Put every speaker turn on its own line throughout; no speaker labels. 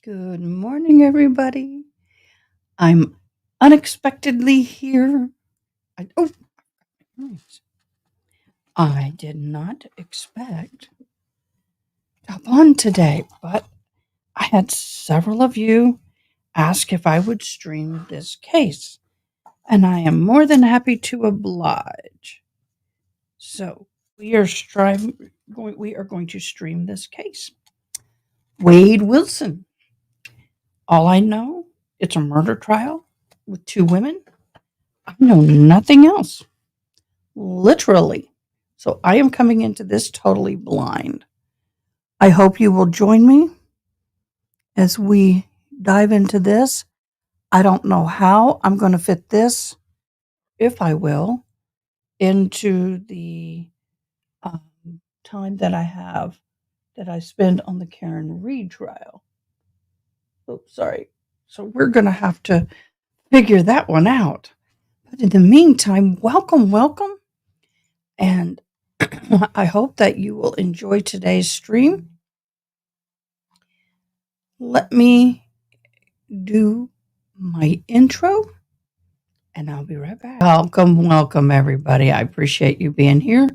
Good morning, everybody. I'm unexpectedly here. I did not expect to hop on today, but I had several of you ask if I would stream this case, and I am more than happy to oblige. So we are going to stream this case. Wade Wilson. All I know, it's a murder trial with two women. I know nothing else. Literally. So I am coming into this totally blind. I hope you will join me as we dive into this. I don't know how I'm going to fit this, if I will, into the time that I have that I spend on the Karen Reed trial. Oops, sorry. So we're going to have to figure that one out. But in the meantime, welcome. And I hope that you will enjoy today's stream. Let me do my intro and I'll be right back. Welcome, everybody. I appreciate you being here.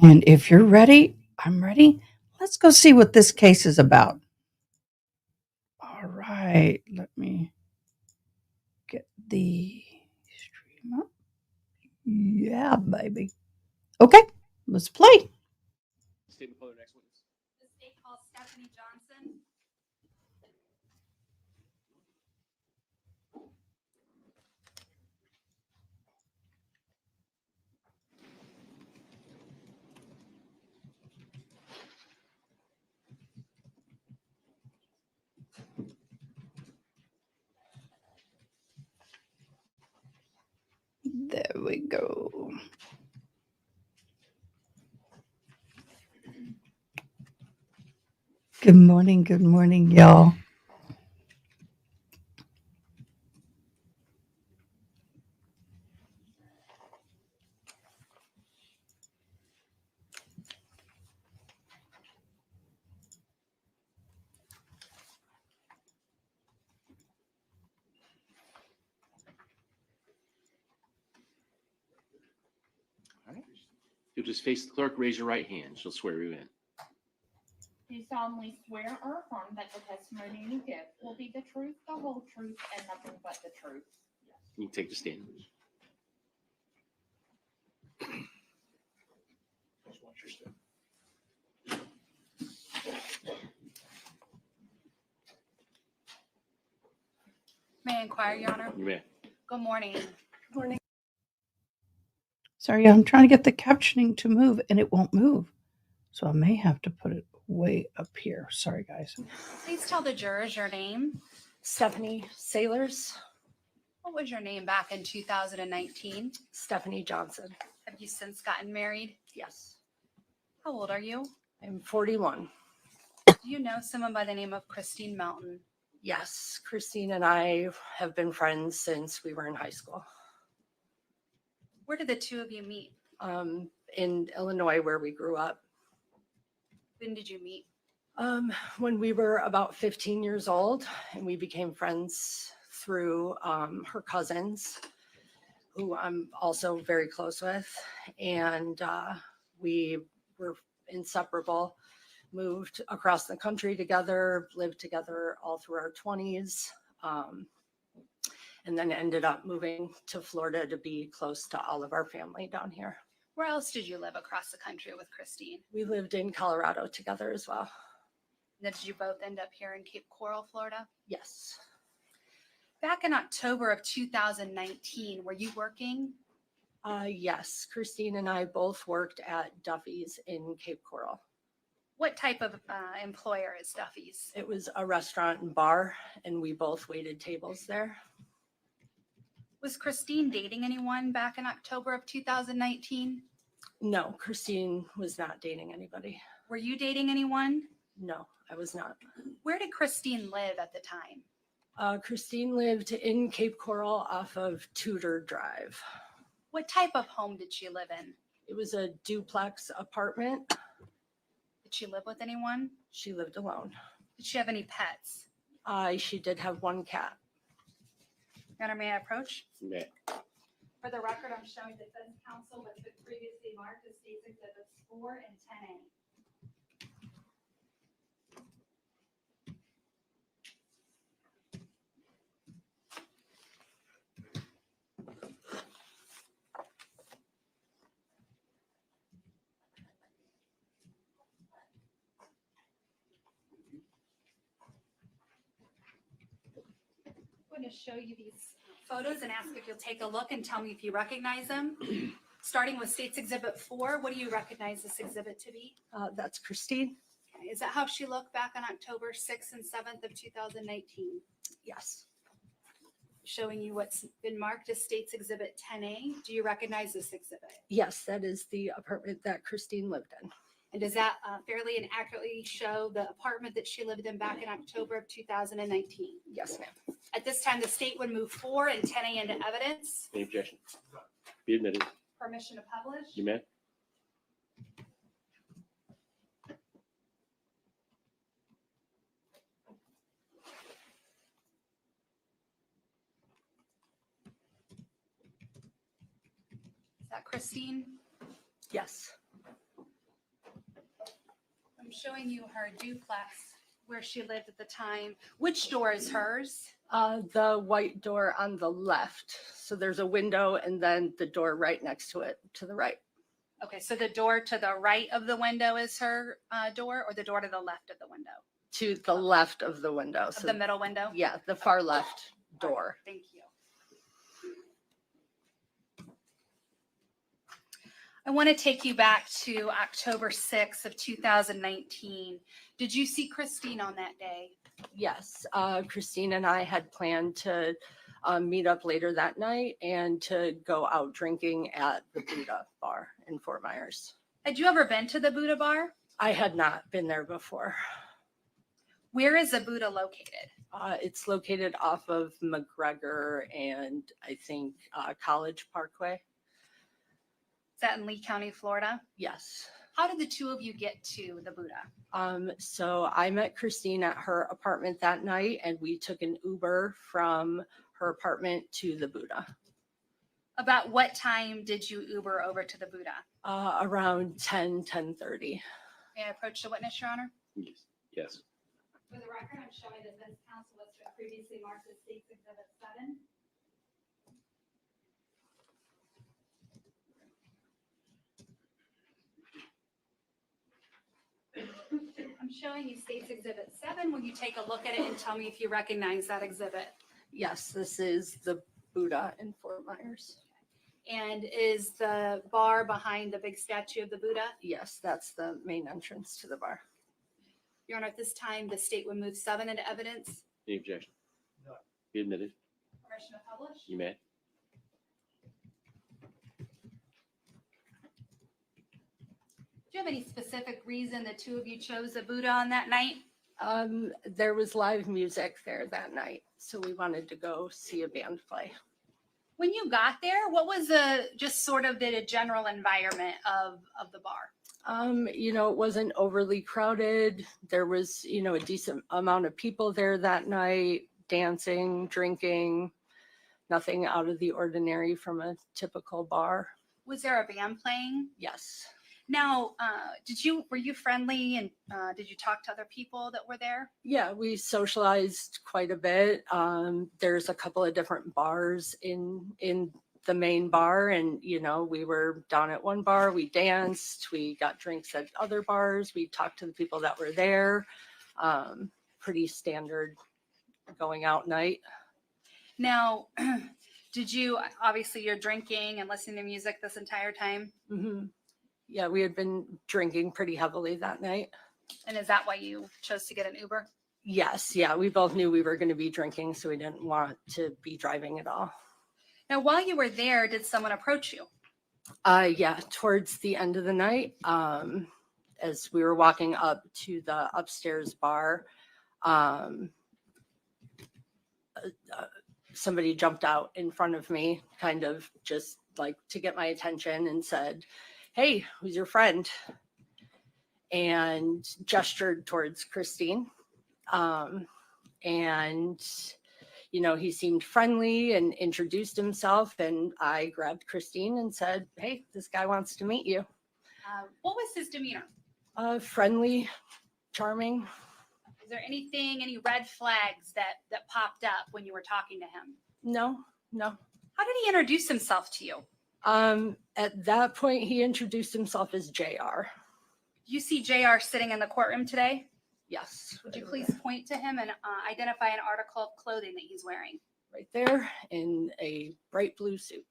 And if you're ready, I'm ready. Let's go see what this case is about. All right. Let me get the stream up. Yeah, baby. Okay, let's play.
State before the next witness.
The state calls Stephanie Johnson.
There we go. Good morning, y'all.
All right. You'll just face the clerk, raise your right hand. She'll swear you in.
Do you solemnly swear or affirm that the testimony you give will be the truth, the whole truth, and nothing but the truth?
You can take the stand. Just watch your step.
May I inquire, Your Honor?
You may.
Good morning.
Sorry, I'm trying to get the captioning to move and it won't move. So I may have to put it way up here. Sorry, guys.
Please tell the jurors your name.
Stephanie Sailors.
What was your name back in 2019?
Stephanie Johnson.
Have you since gotten married?
Yes.
How old are you?
I'm 41.
Do you know someone by the name of Kristine Melton?
Yes. Kristine and I have been friends since we were in high school.
Where did the two of you meet?
In Illinois, where we grew up.
When did you meet?
When we were about 15 years old, and we became friends through her cousins, who I'm also very close with. And we were inseparable, moved across the country together, lived together all through our 20s, and then ended up moving to Florida to be close to all of our family down here.
Where else did you live across the country with Kristine?
We lived in Colorado together as well.
Then did you both end up here in Cape Coral, Florida?
Yes.
Back in October of 2019, were you working?
Yes. Kristine and I both worked at Duffy's in Cape Coral.
What type of employer is Duffy's?
It was a restaurant and bar, and we both waited tables there.
Was Kristine dating anyone back in October of 2019?
No, Kristine was not dating anybody.
Were you dating anyone?
No, I was not.
Where did Kristine live at the time?
Kristine lived in Cape Coral off of Tudor Drive.
What type of home did she live in?
It was a duplex apartment.
Did she live with anyone?
She lived alone.
Did she have any pets?
She did have one cat.
Your Honor, may I approach?
You may.
For the record, I'm showing defense counsel what's been previously marked as State's Exhibits 4 and 10A. I'm going to show you these photos and ask if you'll take a look and tell me if you recognize them. Starting with State's Exhibit 4, what do you recognize this exhibit to be?
That's Kristine.
Okay, is that how she looked back on October 6th and 7th of 2019?
Yes.
Showing you what's been marked as State's Exhibit 10A. Do you recognize this exhibit?
Yes, that is the apartment that Kristine lived in.
And does that fairly and accurately show the apartment that she lived in back in October of 2019?
Yes, ma'am.
At this time, the state would move 4 and 10A into evidence.
Any objection? Be admitted.
Permission to publish.
You may.
Is that Kristine?
Yes.
I'm showing you her duplex where she lived at the time. Which door is hers?
The white door on the left. So there's a window and then the door right next to it to the right.
Okay, so the door to the right of the window is her door, or the door to the left of the window?
To the left of the window.
Of the middle window?
Yeah, the far left
All right,
door.
thank you. I want to take you back to October 6th of 2019. Did you see Kristine on that day?
Yes, Kristine and I had planned to meet up later that night and to go out drinking at the Buddha bar in Fort Myers.
Had you ever been to the Buddha bar?
I had not been there before.
Where is the Buddha located?
It's located off of McGregor and I think College Parkway.
Is that in Lee County, Florida?
Yes.
How did the two of you get to the Buddha?
So I met Kristine at her apartment that night and we took an Uber from her apartment to the Buddha.
About what time did you Uber over to the Buddha?
Around 10:30.
May I approach the witness, Your Honor?
Yes. Yes.
For the record, I'm showing defense counsel what's been previously marked as State's Exhibit 7. I'm showing you State's Exhibit 7. Will you take a look at it and tell me if you recognize that exhibit?
Yes, this is the Buddha in Fort Myers.
And is the bar behind the big statue of the Buddha?
Yes, that's the main entrance to the bar.
Your Honor, at this time, the state would move 7 into evidence.
Any objection? No. Be admitted.
Permission to publish?
You may.
Do you have any specific reason the two of you chose the Buddha on that night?
There was live music there that night, so we wanted to go see a band play.
When you got there, what was just sort of the general environment of the bar?
It wasn't overly crowded. There was, a decent amount of people there that night, dancing, drinking, nothing out of the ordinary from a typical bar.
Was there a band playing?
Yes.
Now, were you friendly and did you talk to other people that were there?
Yeah, we socialized quite a bit. There's a couple of different bars in the main bar, and we were down at one bar, we danced, we got drinks at other bars, we talked to the people that were there. Pretty standard going out night.
Now, obviously you're drinking and listening to music this entire time?
Mm-hmm. Yeah, we had been drinking pretty heavily that night.
And is that why you chose to get an Uber?
Yes, yeah, we both knew we were going to be drinking, so we didn't want to be driving at all.
Now, while you were there, did someone approach you?
Yeah, towards the end of the night, as we were walking up to the upstairs bar, somebody jumped out in front of me, kind of just like to get my attention, and said, "Hey, who's your friend?" And gestured towards Kristine. And, you know, he seemed friendly and introduced himself. And I grabbed Kristine and said, hey, this guy wants to meet you.
What was his demeanor?
Friendly, charming.
Is there anything, any red flags that popped up when you were talking to him?
No.
How did he introduce himself to you?
At that point, he introduced himself as JR.
You see JR sitting in the courtroom today?
Yes.
Would you please point to him and identify an article of clothing that he's wearing?
Right there in a bright blue suit.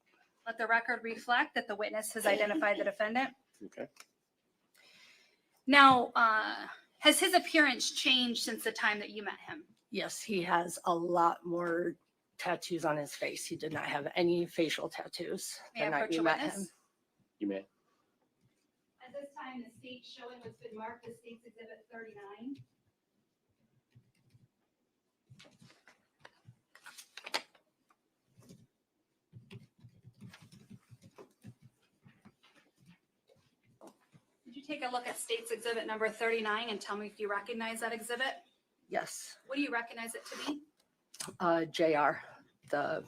Let the record reflect that the witness has identified the defendant.
Okay.
Now, has his appearance changed since the time that you met him?
Yes, he has a lot more tattoos on his face. He did not have any facial tattoos
May I
the night
approach
we
a
met
witness?
him.
You may.
At this time, the state showing has been marked as State's Exhibit 39. Would you take a look at State's Exhibit number 39 and tell me if you recognize that exhibit?
Yes,
What do you recognize it to be?
JR, the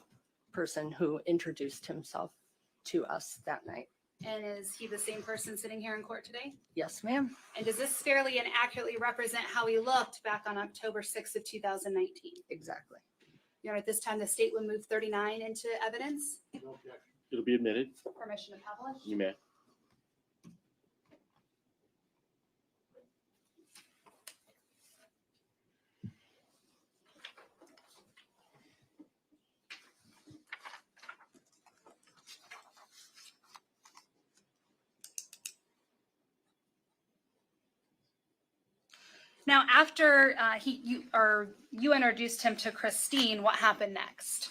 person who introduced himself to us that night.
And is he the same person sitting here in court today?
Yes, ma'am.
And does this fairly and accurately represent how he looked back on October 6th of 2019?
Exactly.
You know, at this time, the state would move 39 into evidence.
It'll be admitted.
Permission to publish.
You may.
Now, after you introduced him to Kristine, what happened next?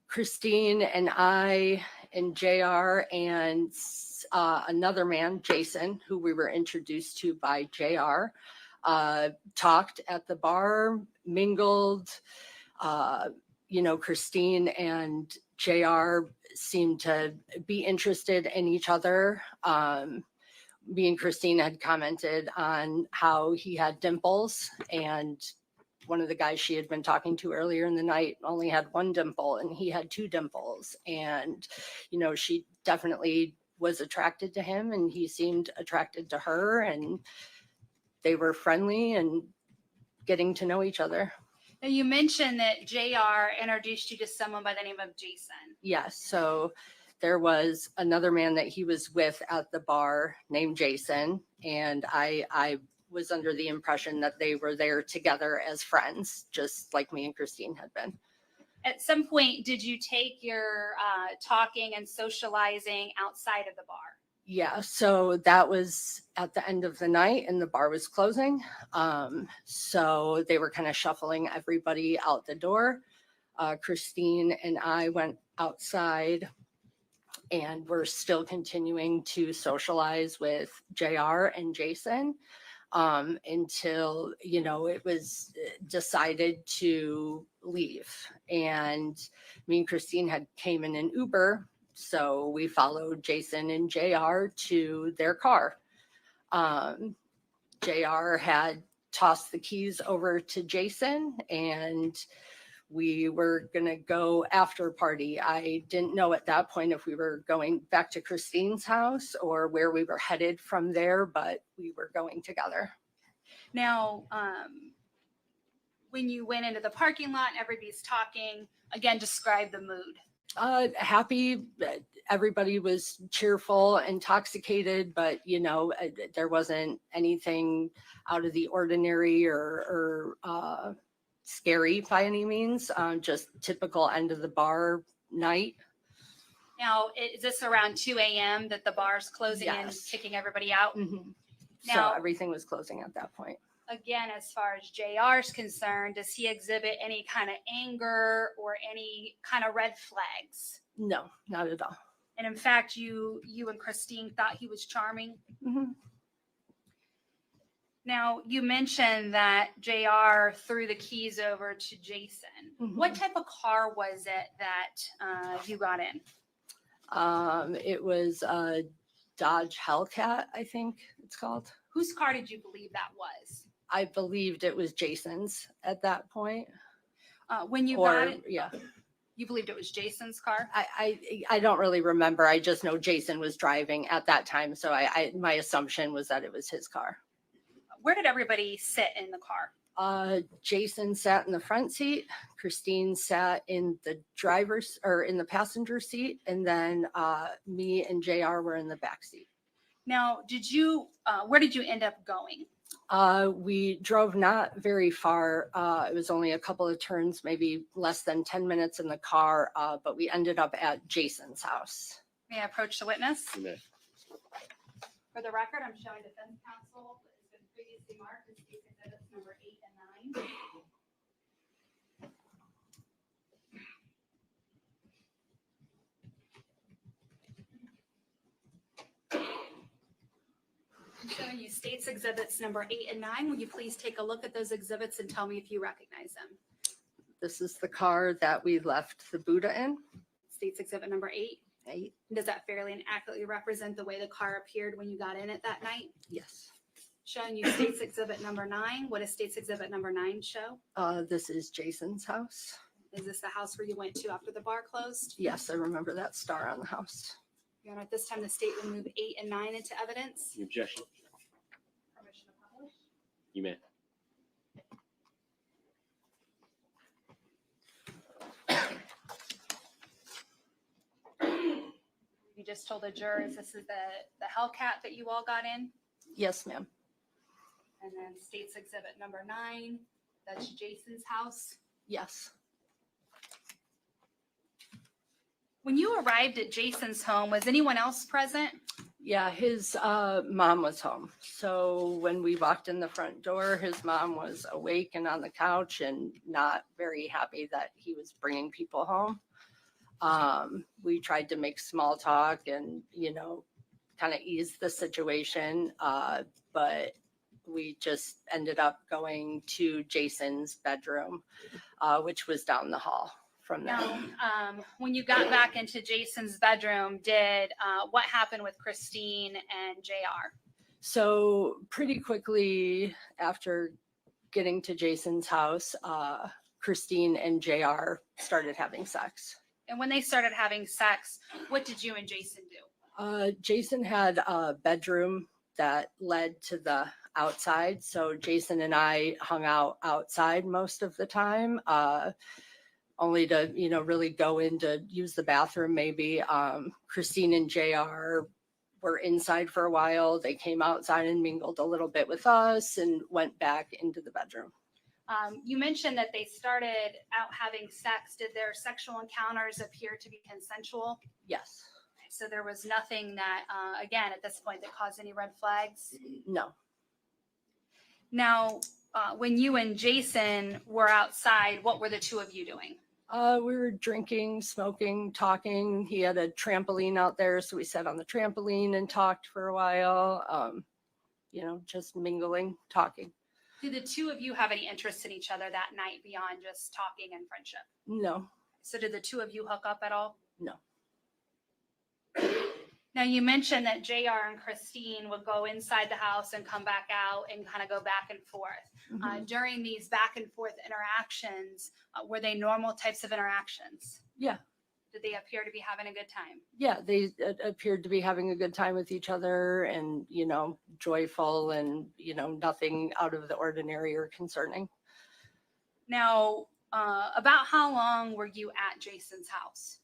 Kristine and I and JR and another man, Jason, who we were introduced to by JR, talked at the bar, mingled. You know, Kristine and JR seemed to be interested in each other. Me and Kristine had commented on how he had dimples, and one of the guys she had been talking to earlier in the night only had one dimple and he had two dimples. And, you know, she definitely was attracted to him and he seemed attracted to her, and they were friendly and getting to know each other.
Now, you mentioned that JR introduced you to someone by the name of Jason.
Yes. So there was another man that he was with at the bar named Jason. And I was under the impression that they were there together as friends, just like me and Kristine had been.
At some point, did you take your talking and socializing outside of the bar?
Yeah, so that was at the end of the night and the bar was closing. So they were kind of shuffling everybody out the door. Kristine and I went outside and we're still continuing to socialize with JR and Jason until, you know, it was decided to leave. And me and Kristine had came in an Uber. So we followed Jason and JR to their car. JR had tossed the keys over to Jason and we were going to go after party. I didn't know at that point if we were going back to Kristine's house or where we were headed from there, but we were going together.
Now, when you went into the parking lot and everybody's talking, again, describe the mood.
Happy. Everybody was cheerful, intoxicated, but you know, there wasn't anything out of the ordinary or scary by any means. Just typical end of the bar night.
Now, is this around 2 a.m. that the bar's closing and
Yes.
kicking everybody out?
Mm-hmm.
Now-
So everything was closing at that point.
Again, as far as JR is concerned, does he exhibit any kind of anger or any kind of red flags?
No, not at all.
And in fact, you and Kristine thought he was charming.
Mm-hmm.
Now, you mentioned that JR threw the keys over to Jason.
Mhm.
What type of car was it that you got in?
It was a Dodge Hellcat, I think it's called.
Whose car did you believe that was?
I believed it was Jason's at that point.
When you
Or,
got it,
yeah,
you believed it was Jason's car?
I don't really remember. I just know Jason was driving at that time. So my assumption was that it was his car.
Where did everybody sit in the car?
Jason sat in the front seat. Kristine sat in the in the passenger seat. And then me and JR were in the back seat.
Now, where did you end up going?
We drove not very far. It was only a couple of turns, maybe less than 10 minutes in the car, but we ended up at Jason's house.
May I approach the witness?
You may.
For the record, I'm showing defense counsel that has been previously marked as case exhibits number 8 and 9. I'm showing you states exhibits number 8 and 9. Will you please take a look at those exhibits and tell me if you recognize them?
This is the car that we left the Buddha in.
States exhibit number 8. Does that fairly and accurately represent the way the car appeared when you got in it that night?
Yes.
Showing you states exhibit number 9. What does states exhibit number 9 show?
This is Jason's house.
Is this the house where you went to after the bar closed?
Yes, I remember that star on the house.
Your Honor, at this time, the state will move 8 and 9 into evidence.
Any objection?
Permission to publish.
You may.
You just told the jurors this is the Hellcat that you all got in,
Yes, ma'am.
and then states exhibit number 9. That's Jason's house.
Yes.
When you arrived at Jason's home, was anyone else present?
Yeah, his mom was home. So when we walked in the front door, his mom was awake and on the couch and not very happy that he was bringing people home. We tried to make small talk and, kind of ease the situation. But we just ended up going to Jason's bedroom, which was down the hall from there.
Now, when you got back into Jason's bedroom, what happened with Kristine and JR?
So pretty quickly after getting to Jason's house, Kristine and JR started having sex.
And when they started having sex, what did you and Jason do?
Jason had a bedroom that led to the outside. So Jason and I hung out outside most of the time, only to, really go in to use the bathroom maybe. Kristine and JR were inside for a while. They came outside and mingled a little bit with us and went back into the bedroom.
You mentioned that they started out having sex. Did their sexual encounters appear to be consensual?
Yes.
So there was nothing that, again, at this point, that caused any red flags?
No.
Now, when you and Jason were outside, what were the two of you doing?
We were drinking, smoking, talking. He had a trampoline out there, so we sat on the trampoline and talked for a while. Just mingling, talking.
Did the two of you have any interest in each other that night beyond just talking and friendship?
No.
So did the two of you hook up at all?
No.
Now, you mentioned that JR and Kristine would go inside the house and come back out and kind of go back and forth.
Mhm.
During these back and forth interactions, were they normal types of interactions?
Yeah.
Did they appear to be having a good time?
Yeah, they appeared to be having a good time with each other and, joyful and, nothing out of the ordinary or concerning.
Now, about how long were you at Jason's house?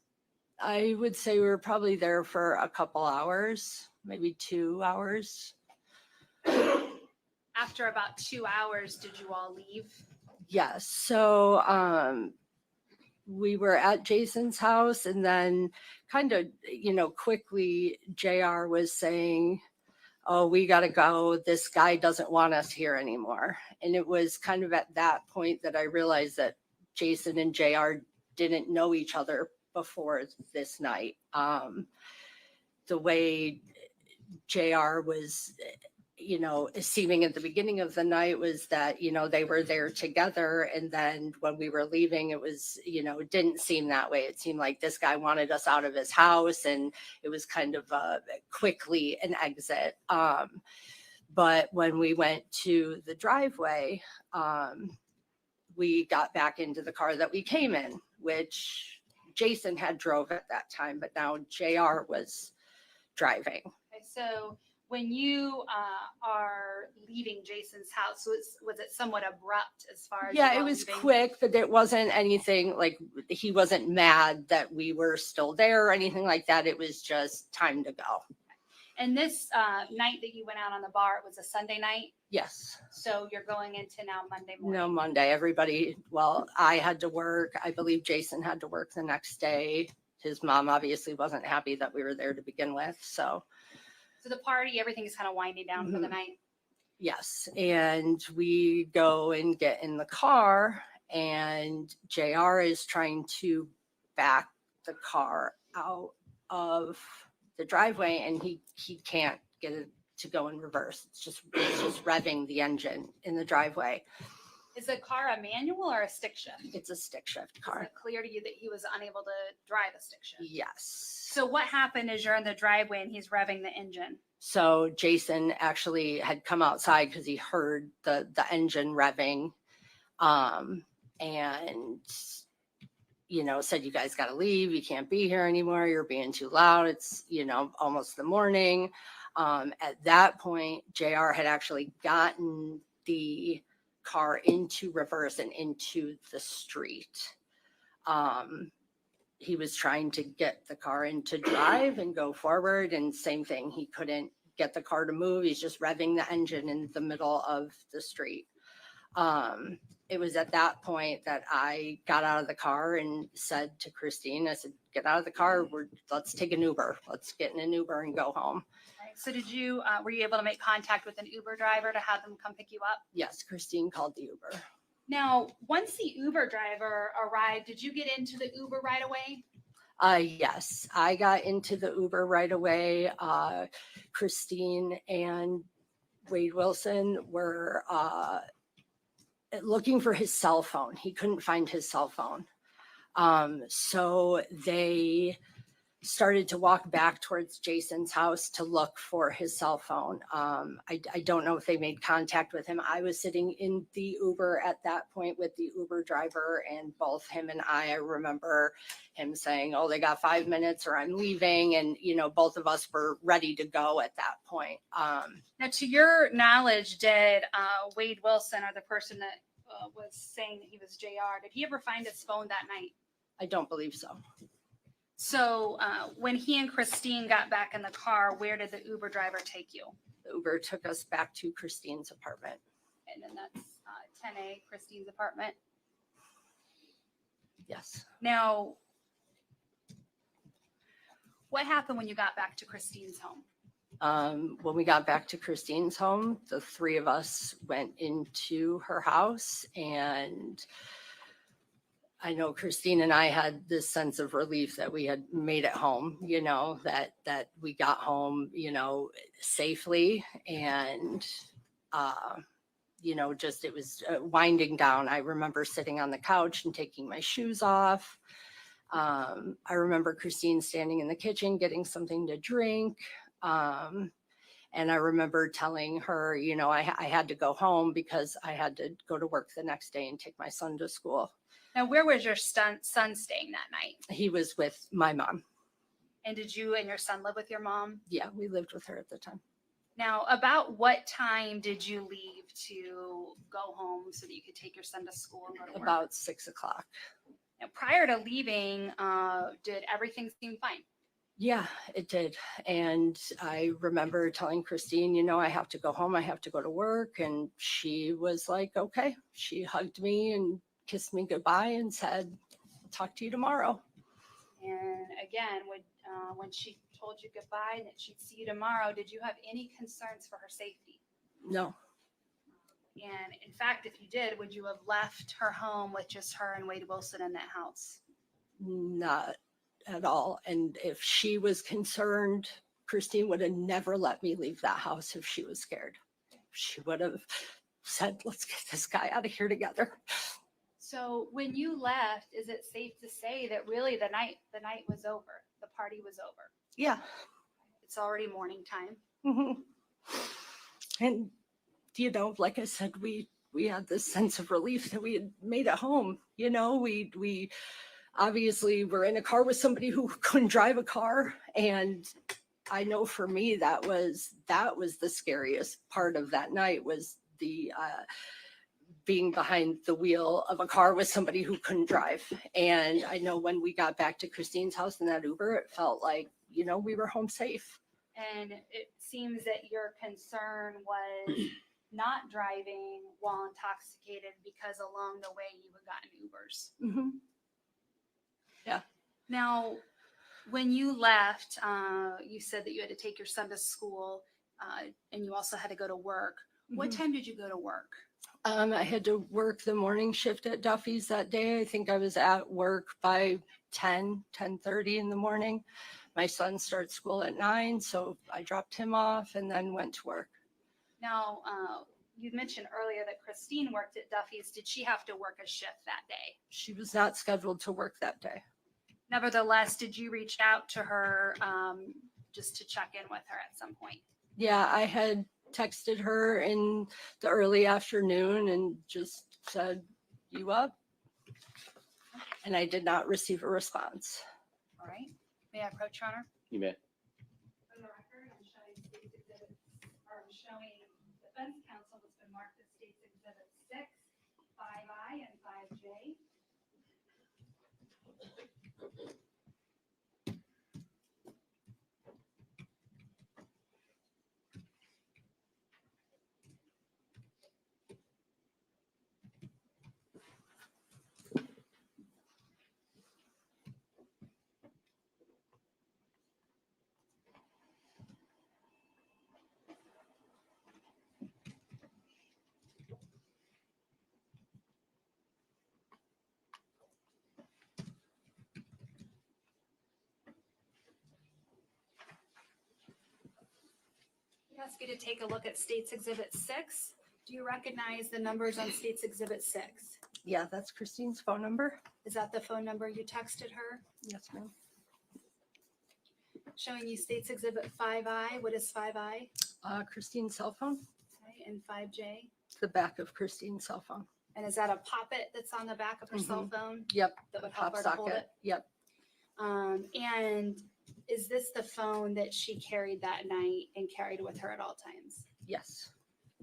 I would say we were probably there for a couple hours, maybe 2 hours.
After about 2 hours, did you all leave?
Yes. So we were at Jason's house and then kind of, quickly JR was saying, oh, we got to go. This guy doesn't want us here anymore. And it was kind of at that point that I realized that Jason and JR didn't know each other before this night. The way JR was, seeming at the beginning of the night was that, they were there together. And then when we were leaving, it was, it didn't seem that way. It seemed like this guy wanted us out of his house and it was kind of quickly an exit. But when we went to the driveway, we got back into the car that we came in, which Jason had drove at that time, but now JR was driving.
Okay, so when you are leaving Jason's house, was it somewhat abrupt as far as
Yeah,
you
it
all
was
leaving?
quick, but it wasn't anything like he wasn't mad that we were still there or anything like that. It was just time to go.
And this night that you went out on the bar, it was a Sunday night.
Yes.
So you're going into now Monday morning.
No, Monday. Everybody, well, I had to work. I believe Jason had to work the next day. His mom obviously wasn't happy that we were there to begin with. So,
the party, everything is kind of winding down for the night.
yes. And we go and get in the car, and JR is trying to back the car out of the driveway, and he can't get it to go in reverse. It's just revving the engine in the driveway.
Is the car a manual or a stick shift?
It's a stick shift
Is
car.
it clear to you that he was unable to drive a stick shift?
Yes.
So what happened is you're in the driveway and he's revving the engine.
So Jason actually had come outside because he heard the engine revving, and said, "You guys got to leave. You can't be here anymore. You're being too loud. It's almost the morning." At that point, JR had actually gotten the car into reverse and into the street. He was trying to get the car into drive and go forward, and same thing. He couldn't get the car to move. He's just revving the engine in the middle of the street. It was at that point that I got out of the car and said to Kristine, I said, "Get out of the car. Let's take an Uber. Let's get in an Uber and go home."
Right. So were you able to make contact with an Uber driver to have them come pick you up?
Yes, Kristine called the Uber.
Now, once the Uber driver arrived, did you get into the Uber right away?
Yes, I got into the Uber right away. Kristine and Wade Wilson were looking for his cell phone. He couldn't find his cell phone. So they started to walk back towards Jason's house to look for his cell phone. I don't know if they made contact with him. I was sitting in the Uber at that point with the Uber driver, and both him and I remember him saying, "Oh, they got 5 minutes or I'm leaving." And, both of us were ready to go at that point.
Now, to your knowledge, did Wade Wilson, or the person that was saying that he was JR, did he ever find his phone that night?
I don't believe so.
So when he and Kristine got back in the car, where did the Uber driver take you?
The Uber took us back to Kristine's apartment.
And then that's 10A, Kristine's apartment.
Yes.
Now, what happened when you got back to Kristine's home?
When we got back to Kristine's home, the three of us went into her house, and I know Kristine and I had this sense of relief that we had made it home, that we got home, safely, and, just it was winding down. I remember sitting on the couch and taking my shoes off. I remember Kristine standing in the kitchen getting something to drink. And I remember telling her, I had to go home because I had to go to work the next day and take my son to school.
Now, where was your son staying that night?
He was with my mom.
And did you and your son live with your mom?
Yeah, we lived with her at the time.
Now, about what time did you leave to go home so that you could take your son to school and go to work?
About 6 o'clock.
Now, prior to leaving, did everything seem fine?
Yeah, it did. And I remember telling Kristine, I have to go home. I have to go to work. And she was like, okay. She hugged me and kissed me goodbye and said, "Talk to you tomorrow."
And again, when she told you goodbye and that she'd see you tomorrow, did you have any concerns for her safety?
No.
And in fact, if you did, would you have left her home with just her and Wade Wilson in that house?
Not at all. And if she was concerned, Kristine would have never let me leave that house if she was scared. She would have said, "Let's get this guy out of here together."
So when you left, is it safe to say that really the night was over? The party was over?
Yeah.
It's already morning time.
Mm-hmm. And, like I said, we had this sense of relief that we had made it home. We obviously were in a car with somebody who couldn't drive a car. And I know for me, that was the scariest part of that night, was the being behind the wheel of a car with somebody who couldn't drive. And I know when we got back to Kristine's house in that Uber, it felt like, we were home safe.
And it seems that your concern was not driving while intoxicated because along the way you had gotten Ubers.
Mm-hmm.
Now, when you left, you said that you had to take your son to school and you also had to go to work. What time did you go to work?
I had to work the morning shift at Duffy's that day. I think I was at work by 10:30 in the morning. My son starts school at 9, so I dropped him off and then went to work.
Now, you mentioned earlier that Kristine worked at Duffy's. Did she have to work a shift that day?
She was not scheduled to work that day.
Nevertheless, did you reach out to her just to check in with her at some point?
Yeah, I had texted her in the early afternoon and just said, "You up?" And I did not receive a response.
All right. May I approach, Your Honor?
You may.
For the record, I'm showing state's exhibits, or I'm showing defense counsel has been marked as state's exhibit 6, 5I, and 5J. I ask you to take a look at state's exhibit 6. Do you recognize the numbers on state's exhibit 6?
Yeah, that's Kristine's phone number.
Is that the phone number you texted her?
Yes, ma'am.
Showing you state's exhibit 5I. What is 5I?
Kristine's cell phone.
Okay, and 5J?
The back of Kristine's cell phone.
And is that a poppet that's on the back of her cell phone?
Yep.
That would
Pop
help her to hold
socket.
it?
Yep.
And is this the phone that she carried that night and carried with her at all times?
Yes.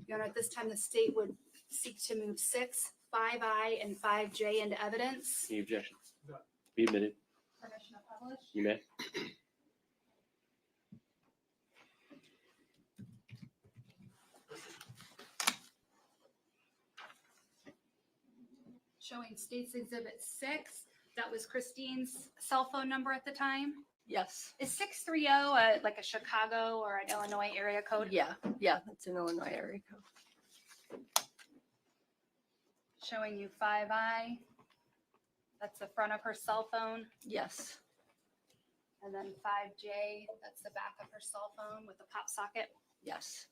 Your Honor, at this time, the state would seek to move 6, 5I, and 5J into evidence.
Any objection? Be admitted.
Permission to publish?
You may.
Showing state's exhibit 6. That was Kristine's cell phone number at the time.
Yes.
Is 630 like a Chicago or an Illinois area code?
Yeah. Yeah. That's an Illinois area code.
Showing you 5I. That's the front of her cell phone.
Yes.
And then 5J, that's the back of her cell phone with the pop socket.
Yes.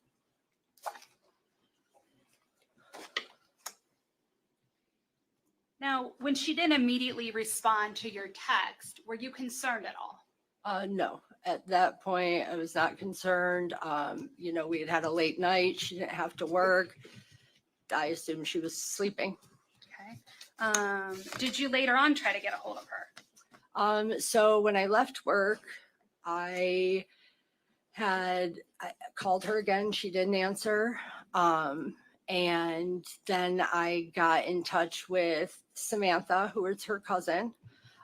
Now, when she didn't immediately respond to your text, were you concerned at all?
No, at that point, I was not concerned. We had had a late night. She didn't have to work. I assumed she was sleeping.
Okay. Did you later on try to get a hold of her?
So when I left work, I called her again. She didn't answer. And then I got in touch with Samantha, who is her cousin.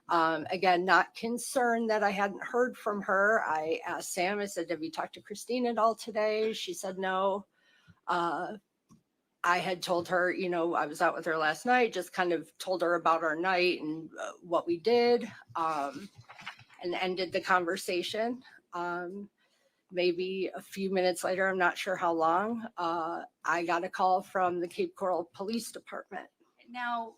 Again, not concerned that I hadn't heard from her. I asked Sam, I said, "Have you talked to Kristine at all today?" She said no. I had told her, I was out with her last night, just kind of told her about our night and what we did, and ended the conversation. Maybe a few minutes later, I'm not sure how long, I got a call from the Cape Coral Police Department.
Now,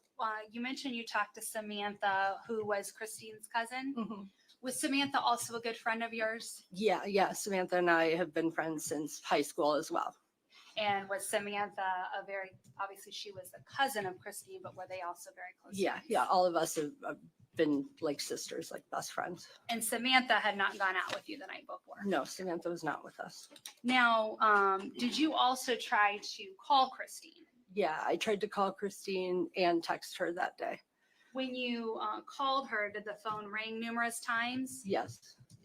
you mentioned you talked to Samantha, who was Kristine's cousin.
Mm-hmm.
Was Samantha also a good friend of yours?
Yeah. Samantha and I have been friends since high school as well.
And was Samantha obviously she was the cousin of Kristine, but were they also very close?
Yeah.
friends?
Yeah. All of us have been like sisters, like best friends.
And Samantha had not gone out with you the night before.
No, Samantha was not with us.
Now, did you also try to call Kristine?
Yeah, I tried to call Kristine and text her that day.
When you called her, did the phone ring numerous times?
Yes.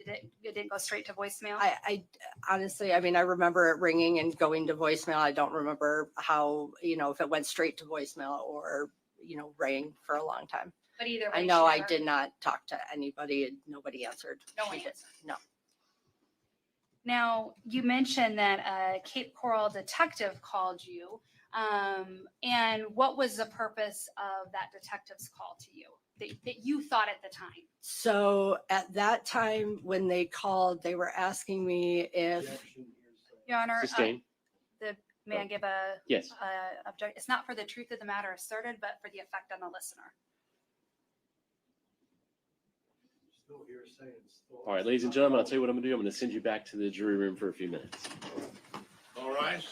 It didn't go straight to voicemail?
I honestly, I mean, I remember it ringing and going to voicemail. I don't remember how, if it went straight to voicemail or, rang for a long time.
But either way,
I know
she
I
never-
did not talk to anybody and nobody answered.
No one
She did-
answered.
No.
Now, you mentioned that a Cape Coral detective called you. And what was the purpose of that detective's call to you that you thought at the time?
So at that time when they called, they were asking me if,
Your Honor,
Sustained.
may I give a
Yes.
object? It's not for the truth of the matter asserted, but for the effect on the listener.
All right, ladies and gentlemen, I'll tell you what I'm going to do. I'm going to send you back to the jury room for a few minutes.
All right.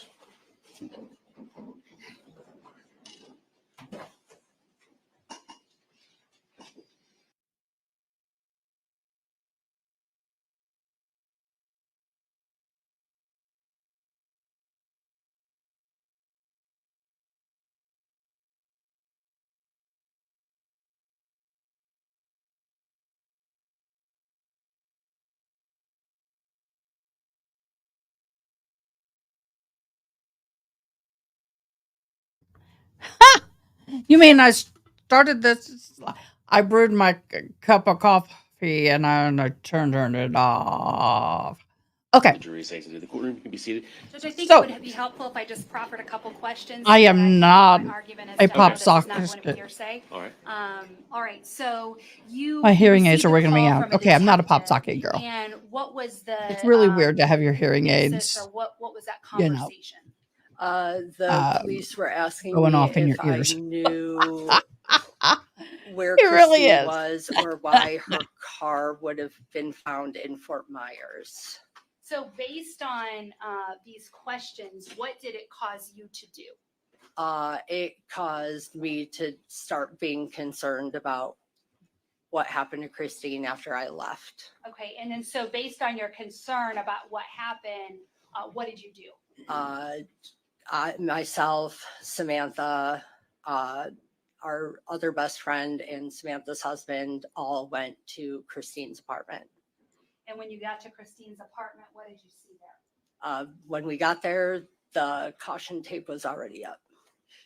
You mean I started this? I brewed my cup of coffee and I turned it off. Okay.
The jury is safe into the courtroom. You can be seated.
Judge, I think
So-
it would be helpful if I just proffered a couple questions.
I
so
am
that can
not
make my argument as
a
to
pop
how this is not
socket.
going to be hearsay.
All right.
All right. So you.
My hearing aids
received
are
a
wigging me
call
out.
from a
Okay, I'm not a pop
detective,
socket girl.
And what was the?
It's really weird to have your hearing
basis
aids,
Or what was that
you know,
conversation?
the police were asking
going
me
off in your
if I
ears.
knew where
It really
Kristine
is.
was or why her car would have been found in Fort Myers.
So based on these questions, what did it cause you to do?
It caused me to start being concerned about what happened to Kristine after I left.
Okay, and then so based on your concern about what happened, what did you do?
Myself, Samantha, our other best friend, and Samantha's husband all went to Kristine's apartment.
And when you got to Kristine's apartment, what did you see there?
When we got there, the caution tape was already up.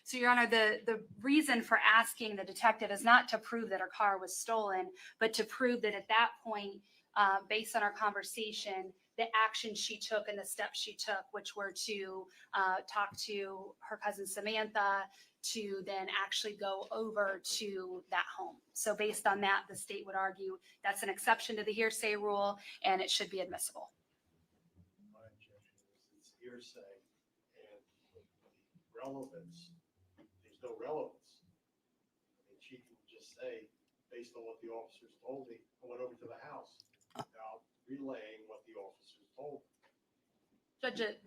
So, Your Honor, the reason for asking the detective is not to prove that her car was stolen, but to prove that at that point, based on our conversation, the action she took and the steps she took, which were to talk to her cousin Samantha, to then actually go over to that home. So based on that, the state would argue that's an exception to the hearsay rule and it should be admissible.
My objection is it's hearsay and relevance. There's no relevance. I mean, she can just say, based on what the officers told me, I went over to the house without relaying what the officers told me.
Judge,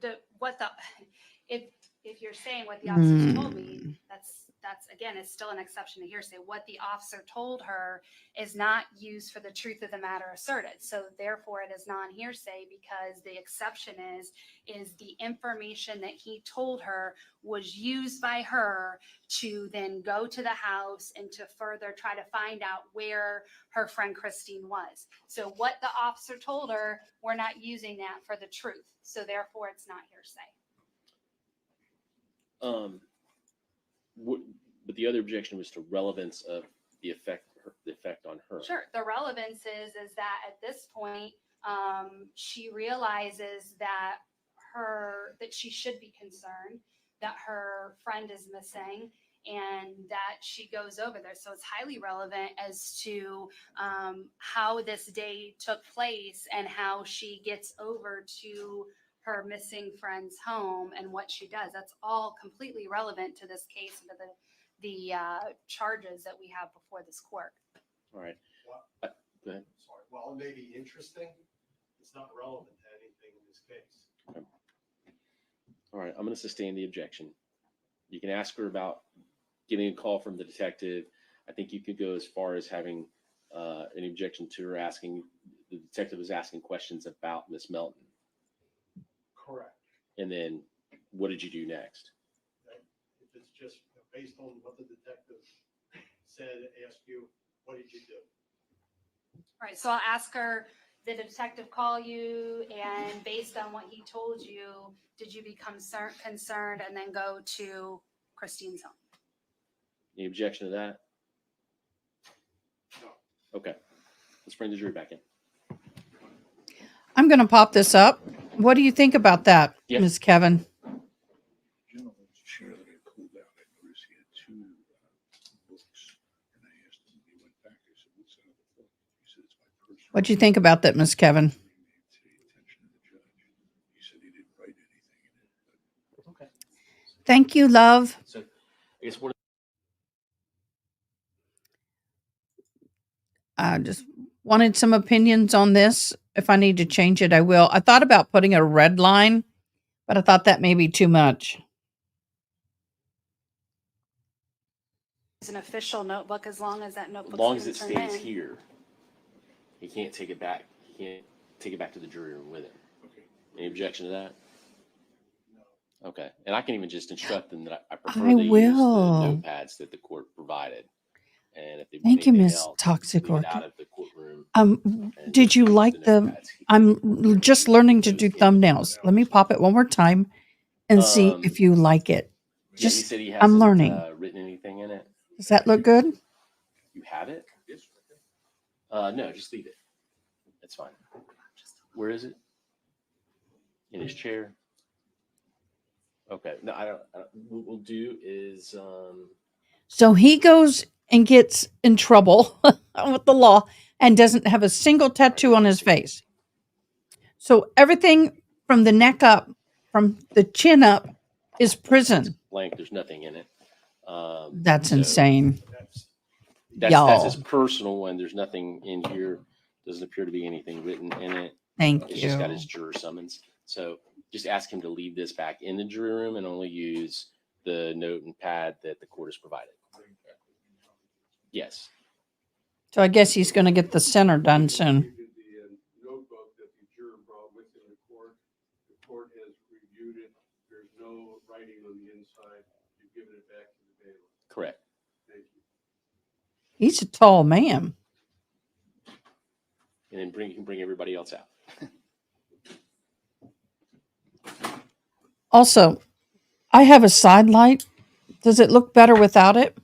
if you're saying what the officers told me, that's again, is still an exception to hearsay. What the officer told her is not used for the truth of the matter asserted. So therefore it is non-hearsay because the exception is the information that he told her was used by her to then go to the house and to further try to find out where her friend Kristine was. So what the officer told her, we're not using that for the truth. So therefore it's not hearsay.
But the other objection was to relevance of the effect on her.
Sure. The relevance is that at this point, she realizes that she should be concerned that her friend is missing and that she goes over there. So it's highly relevant as to how this day took place and how she gets over to her missing friend's home and what she does. That's all completely relevant to this case and to the charges that we have before this court.
All right.
Well,
Go ahead.
sorry. While it may be interesting, it's not relevant to anything in this case.
Okay. All right. I'm going to sustain the objection. You can ask her about getting a call from the detective. I think you could go as far as having any objection to her asking, the detective was asking questions about Miss Melton?
Correct.
And then what did you do next?
If it's just based on what the detective said, ask you, what did you do?
All right, so I'll ask her, did the detective call you? And based on what he told you, did you become concerned and then go to Kristine's home?
Any objection to that?
No.
Okay, let's bring the jury back in.
I'm going to pop this up. What do you think about that,
Yep.
Ms. Kevin?
Gentleman's chair that I pulled out, I noticed he had two books, and I asked him when he went back, I said, what's that other book? He said, it's my personal.
What do you think about that, Ms. Kevin?
He made it to the attention of the judge. He said he didn't write anything in it, but
Okay.
Thank you, love.
So I guess one.
I just wanted some opinions on this. If I need to change it, I will. I thought about putting a red line, but I thought that may be too much.
It's an official notebook as long as that
As
notebook's
long as
been
it
turned
stays
in.
here, he can't take it back. He can't take it back to the jury room with him.
okay.
Any objection to that?
No.
Okay, and I can even just instruct them that I prefer
I
they use
will.
the notepads that the court provided. And if they want
Thank you,
anything
Miss
else,
Toxic
leave it
Orchid.
out of the courtroom.
Did
and
you
just use
like the?
notepads.
I'm just learning to do thumbnails. Let me pop it one more time and see if you like it.
Yeah, he
Just,
said he
I'm
hasn't
learning.
written anything in it.
Does that look good?
You have it? No, just leave it. It's fine. Where is it? In his chair. Okay. No, I don't. What we'll do is
So he goes and gets in trouble with the law and doesn't have a single tattoo on his face. So everything from the neck up, from the chin up, is prison.
blank. There's nothing in it.
That's
so
insane.
That's
Y'all.
his personal one. There's nothing in here. Doesn't appear to be anything written in it.
Thank
It's just got
you.
his juror summons. So just ask him to leave this back in the jury room and only use the note and pad that the court has provided. Yes.
So I guess he's going to get the center done soon.
You did the notebook that the juror brought with him to court. The court has reviewed it. There's no writing on the inside. You've given it back to the bailiff.
Correct.
Thank you.
He's a tall man.
And then you can bring everybody else out.
Also, I have a side light. Does it look better without it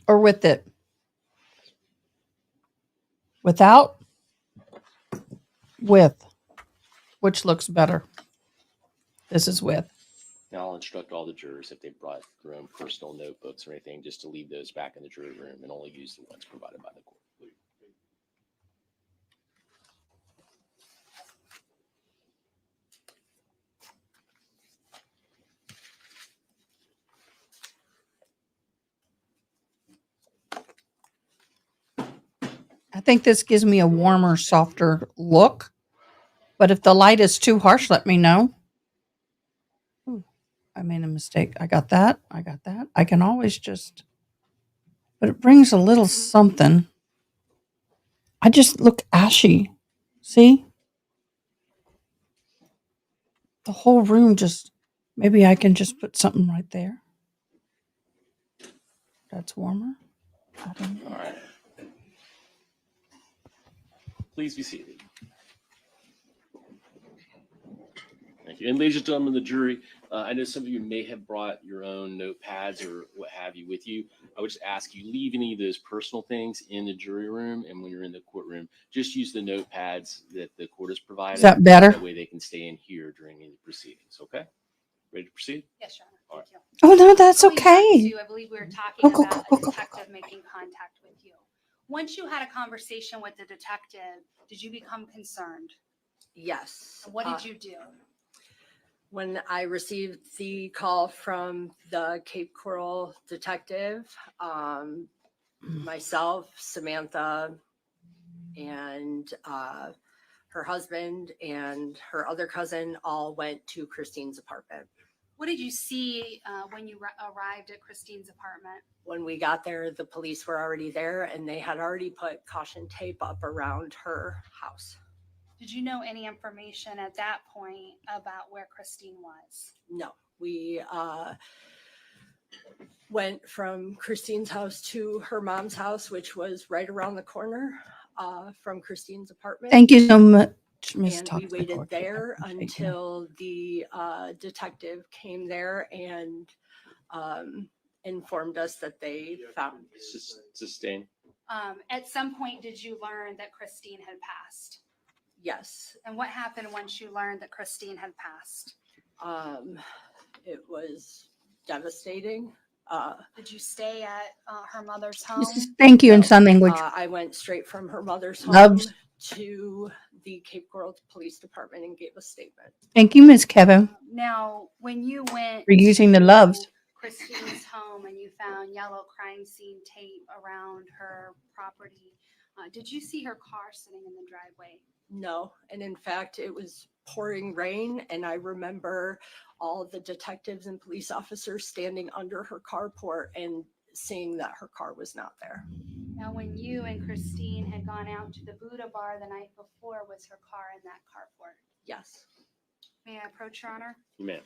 or with it? Without? With. Which looks better? This is with.
Now I'll instruct all the jurors if they brought their own personal notebooks or anything, just to leave those back in the jury room and only use the ones provided by the court.
I think this gives me a warmer, softer look. But if the light is too harsh, let me know. Ooh, I made a mistake. I got that. I got that. I can always just, but it brings a little something. I just look ashy. See? The whole room just, maybe I can just put something right there. That's warmer. I don't know.
All right. Please be seated. Thank you. And ladies and gentlemen, the jury, I know some of you may have brought your own notepads or what have you with you. I would just ask you, leave any of those personal things in the jury room. And when you're in the courtroom, just use the notepads that the court has provided.
Is that better?
That way they can stay in here during any proceedings. Okay? Ready to proceed?
Yes, Your Honor. Thank you.
Oh, no, that's
Going back
okay.
to, I believe we were talking
Go, go,
about
go,
a
go, go,
detective making contact with you. Once you had a conversation with the detective, did you become concerned?
Yes.
And what did you do?
When I received the call from the Cape Coral detective, myself, Samantha, and her husband and her other cousin all went to Kristine's apartment.
What did you see when you arrived at Kristine's apartment?
When we got there, the police were already there and they had already put caution tape up around her house.
Did you know any information at that point about where Kristine was?
No, we went from Kristine's house to her mom's house, which was right around the corner from Kristine's apartment.
Thank you so much, Ms.
And we
Toxic
waited
Orchid. I
there
appreciate you.
until the detective came there and informed us that they found.
Sustain.
At some point, did you learn that Kristine had passed?
Yes.
And what happened once you learned that Kristine had passed?
It was devastating.
Did you stay at her mother's home?
Thank you in sign language.
I went straight from her mother's home
Loves.
to the Cape Coral Police Department and gave a statement.
Thank you, Ms. Kevin,
Now, when you went
for using the
to
loves.
Kristine's home and you found yellow crime scene tape around her property, did you see her car sitting in the driveway?
No, and in fact, it was pouring rain, and I remember all the detectives and police officers standing under her carport and seeing that her car was not there.
Now, when you and Kristine had gone out to the Buddha bar the night before, was her car in that carport?
Yes.
May I approach, Your Honor?
You may.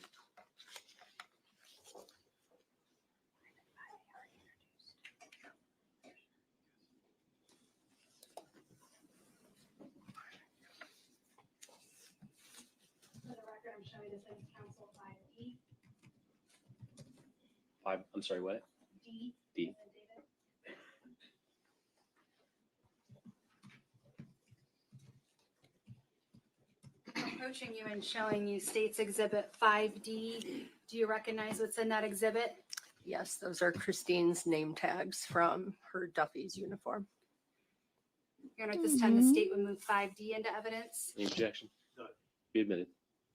For the record, I'm showing defense counsel 5D.
I'm sorry, what?
D.
D.
as in David. I'm approaching you and showing you State's Exhibit 5D. Do you recognize what's in that exhibit?
Yes, those are Kristine's name tags from her Duffy's uniform.
Your Honor, at this time, the state would move 5D into evidence.
Any objection?
No.
Be admitted.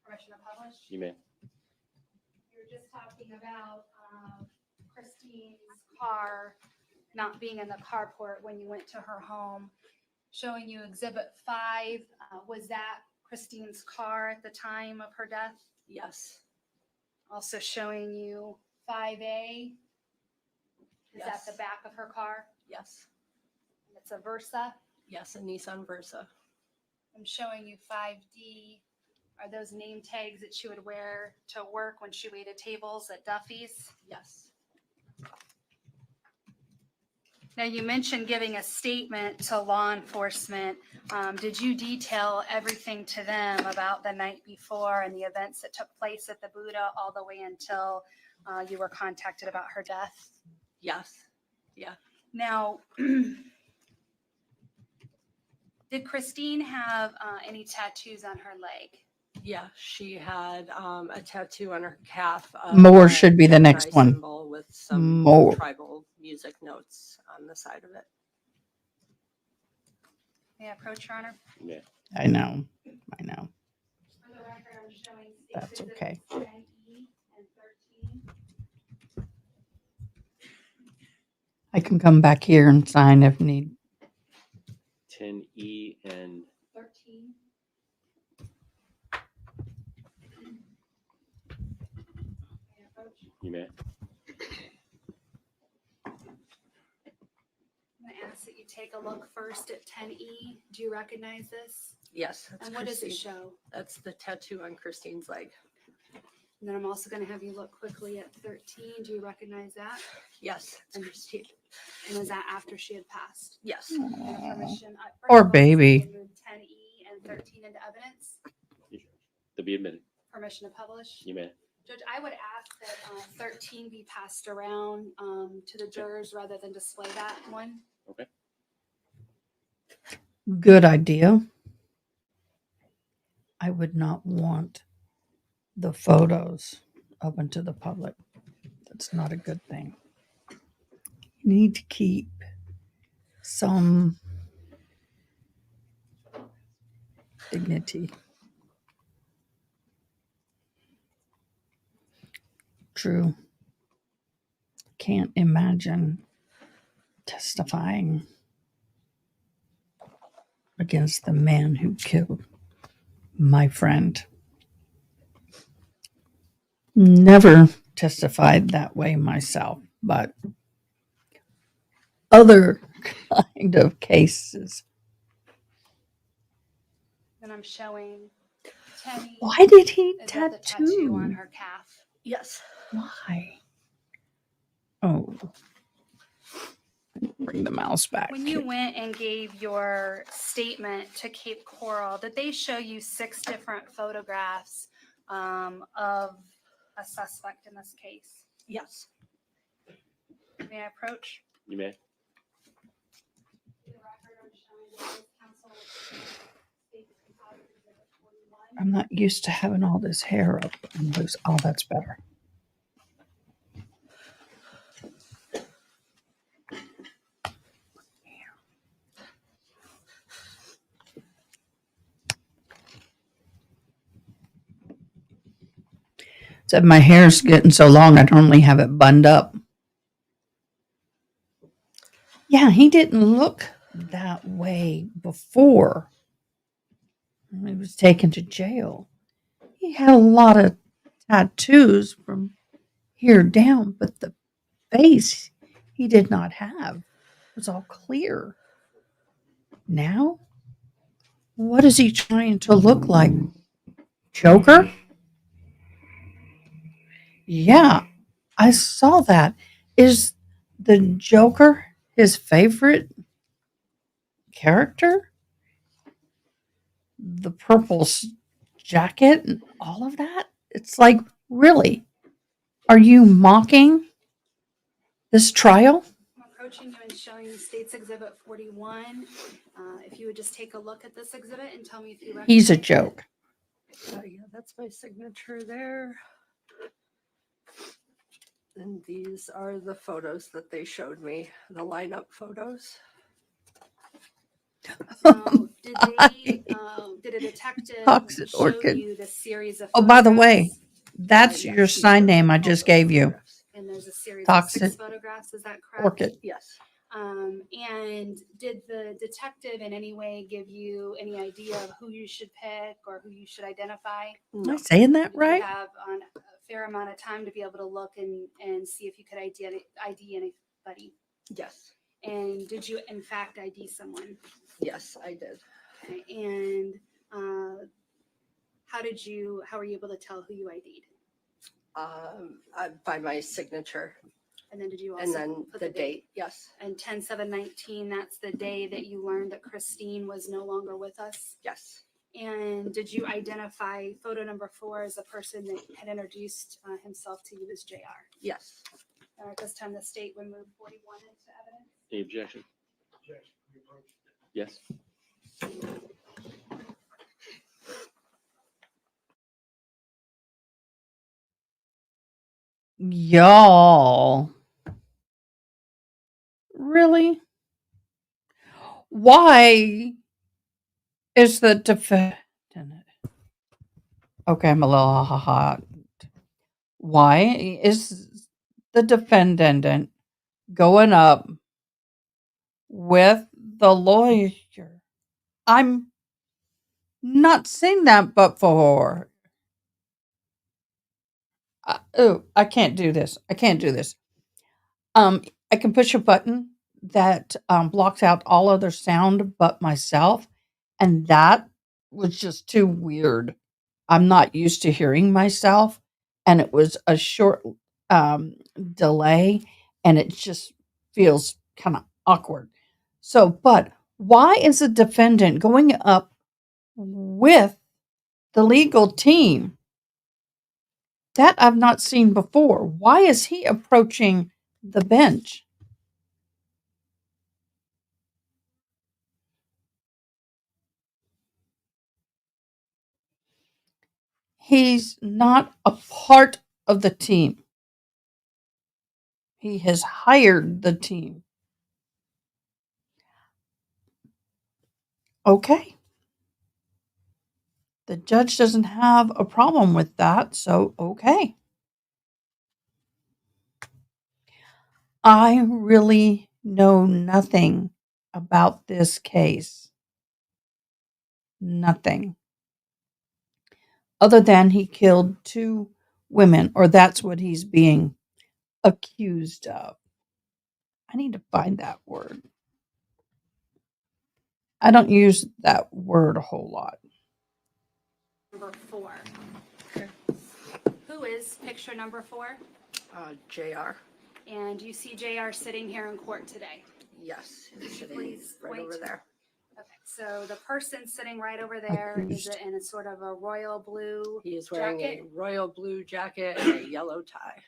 Permission to publish?
You may.
You were just talking about Kristine's car not being in the carport when you went to her home, showing you Exhibit 5. Was that Kristine's car at the time of her death?
Yes.
Also showing you 5A. Is that
Yes.
the back of her car?
Yes.
It's a Versa.
Yes, a Nissan Versa.
I'm showing you 5D. Are those name tags that she would wear to work when she waited tables at Duffy's?
Yes.
Now, you mentioned giving a statement to law enforcement. Did you detail everything to them about the night before and the events that took place at the Buddha all the way until you were contacted about her death?
Yes. Yeah.
Now, did Kristine have any tattoos on her leg?
Yeah, she had a tattoo on her calf.
More
a
should be the
Gemini
next one.
symbol with some
More.
tribal music notes on the side of it.
May I approach, Your Honor?
You may.
I know.
For the record, I'm showing
That's
State's
okay.
Exhibits 10E and 13.
I can come back here and sign if need.
10E and
13. May I approach?
you may.
I'm going to ask that you take a look first at 10E. Do you recognize this?
Yes. That's
And what does it
Kristine.
show?
That's the tattoo on Kristine's leg.
And then I'm also going to have you look quickly at 13. Do you recognize that?
Yes, it's
And-
Kristine.
And was that after she had passed?
Yes.
And a permission, first
Poor
of all,
baby.
so we move 10E and 13 into evidence.
To be admitted.
Permission to publish.
You may.
Judge, I would ask that 13 be passed around to the jurors rather than display that one.
Okay.
Good idea. I would not want the photos open to the public. That's not a good thing. You need to keep some dignity. True. Can't imagine testifying against the man who killed my friend. never testified that way myself, but other kind of cases.
Then I'm showing Tammy.
Why did he
Is that the tattoo on
tattoo?
her calf?
Yes.
Why? Oh, bring the mouse back.
When you went and gave your statement to Cape Coral, did they show you 6 different photographs of a suspect in this case?
Yes.
May I approach?
You may.
For the record, I'm showing the council states composite exhibit 41.
I'm not used to having all this hair up and loose. Oh, that's better. Said my hair's getting so long, I normally have it bunned up. Yeah, he didn't look that way before he was taken to jail. He had a lot of tattoos from here down, but the face he did not have. It was all clear. Now, what is he trying to look like? Joker? Yeah, I saw that. Is the Joker his favorite character? The purple jacket and all of that? It's like, really? Are you mocking this trial?
I'm approaching you and showing you states exhibit 41. If you would just take a look at this exhibit and tell me if you recognize
He's a
it.
joke.
Yeah, that's my signature there. And these are the photos that they showed me, the lineup photos.
Did a detective
Toxic
show
orchid.
you the series of
Oh, by the way,
photographs?
that's
Yes,
your
she
sign
showed me
name I
all
just
those
gave you.
photographs.
And there's a series
Toxic
of 6 photographs, is that correct?
Orchid.
Yes.
And did the detective in any way give you any idea of who you should pick or who you should identify?
Am
No.
I saying that
Did you
right?
have a fair amount of time to be able to look and see if you could ID anybody?
Yes.
And did you in fact ID someone?
Yes, I did.
Okay. And how were you able to tell who you ID'd?
By my signature,
And then did you also
and then
put
the date. Yes.
And 10/7/19, that's the day that you learned that Kristine was no longer with us.
Yes.
And did you identify photo number 4 as a person that had introduced himself to you as JR?
Yes.
At this time, the state would move 41 into evidence.
Any objection?
Objection, we approach.
Yes.
Y'all. Really? Why is the defendant? Okay, I'm a little hot. Why is the defendant going up with the lawyer? I'm not saying that before. I can't do this. I can't do this. I can push a button that blocks out all other sound but myself, and that was just too weird. I'm not used to hearing myself, and it was a short delay, and it just feels kind of awkward. So, but why is the defendant going up with the legal team? That I've not seen before. Why is he approaching the bench? He's not a part of the team. He has hired the team. Okay. The judge doesn't have a problem with that, so okay. I really know nothing about this case. Nothing. Other than he killed 2 women, or that's what he's being accused of. I need to find that word. I don't use that word a whole lot.
Number 4. Who is picture number 4?
JR.
And you see JR sitting here in court today.
Yes, he's sitting
Please
right
wait.
over there.
Okay, so the person sitting right over there, is
Accused.
it in a sort of a royal blue
He is wearing
jacket?
a royal blue jacket and a yellow tie.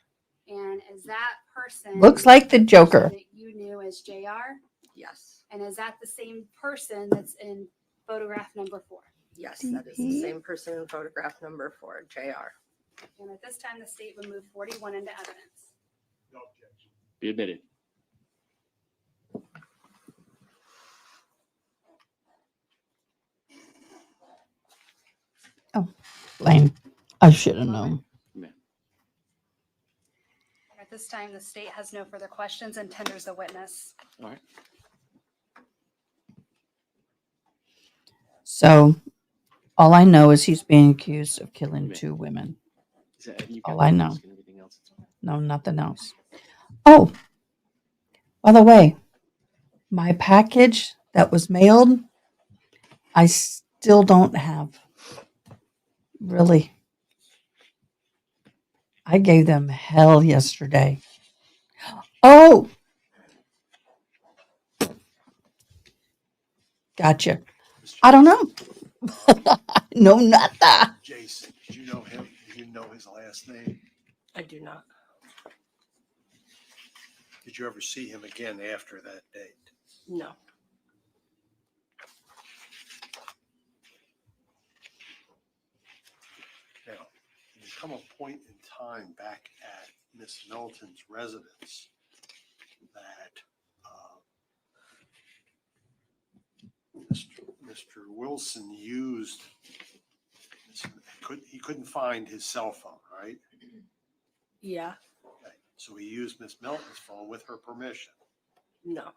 And is that person
Looks like the Joker.
that you knew as JR?
Yes,
And is that the same person that's in photograph number 4?
yes, that is the same person in photograph number 4, JR.
And at this time, the state would move 41 into evidence.
No objection.
Be admitted.
Lame. I should have known.
At this time, the state has no further questions and tenders the witness.
All right.
So all I know is he's being accused of killing
Amen.
2 women.
Is that, you've
All
got
I
the
know.
mask and everything else?
No, nothing else. Oh, by the way, my package that was mailed, I still don't have. Really. I gave them hell yesterday. Oh! Gotcha. I don't know. No, not that.
Jason, did you know him? Did you know his last name?
I do not.
Did you ever see him again after that date?
No.
Now, there come a point in time back at Miss Melton's residence that Mr. Wilson used, he couldn't find his cell phone, right?
Yeah.
Okay, so he used Miss Melton's phone with her permission.
No.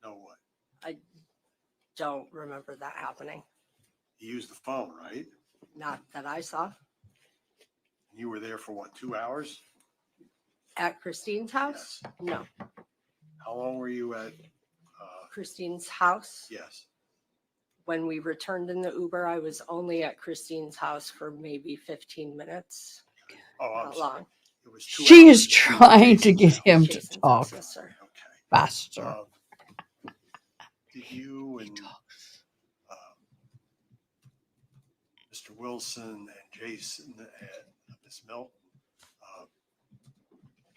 No what?
I don't remember that happening.
He used the phone, right?
Not that I saw.
And you were there for what, 2 hours?
At Kristine's house?
Yes.
No.
How long were you at?
Kristine's house.
Yes.
When we returned in the Uber, I was only at Kristine's house for maybe 15 minutes.
Oh, I'm
Not
sorry.
long.
It was 2
She
hours.
is trying to get
Jason's
him
house.
to
Jason's
talk
house, yes, sir.
Okay.
faster.
Did you and Mr. Wilson and Jason and Miss Melton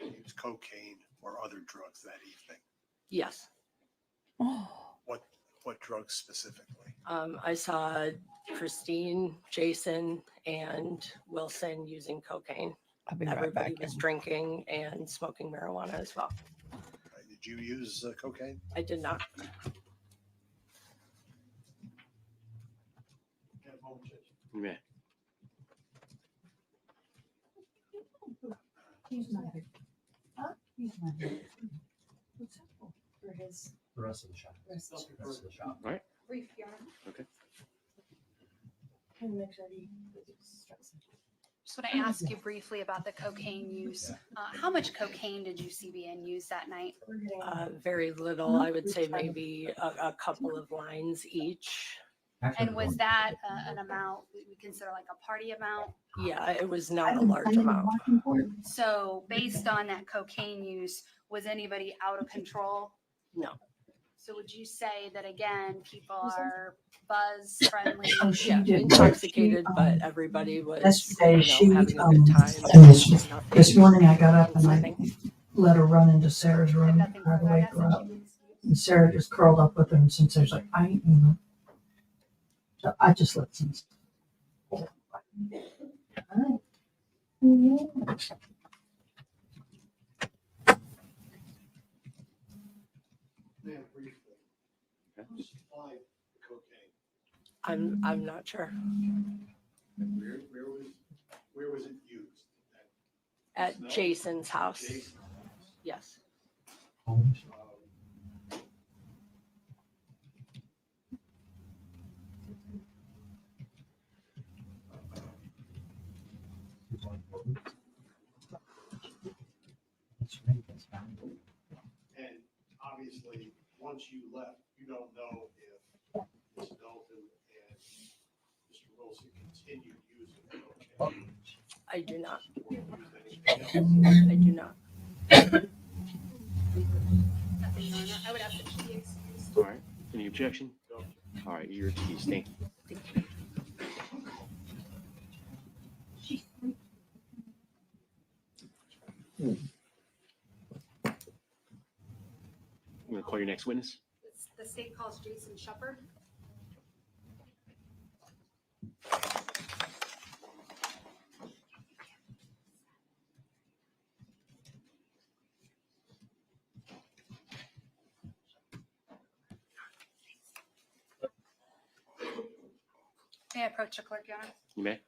use cocaine or other drugs that evening?
Yes.
What drugs specifically?
I saw Kristine, Jason, and Wilson using cocaine.
I'll be right
Everybody
back.
was drinking and smoking marijuana as well.
Did you use cocaine?
I did not.
Yeah.
He's not here. Huh? He's not here. What's up for his
The rest of the shop.
rest of
The rest of the shop.
Brief, Your Honor.
Okay.
make sure he
Just want to ask you briefly about the cocaine use. How much cocaine did you see being used that night?
Very little. I would say maybe a couple of lines each.
And was that an amount we consider like a party amount?
Yeah, it was not a large amount.
So based on that cocaine use, was anybody out of control?
No.
So would you say that again, people are buzz friendly?
Oh, she
Yeah,
did.
intoxicated,
She,
but everybody was
yesterday she,
having a good time.
and
Nothing
this morning I got up and I
concerning.
let her run into Sarah's room,
Nothing
tried to
further. I
wake
asked
her
that
up.
she be excused.
And Sarah just curled up with her, and since there's like, I ain't, so I just let some.
Man, briefly. Who supplied the cocaine?
I'm not sure.
And where was it used?
At
No.
Jason's house.
Jason's house.
Yes.
obviously, once you left, you don't know if Ms. Melton and Mr. Wilson continued using cocaine
I do not.
or used anything else.
I do not.
Nothing, Your Honor. I would ask that she be excused.
All right. Any objection?
No.
All right, you're excused. Thank you. I'm going to call your next witness.
The state calls Jason Shepard. May I approach the clerk, Your Honor?
You may.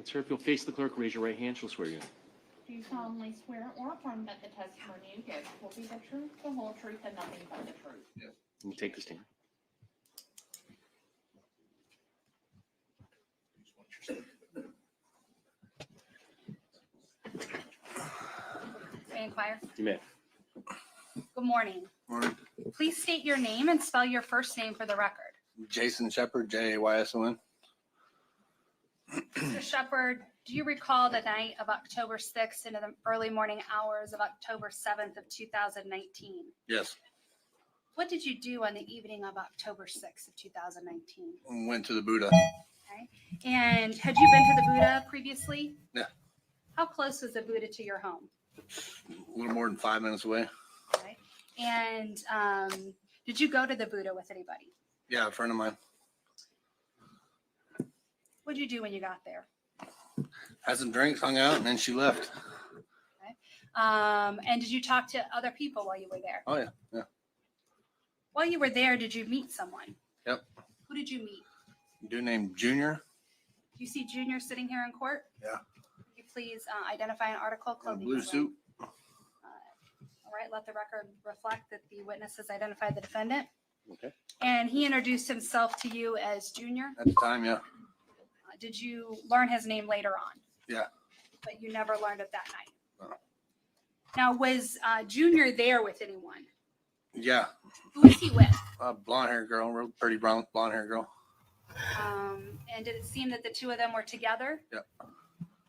Sir, if you'll face the clerk, raise your right hand, she'll swear you in.
Do you solemnly swear or affirm that the testimony you give will be the truth, the whole truth, and nothing but the truth?
Yes.
You can take the stand.
May I inquire?
You may.
Good morning.
Morning.
Please state your name and spell your first name for the record.
Jason Shepard, Jayson.
Mr. Shepard, do you recall the night of October 6th into the early morning hours of October 7th of 2019?
Yes.
What did you do on the evening of October 6th of 2019?
Went to the Buddha.
Okay. And had you been to the Buddha previously?
Yeah.
How close was the Buddha to your home?
A little more than 5 minutes away.
Okay. And did you go to the Buddha with anybody?
Yeah, a friend of mine.
What did you do when you got there?
Had some drinks, hung out, and then she left.
And did you talk to other people while you were there?
Oh, yeah. Yeah.
While you were there, did you meet someone?
Yep.
Who did you meet?
A dude named Junior.
Do you see Junior sitting here in court?
Yeah.
Could you please identify an article of
In a
clothing?
blue
you're
suit.
wearing? All right, let the record reflect that the witness has identified the defendant.
Okay.
And he introduced himself to you as Junior.
At the time, yeah.
Did you learn his name later on?
Yeah.
But you never learned it that night?
No.
Now, was Junior there with anyone?
Yeah.
Who was he with?
A blonde haired girl, real pretty blonde haired girl.
And did it seem that the two of them were together?
Yeah.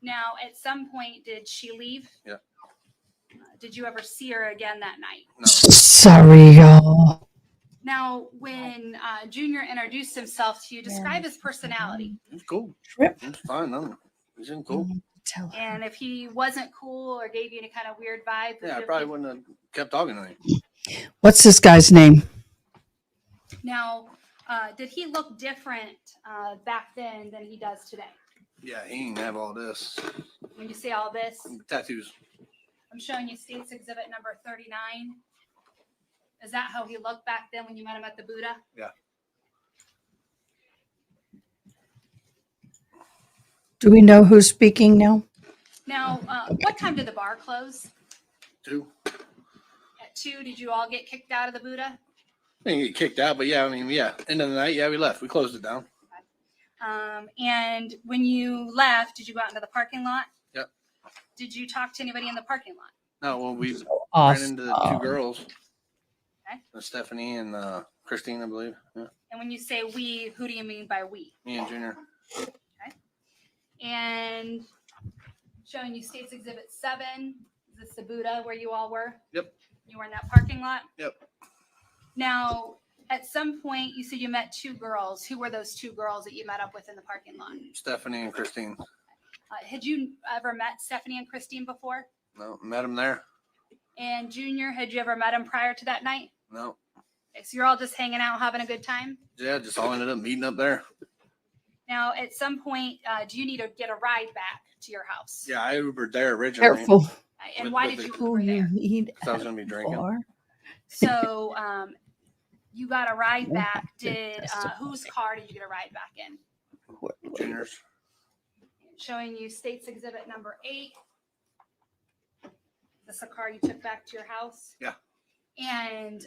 Now, at some point, did she leave?
Yeah.
Did you ever see her again that night?
No.
Sorry, y'all.
Now, when Junior introduced himself to you, describe his personality.
It was cool.
Trip.
It was fine. No, it was cool.
Tell her.
And if he wasn't cool or gave you any kind of weird vibe, would
Yeah, I
you-
probably wouldn't have kept talking to him.
What's this guy's name?
Now, did he look different back then than he does today?
Yeah, he didn't have all this.
When you say all this,
Tattoos.
I'm showing you State's Exhibit number 39. Is that how he looked back then when you met him at the Buddha?
Yeah.
Do we know who's speaking now?
Now, what time did the bar close?
2.
At 2, did you all get kicked out of the Buddha?
I didn't get kicked out, but yeah, I mean, yeah. End of the night, yeah, we left. We closed it down.
And when you left, did you go out into the parking lot?
Yep.
Did you talk to anybody in the parking lot?
No, well, we ran
Awesome.
into the 2 girls.
Okay.
Stephanie and Kristine, I believe. Yeah.
And when you say we, who do you mean by we?
Me and Junior.
And showing you State's Exhibit 7. Is this the Buddha where you all were?
Yep.
You were in that parking lot?
Yep.
Now, at some point, you said you met 2 girls. Who were those 2 girls that you met up with in the parking lot?
Stephanie and Kristine.
Had you ever met Stephanie and Kristine before?
No, met them there.
And Junior, had you ever met him prior to that night?
No.
Okay, so you're all just hanging out, having a good time?
Yeah, just all ended up meeting up there.
Now, at some point, do you need to get a ride back to your house?
Yeah, I Ubered there originally.
Careful
And
With-
why
with
did
the-
you
who
Uber
you
there?
meet.
'Cause I was gonna be
at
drinking.
the bar.
So you got a ride
We'll
back.
have to
Did
testify.
whose car did you get a ride back in?
Court later.
Juniors.
Showing you State's Exhibit number 8. Is this a car you took back to your house?
Yeah.
And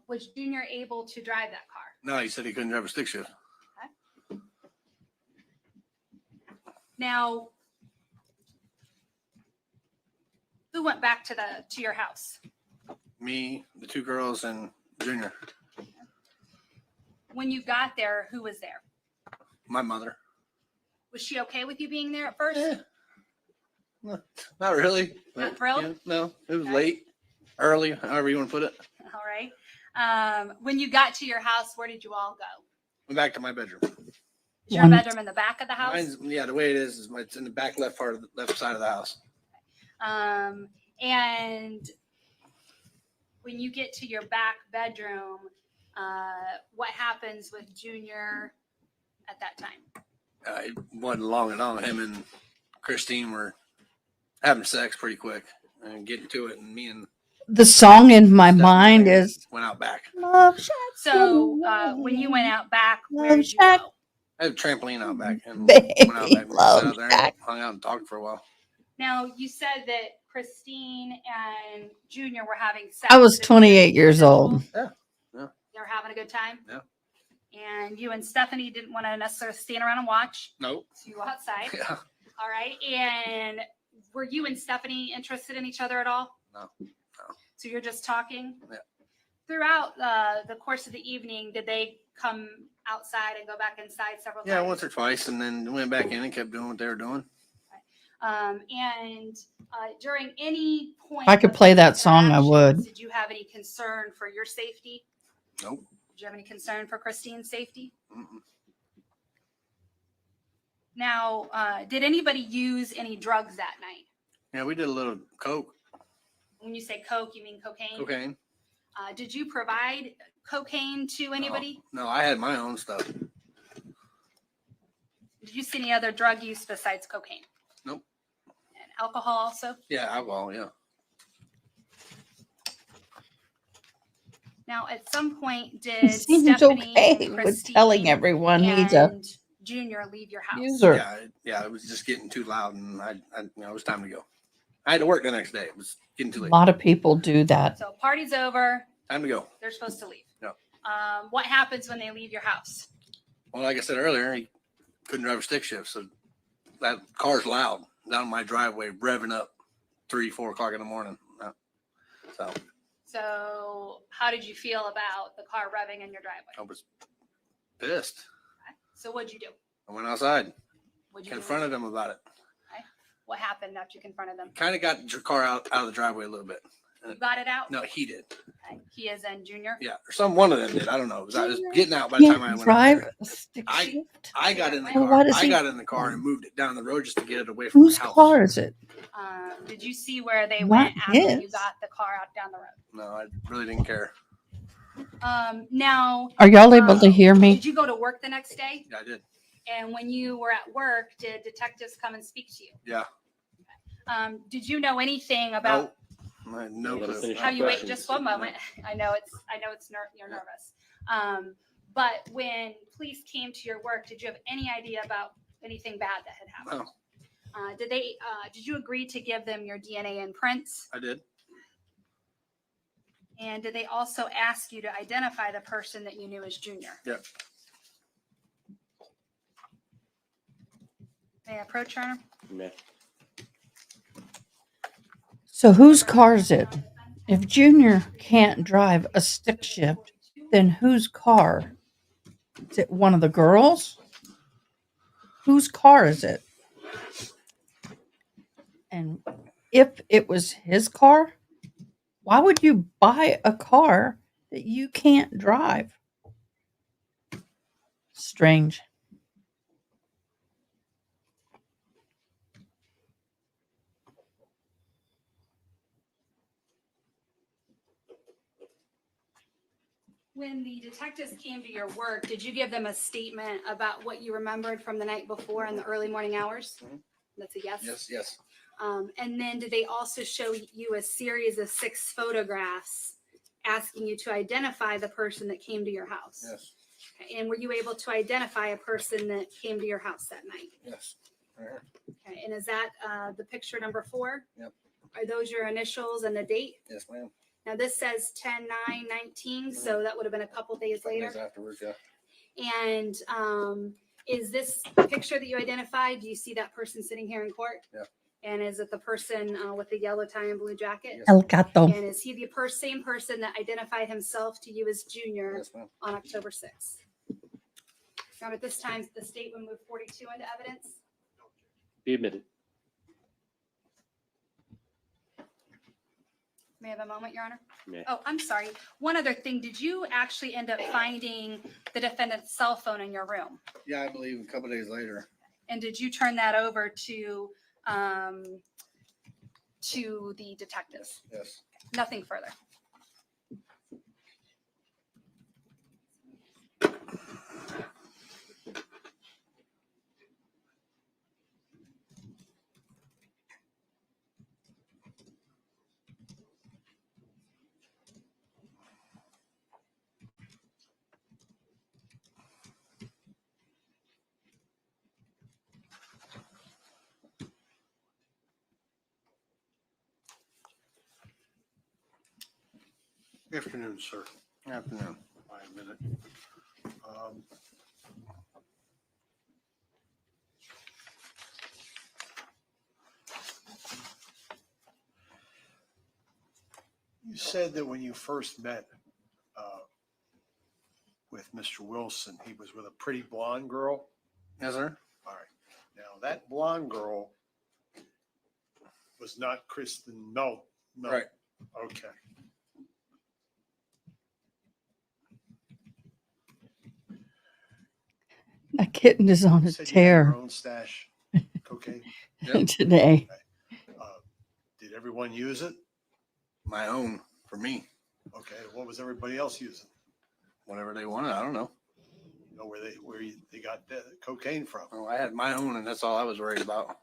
was Junior able to drive that car?
No, he said he couldn't drive a stick shift.
Now, who went back to your house?
Me, the 2 girls, and Junior.
When you got there, who was there?
My mother.
Was she okay with you being there at first?
Eh, not really.
Not
but,
thrilled?
yeah, no, it was
Okay.
late, early, however you want to put it.
All right. When you got to your house, where did you all go?
Went back to my bedroom.
Is your
One-
bedroom in the back of the house?
Mine's, yeah, the way it is it's in the back left part of the left side of the house.
And when you get to your back bedroom, what happens with Junior at that time?
It wasn't long at all. Him and Kristine were having sex pretty quick and getting to it, and me and
The song in my
Stephanie
mind is
went out back.
Love Shack.
So when you went out back, where
Love
did you
Shack.
go?
I had a trampoline out back and
Baby,
went out back and
Love
sat out there
Shack.
and hung out and talked for a while.
Now you said that Kristine and Junior were having sex.
I was
Did it
28 years old.
Yeah.
They were having a good time.
Yeah.
And you and Stephanie didn't want to necessarily stand around and watch,
Nope.
so you were outside.
Yeah.
All right. And were you and Stephanie interested in each other at all?
No.
So you're just talking?
Yeah.
Throughout the course of the evening, did they come outside and go back inside several
Yeah,
times?
once or twice, and then went back in and kept doing what they were doing.
And during any point,
If I could
of
play
these
that song, I would.
interactions, Did you have any concern for your safety?
Nope.
Did you have any concern for Kristine's safety?
Mm-mm.
Now, did anybody use any drugs that night?
Yeah, we did a little coke,
When you say coke, you mean cocaine?
cocaine.
Did you provide cocaine to anybody?
No, I had my own stuff.
Did you see any other drug use besides cocaine?
Nope.
And alcohol also?
Yeah, alcohol. Yeah.
Now, at some point,
He
did
seems
Stephanie
okay
and
with telling
Kristine
everyone he's a
and Junior leave your house?
user.
Yeah. It was just getting too loud, and it was time to go. I had to work the next day. It was getting too
A
late.
lot of people do that.
So party's over.
Time to go.
They're supposed to leave.
Yeah.
What happens when they leave your house?
Well, like I said earlier, he couldn't drive a stick shift, so that car's loud down my driveway, revving up 3-4 o'clock in the morning. So
So how did you feel about the car revving in your driveway?
I was pissed.
So what'd you do?
I went outside,
What'd you do?
confronted him about it.
What happened after you confronted them?
Kind of got the car out of the driveway a little bit.
You got it out?
No, he did.
Okay. He is in Junior.
Yeah, or one of them did. I don't know. I was getting out by the time I
Can't
went out
drive
there.
a stick
I-
shift.
I got in the
Well,
car.
why does
I
he-
got in the car and moved it down the road just to get it away from
Whose
the house.
car is it?
Did you see where they
Not
went after you
his.
got the car out down the road?
No, I really didn't care.
Now,
Are y'all able to hear me?
did you go to work the next day?
Yeah, I did.
And when you were at work, did detectives come and speak to you?
Yeah.
Did you know anything about
I had no
Yeah,
clue.
finish
how you wait
questions.
just one moment? I know you're nervous. But when police came to your work, did you have any idea about anything bad that had happened?
No,
Did you agree to give them your DNA and prints?
I did.
And did they also ask you to identify the person that you knew as Junior?
Yep.
May I approach her?
Yeah.
So whose car is it? If Junior can't drive a stick shift, then whose car? Is it one of the girls? Whose car is it? And if it was his car, why would you buy a car that you can't drive? Strange.
When the detectives came to your work, did you give them a statement about what you remembered from the night before in the early morning hours? That's a yes?
Yes, yes.
And then did they also show you a series of 6 photographs asking you to identify the person that came to your house?
Yes,
Okay, and were you able to identify a person that came to your house that night?
yes. Right here.
Okay, and is that the picture number 4?
Yep.
Are those your initials and the date?
Yes, ma'am.
Now this says 10/9/19, so that would have been a couple days
Couple
later.
days afterwards, yeah.
And is this picture that you identified? Do you see that person sitting here in court?
Yeah.
And is it the person with the yellow tie and blue jacket?
Yes.
El Gato.
And is he the same person that identified himself to you as Junior
Yes, ma'am.
on October 6th? Now, at this time, the state would move 42 into evidence.
Be admitted.
May I have a moment, Your Honor?
May.
Oh, I'm sorry. One other thing. Did you actually end up finding the defendant's cell phone in your room?
Yeah, I believe a couple days later.
And did you turn that over to the detectives?
Yes.
Nothing further.
Good afternoon, sir.
Afternoon.
Wait a minute. You said that when you first met with Mr. Wilson, he was with a pretty blonde girl.
Yes, sir.
All right. Now, that blonde girl was not Kristine Melton. No.
Right.
Okay.
That kitten is on
You
a
said you had your
tear
own stash cocaine.
Yep.
today.
Did everyone use it?
My own for me.
Okay. What was everybody else using?
Whatever they wanted. I don't know.
You know where they got the cocaine from?
Oh, I had my own, and that's all I was worried about.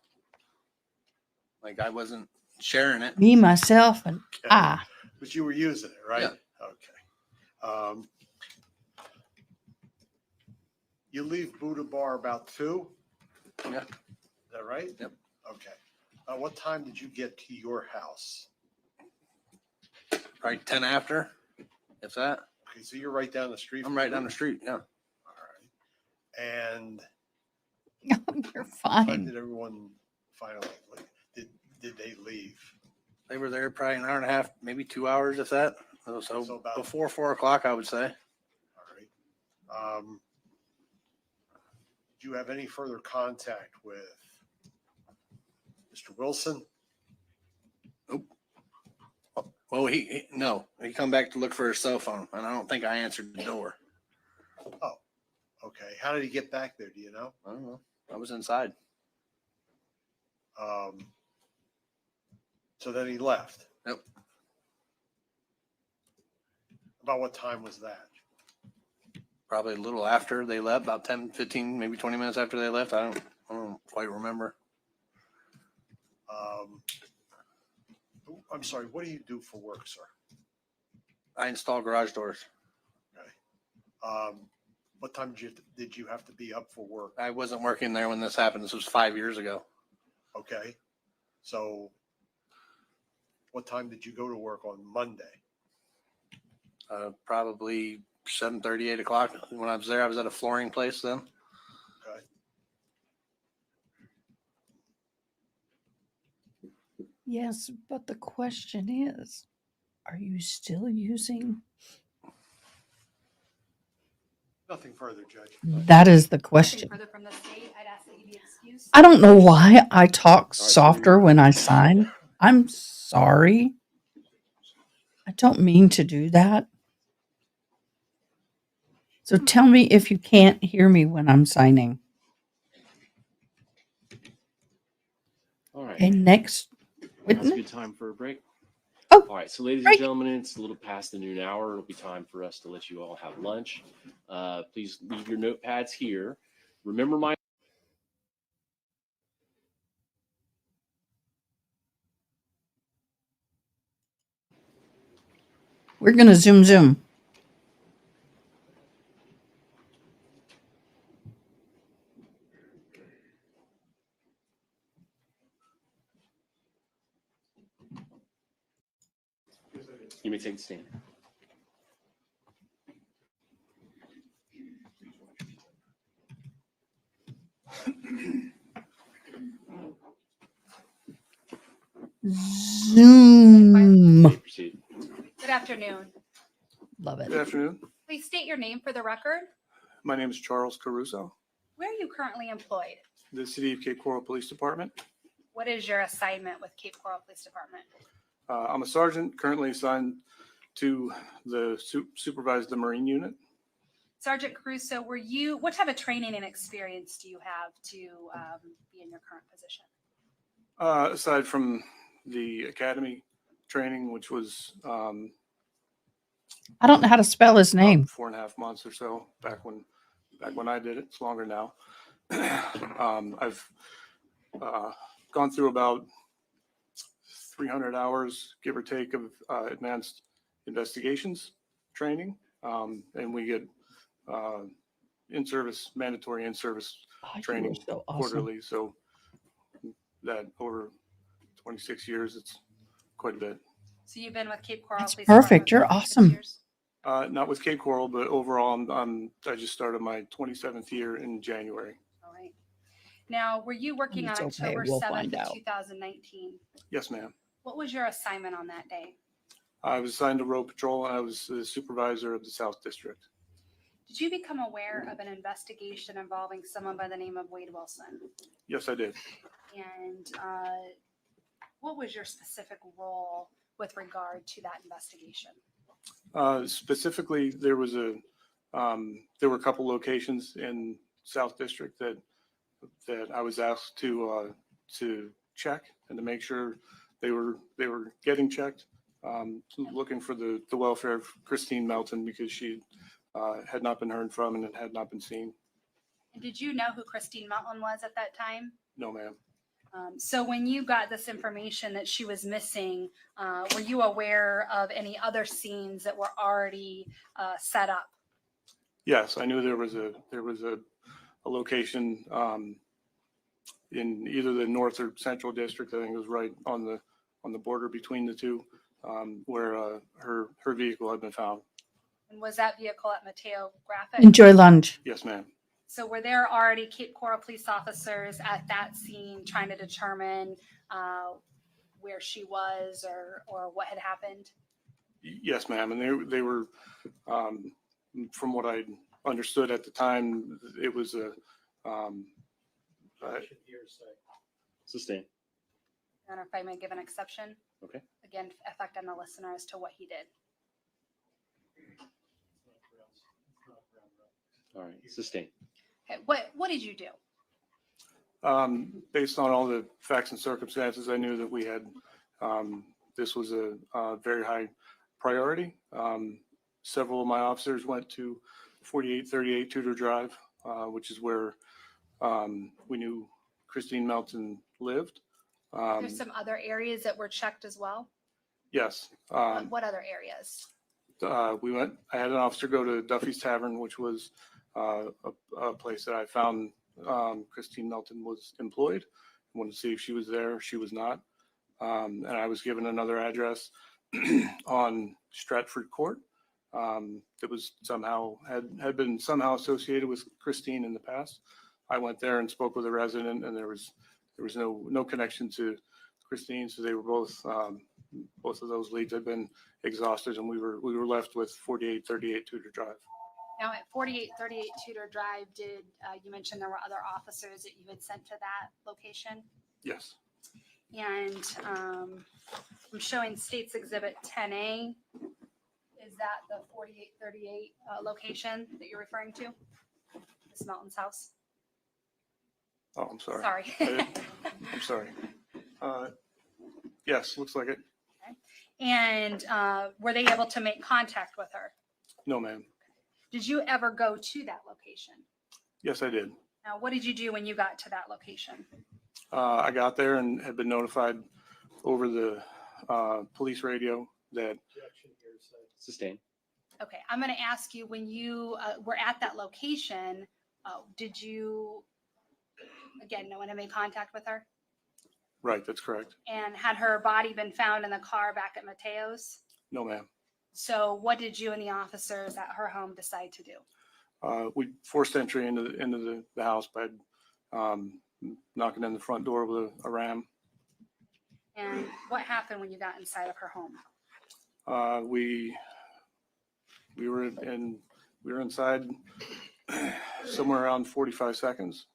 Like I wasn't sharing it.
Me, myself, and
Okay.
I.
But you were using it, right?
Yeah.
Okay. You leave Buddha Bar about 2?
Yeah.
Is that right?
Yep.
Okay. What time did you get to your house?
Probably 10 after, if that.
Okay, so you're right down the street.
I'm
from
right
you?
down the street. Yeah.
All right. And
You're
when
fine.
did everyone finally leave? Did they leave?
They were there probably an hour and a half, maybe 2 hours, if that. So
So about-
before 4 o'clock, I would say.
All right. Did you have any further contact with Mr. Wilson?
Well, he come back to look for his cell phone, and I don't think I answered the door.
Okay. How did he get back there? Do you know?
I don't know. I was inside.
So then he left.
Yep.
About what time was that?
Probably a little after they left, about 10, 15, maybe 20 minutes after they left. I don't quite remember.
I'm sorry. What do you do for work, sir?
I install garage doors.
What time did you have to be up for work?
I wasn't working there when this happened. This was 5 years ago.
Okay. So what time did you go to work on Monday?
Probably 7:30, 8 o'clock. When I was there, I was at a flooring place then.
Okay.
Yes, but the question is, are you still using?
Nothing further, Judge.
That is the
Nothing
question.
further from the state. I'd ask that you be excused.
I don't know why I talk softer when I sign. I'm sorry. I don't mean to do that. So tell me if you can't hear me when I'm signing.
All right.
Okay, next
That's a
witness.
good time for a break.
Oh,
All right. So, ladies
break.
and gentlemen, it's a little past the noon hour. It'll be time for us to let you all have lunch. Please leave your notepads here. Remember my
We're going to zoom.
You may take the stand.
Zoom.
Proceed.
Good afternoon.
Love it.
Good afternoon.
Please state your name for the record.
My name is Charles Caruso,
Where are you currently employed?
the City of Cape Coral Police Department.
What is your assignment with Cape Coral Police Department?
I'm a sergeant currently assigned to the supervise the Marine unit.
Sergeant Caruso, what type of training and experience do you have to be in your current position?
Aside from the academy training, which was
I don't know how to spell his name.
4.5 months or so back when I did it. It's longer now. I've gone through about 300 hours, give or take, of advanced investigations training, and we get mandatory in-service
Oh, you
training
were so awesome.
quarterly. So that over 26 years, it's quite a bit.
So you've been with Cape Coral
That's
Police
perfect.
Department
You're
for 6
awesome.
years?
Not with Cape Coral, but overall, I just started my 27th year in January.
All right. Now, were you working on
It's okay.
October
We'll
7th
find
of
out.
2019?
Yes, ma'am.
What was your assignment on that day?
I was assigned to road patrol, and I was the supervisor of the South District.
Did you become aware of an investigation involving someone by the name of Wade Wilson?
Yes, I did.
And what was your specific role with regard to that investigation?
Specifically, there were a couple locations in South District that I was asked to check and to make sure they were getting checked. Looking for the welfare of Kristine Melton because she had not been heard from and it had not been seen.
And did you know who Kristine Melton was at that time?
No, ma'am.
So when you got this information that she was missing, were you aware of any other scenes that were already set up?
Yes, I knew there was a location in either the North or Central District. I think it was right on the border between the two, where her vehicle had been found.
And was that vehicle at Mateo Graphic?
Enjoy lunch.
Yes, ma'am.
So were there already Cape Coral police officers at that scene trying to determine where she was or what had happened?
Yes, ma'am. And they were, from what I understood at the time, it was a.
Hearsay.
Sustain.
I don't know if I may give an exception.
Okay.
Again, effect on the listener as to what he did.
All right. Sustain.
Okay. What did you do?
Based on all the facts and circumstances, I knew that we had, this was a very high priority. Several of my officers went to 4838 Tudor Drive, which is where we knew Kristine Melton lived.
There's some other areas that were checked as well.
Yes.
What other areas?
I had an officer go to Duffy's Tavern, which was a place that I found Kristine Melton was employed. I wanted to see if she was there. She was not. And I was given another address on Stratford Court that was somehow had been somehow associated with Kristine in the past. I went there and spoke with a resident, and there was no connection to Kristine. So they were both of those leads had been exhausted, and we were left with 4838 Tudor Drive.
Now at 4838 Tudor Drive, did you mention there were other officers that you had sent to that location?
Yes.
And I'm showing States Exhibit 10A. Is that the 4838 location that you're referring to? Miss Melton's house?
Oh, I'm sorry.
Sorry.
I'm sorry. Yes, looks like it.
And were they able to make contact with her?
No, ma'am.
Did you ever go to that location?
Yes, I did.
Now, what did you do when you got to that location?
I got there and had been notified over the police radio that
Objection, hearsay.
Sustain.
Okay, I'm going to ask you, when you were at that location, did you, again, no one had made contact with her?
Right, that's correct.
And had her body been found in the car back at Mateo's?
No, ma'am.
So what did you and the officers at her home decide to do?
We forced entry into the house by knocking in the front door with a ram.
And what happened when you got inside of her home?
We were inside somewhere around 45 seconds.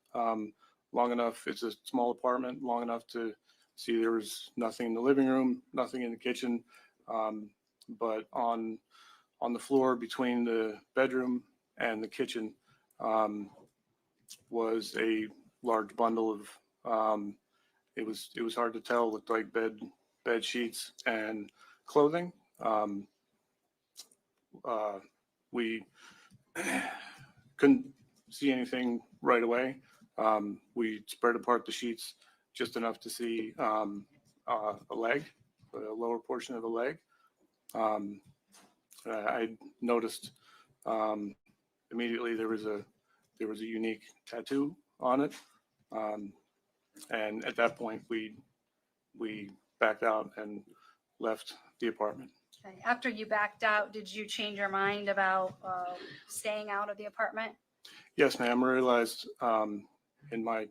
Long enough. It's a small apartment. Long enough to see there was nothing in the living room, nothing in the kitchen, but on the floor between the bedroom and the kitchen was a large bundle of. It was hard to tell. Looked like bed sheets and clothing. We couldn't see anything right away. We spread apart the sheets just enough to see a leg, the lower portion of the leg. I noticed immediately there was a unique tattoo on it, and at that point we backed out and left the apartment.
Okay. After you backed out, did you change your mind about staying out of the apartment?
Yes, ma'am. I realized in my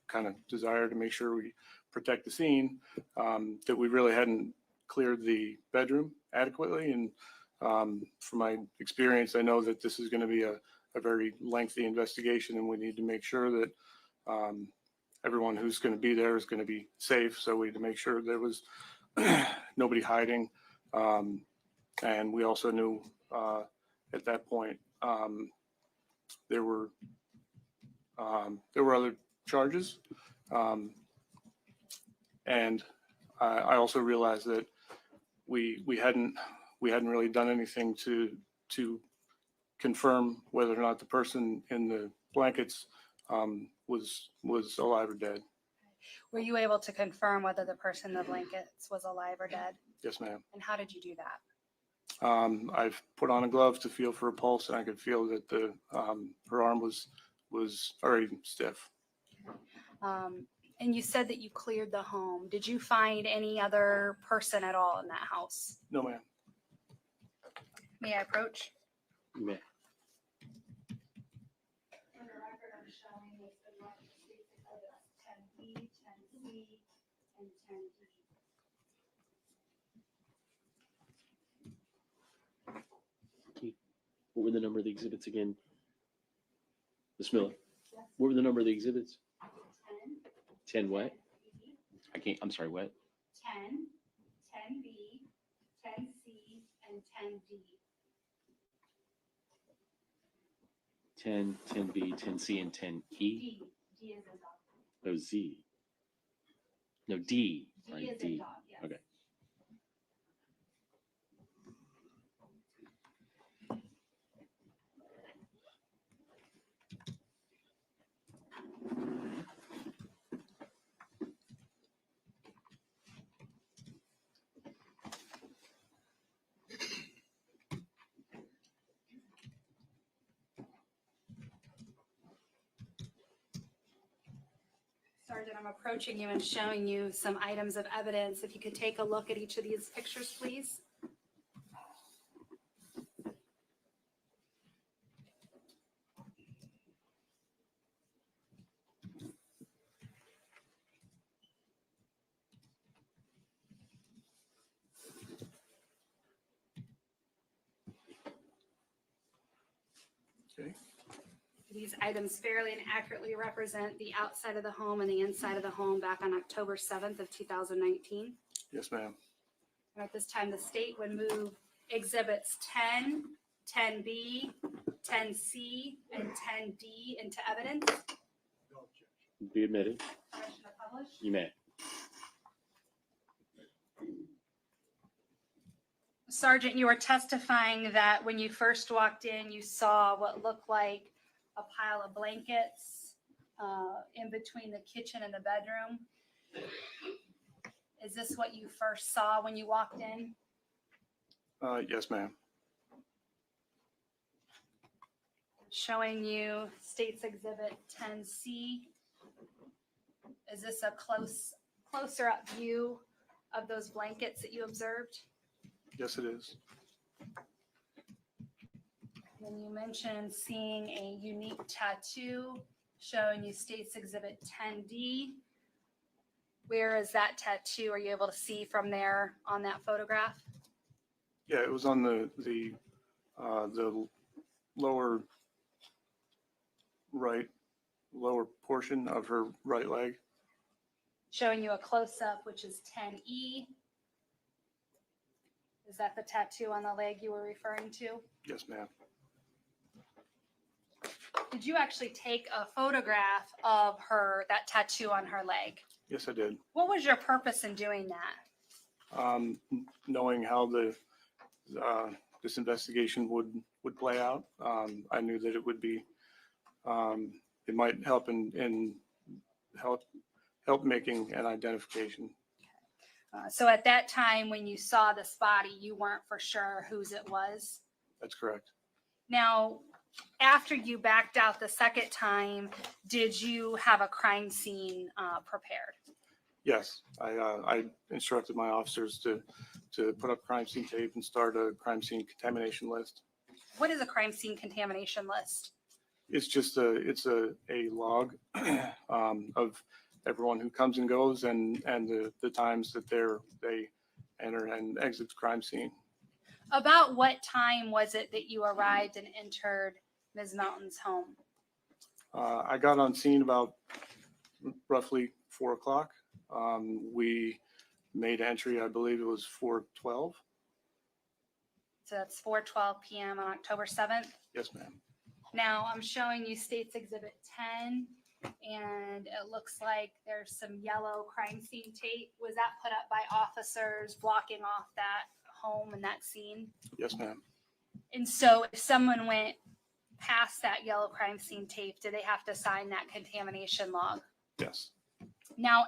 kind of desire to make sure we protect the scene that we really hadn't cleared the bedroom adequately. And from my experience, I know that this is going to be a very lengthy investigation, and we need to make sure that everyone who's going to be there is going to be safe. So we had to make sure there was nobody hiding. And we also knew at that point there were other charges. And I also realized that we hadn't really done anything to confirm whether or not the person in the blankets was alive or dead.
Were you able to confirm whether the person in the blankets was alive or dead?
Yes, ma'am.
And how did you do that?
I've put on a glove to feel for a pulse, and I could feel that her arm was very stiff.
And you said that you cleared the home. Did you find any other person at all in that house?
No, ma'am.
May I approach?
You may.
For the record, I'm showing this in exhibits 10B, 10C, and 10D.
What were the number of the exhibits again? Ms. Miller?
Yes.
What were the number of the exhibits?
10,
10 what?
B,
I can't, I'm sorry, what?
10, 10B, 10C, and 10D.
10, 10B, 10C, and 10E?
D. D is a dog.
No, Z. No, D.
D
Right,
is a
D.
dog, yes.
Okay.
Sergeant, I'm approaching you and showing you some items of evidence. If you could take a look at each of these pictures, please.
Okay.
These items fairly and accurately represent the outside of the home and the inside of the home back on October 7th of 2019.
Yes, ma'am.
And at this time, the state would move exhibits 10, 10B, 10C, and 10D into evidence.
No objection.
Be admitted.
Permission to publish.
You may.
Sergeant, you were testifying that when you first walked in, you saw what looked like a pile of blankets in between the kitchen and the bedroom. Is this what you first saw when you walked in?
Yes, ma'am.
Showing you State's Exhibit 10C. Is this a closer up view of those blankets that you observed?
Yes, it is.
Then you mentioned seeing a unique tattoo, showing you State's Exhibit 10D. Where is that tattoo? Are you able to see from there on that photograph?
Yeah, it was on the lower lower portion of her right leg.
Showing you a close-up, which is 10E. Is that the tattoo on the leg you were referring to?
Yes, ma'am.
Did you actually take a photograph of that tattoo on her leg?
Yes, I did.
What was your purpose in doing that?
Knowing how this investigation would play out, I knew that it would be it might help in help making an identification.
So at that time, when you saw this body, you weren't for sure whose it was?
That's correct.
Now, after you backed out the second time, did you have a crime scene prepared?
Yes, I instructed my officers to put up crime scene tape and start a crime scene contamination list.
What is a crime scene contamination list?
It's just a log of everyone who comes and goes and the times that they enter and exit the crime scene.
About what time was it that you arrived and entered Ms. Melton's home?
I got on scene about roughly 4 o'clock. We made entry, I believe it was 4:12.
So that's 4:12 p.m. on October 7th.
Yes, ma'am.
Now I'm showing you State's Exhibit 10, and it looks like there's some yellow crime scene tape. Was that put up by officers blocking off that home and that scene?
Yes, ma'am.
And so if someone went past that yellow crime scene tape, do they have to sign that contamination log?
Yes.
Now,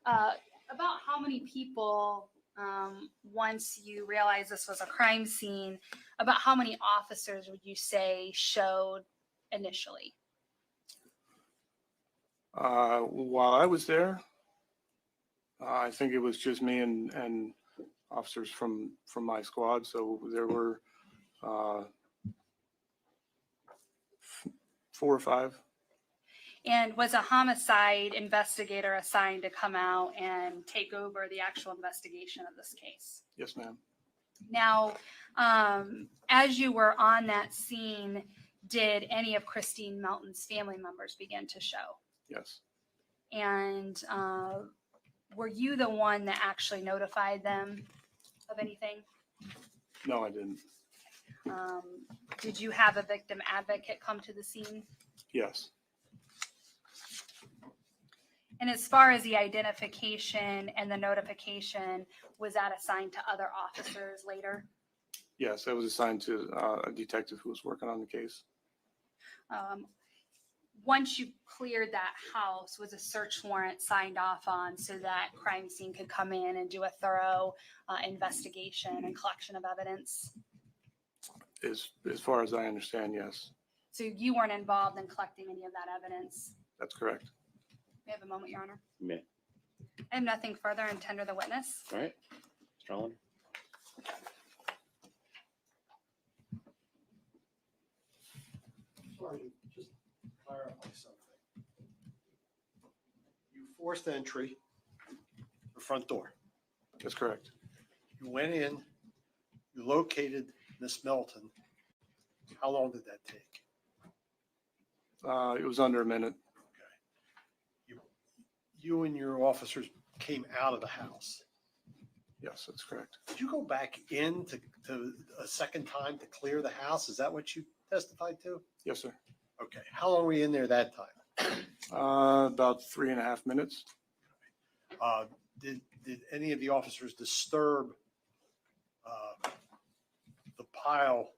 about how many people, once you realized this was a crime scene, about how many officers would you say showed initially?
While I was there, I think it was just me and officers from my squad. So there were 4 or 5.
And was a homicide investigator assigned to come out and take over the actual investigation of this case?
Yes, ma'am.
Now, as you were on that scene, did any of Kristine Melton's family members begin to show?
Yes.
And were you the one that actually notified them of anything?
No, I didn't.
Did you have a victim advocate come to the scene?
Yes.
And as far as the identification and the notification, was that assigned to other officers later?
Yes, I was assigned to a detective who was working on the case.
Once you cleared that house, was a search warrant signed off on so that crime scene could come in and do a thorough investigation and collection of evidence?
As far as I understand, yes.
So you weren't involved in collecting any of that evidence?
That's correct.
We have a moment, Your Honor.
You may.
I have nothing further and tender the witness.
All right. Mr. Holland.
Sorry, just clarify something. You forced entry, the front door.
That's correct.
You went in, you located Miss Melton. How long did that take?
It was under a minute.
You and your officers came out of the house.
Yes, that's correct.
Did you go back in to a second time to clear the house? Is that what you testified to?
Yes, sir.
Okay. How long were you in there that time?
About 3.5 minutes.
Did any of the officers disturb the pile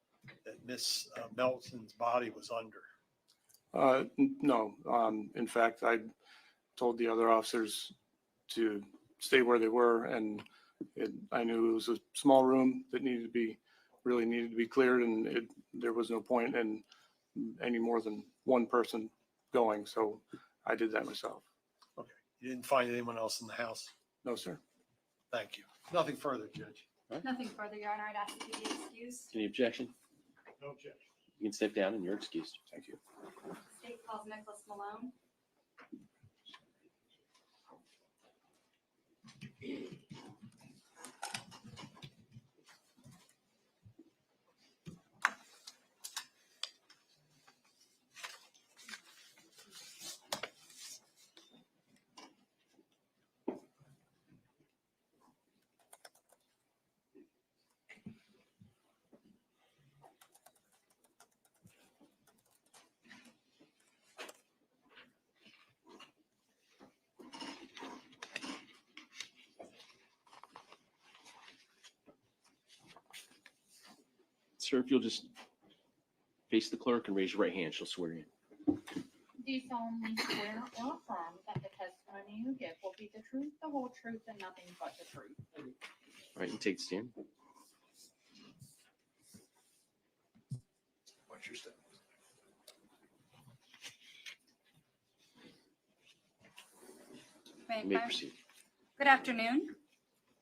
that Miss Melton's body was under?
No. In fact, I told the other officers to stay where they were and I knew it was a small room that really needed to be cleared, and there was no point in any more than one person going, so I did that myself.
Okay. You didn't find anyone else in the house?
No, sir.
Thank you. Nothing further, Judge.
Nothing further, Your Honor. I'd ask that you be excused.
Any objection?
No objection.
You can step down and you're excused.
Thank you.
State calls Nicholas Malone.
Sir, if you'll just face the clerk and raise your right hand, she'll swear you in.
Do you solemnly swear or affirm that the testimony you give will be the truth, the whole truth, and nothing but the truth?
All right, you take the stand.
Watch your step.
May I
You may
cry?
proceed.
Good afternoon.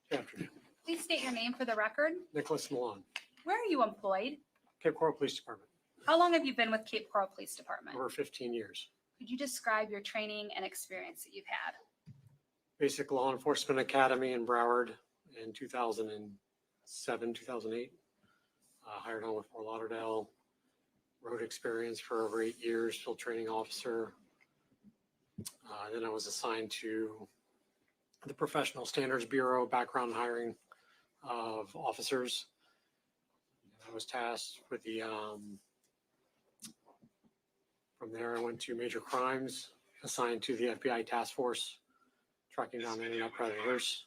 Good afternoon.
Please state your name for the record.
Nicholas Malone,
Where are you employed?
Cape Coral Police Department,
How long have you been with Cape Coral Police Department?
over 15 years.
Could you describe your training and experience that you've had?
Basic Law Enforcement Academy in Broward in 2007, 2008. Hired on with Fort Lauderdale. Road experience for over 8 years, field training officer. Then I was assigned to the Professional Standards Bureau, background hiring of officers. I was tasked with the, from there I went to major crimes, assigned to the FBI task force, tracking down internet predators,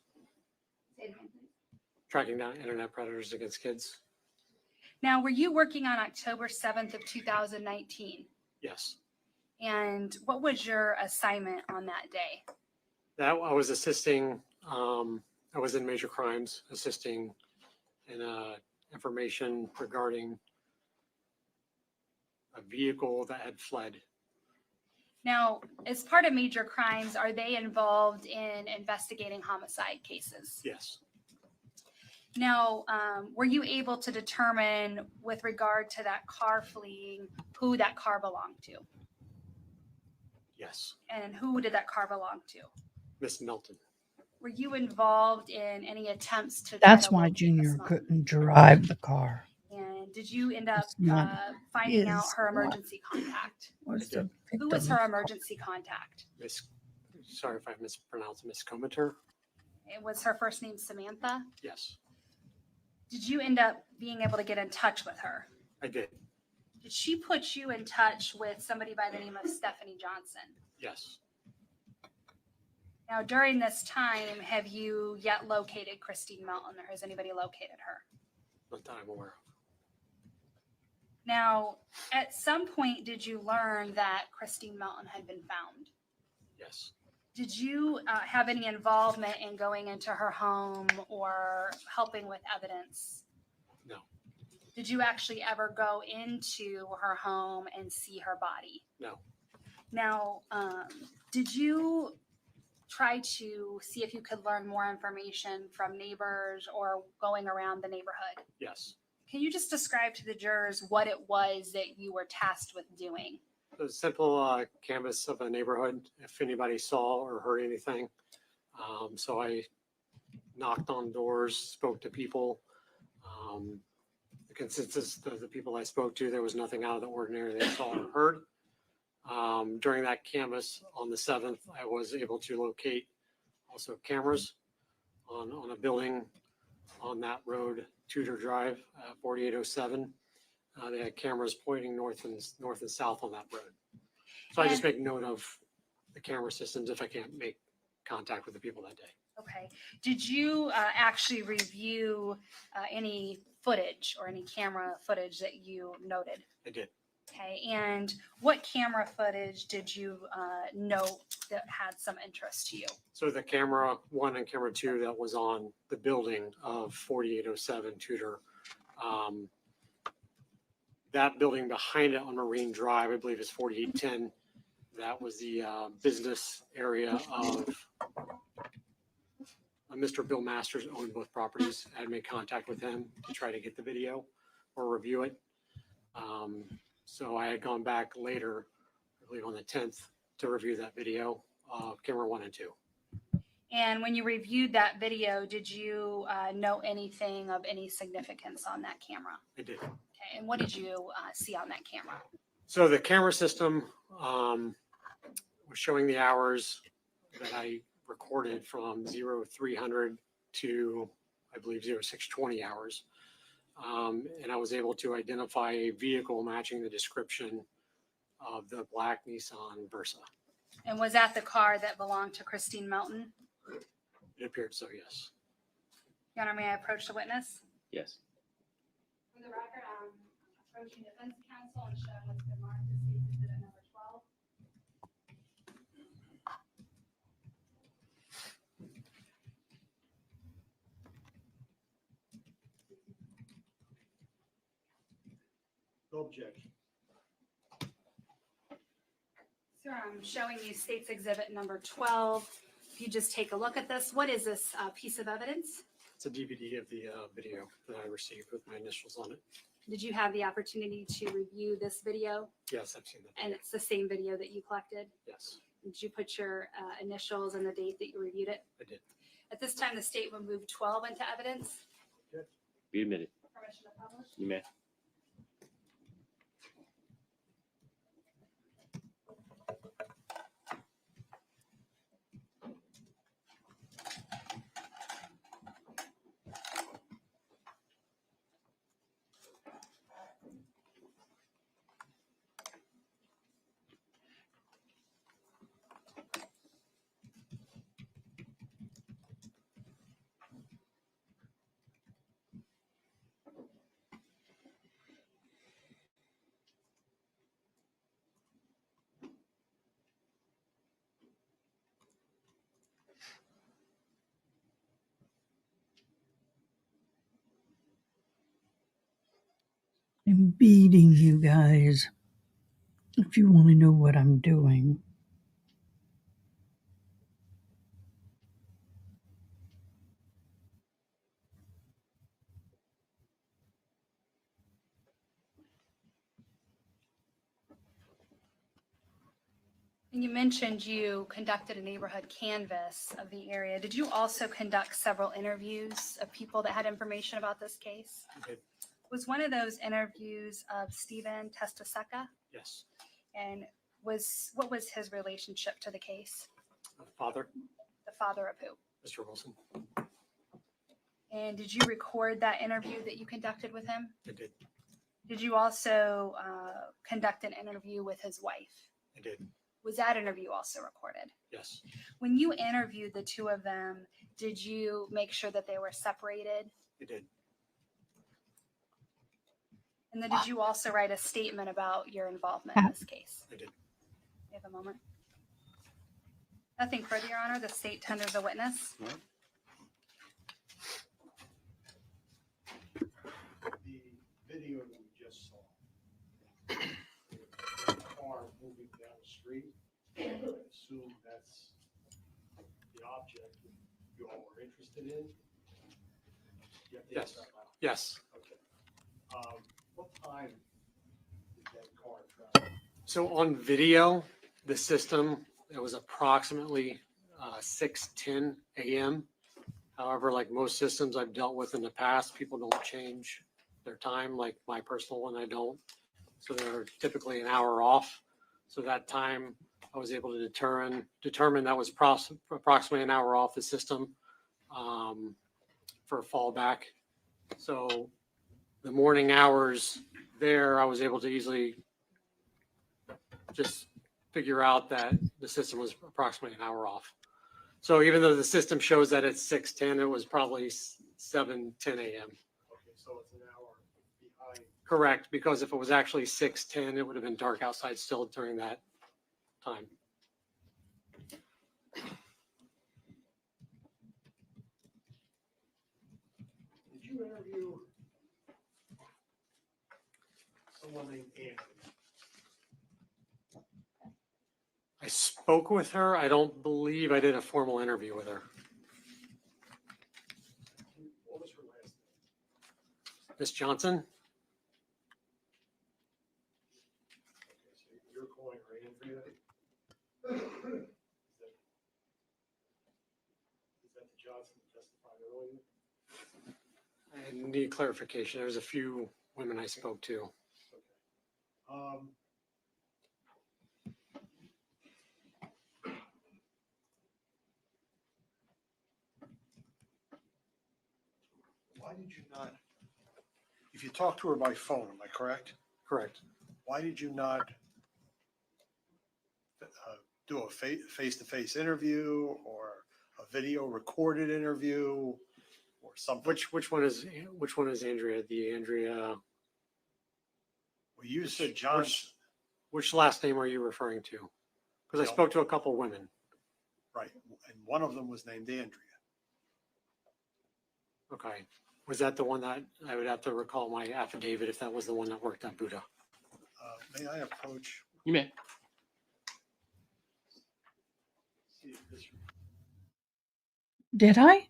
Say it again, please.
tracking down internet predators against kids.
Now, were you working on October 7th of 2019?
Yes.
And what was your assignment on that day?
That I was assisting, I was in major crimes, assisting in information regarding a vehicle that had fled.
Now, as part of major crimes, are they involved in investigating homicide cases?
Yes.
Now, were you able to determine with regard to that car fleeing who that car belonged to?
Yes.
And who did that car belong to?
Miss Melton.
Were you involved in any attempts to? try
That's
to
why
locate Miss
Junior
Melton?
couldn't drive the car.
And did you end up
It's not
finding out
his
her
fault.
emergency contact?
Was the
Who was
victim's
her
fault.
emergency contact?
Sorry if I mispronounced, Miss Cometer.
It was her first name Samantha.
Yes,
Did you end up being able to get in touch with her?
I did.
Did she put you in touch with somebody by the name of Stephanie Johnson?
Yes.
Now, during this time, have you yet located Kristine Melton, or has anybody located her?
Not that I'm aware of.
Now, at some point, did you learn that Kristine Melton had been found?
Yes.
Did you have any involvement in going into her home or helping with evidence?
No.
Did you actually ever go into her home and see her body?
No.
Now, did you try to see if you could learn more information from neighbors or going around the neighborhood?
Yes.
Can you just describe to the jurors what it was that you were tasked with doing?
A simple canvas of a neighborhood, if anybody saw or heard anything. So I knocked on doors, spoke to people. The consensus of the people I spoke to, there was nothing out of the ordinary they saw or heard. During that canvas on the 7th, I was able to locate also cameras on a building on that road, Tudor Drive, 4807. They had cameras pointing north and south on that road. So I just make note of the camera systems if I can't make contact with the people that day.
Okay. Did you actually review any footage or any camera footage that you noted?
I did.
Okay, and what camera footage did you note that had some interest to you?
So the camera 1 and camera 2 that was on the building of 4807 Tudor, that building behind it on Marine Drive, I believe is 4810. That was the business area of Mr. Bill Masters, owned both properties. I had made contact with him to try to get the video or review it. So I had gone back later, I believe on the 10th, to review that video, camera 1 and 2.
And when you reviewed that video, did you note anything of any significance on that camera?
I did.
Okay, and what did you see on that camera?
So the camera system was showing the hours that I recorded from 0300 to, I believe, 0620 hours. And I was able to identify a vehicle matching the description of the black Nissan Versa.
And was that the car that belonged to Kristine Melton?
It appeared so, yes.
Your Honor, may I approach the witness?
Yes.
For the record, I'm approaching defense counsel and showing what's been marked as State Exhibit number 12.
No objection.
Sir, I'm showing you State's Exhibit number 12. If you just take a look at this, what is this piece of evidence?
It's a DVD of the video that I received with my initials on it.
Did you have the opportunity to review this video?
Yes, I've seen that.
And it's the same video that you collected?
Yes,
Did you put your initials and the date that you reviewed it?
I did.
At this time, the state will move 12 into evidence.
Be admitted.
Permission to publish?
You may.
I'm beating you guys. If you want to know what I'm doing.
And you mentioned you conducted a neighborhood canvass of the area. Did you also conduct several interviews of people that had information about this case?
I did.
Was one of those interviews of Stephen Testaseca?
Yes.
And what was his relationship to the case?
Father,
The father of who?
Mr. Wilson,
And did you record that interview that you conducted with him?
I did.
Did you also conduct an interview with his wife?
I did.
Was that interview also recorded?
Yes,
When you interviewed the two of them, did you make sure that they were separated?
I did.
And then did you also write a statement about your involvement in this case?
I did.
You have a moment. Nothing further, Your Honor. The state tenders a witness.
The video that we just saw, the car moving down the street, I assume that's the object that you all were interested in? You have to
Yes.
answer that now.
Yes.
Okay. What time did that car travel?
So on video, the system, it was approximately 6:10 a.m. However, like most systems I've dealt with in the past, people don't change their time, like my personal one, I don't. So they're typically an hour off. So that time I was able to determine that was approximately an hour off the system for fallback. So the morning hours there, I was able to easily just figure out that the system was approximately an hour off. So even though the system shows that it's 6:10, it was probably 7:10 a.m.
Okay, so it's an hour behind.
Correct, because if it was actually 6:10, it would have been dark outside still during that time.
Did you interview someone named Andrew?
I spoke with her. I don't believe I did a formal interview with her.
What was her last name?
Miss Johnson?
Okay, so you're calling her Andrea? Is that the Johnson that testified earlier?
I need clarification. There's a few women I spoke to.
Okay. Why did you not, if you talked to her by phone, am I correct?
Correct.
Why did you not do a face-to-face interview or a video recorded interview or something?
Which one is Andrea? The Andrea.
Well, you said Johnson,
Which last name are you referring to? Because I
No.
spoke to a couple women.
right? And one of them was named Andrea.
Okay. Was that the one that I would have to recall my affidavit if that was the one that worked at Buddha?
May I approach?
You may.
See if this,
Did I?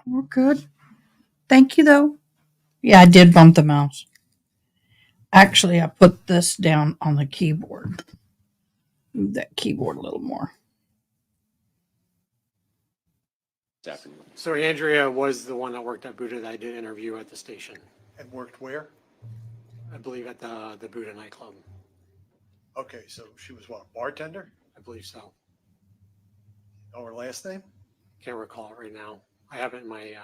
We're good. Thank you, though. Yeah, I did bump the mouse. Actually, I put this down on the keyboard. Move that keyboard a little more.
This afternoon.
So Andrea was the one that worked at Buddha that I did interview at the station.
and worked where?
I believe at the Buddha nightclub.
Okay, so she was what, bartender?
I believe so.
Know her last name?
Can't recall it right now. I have it in my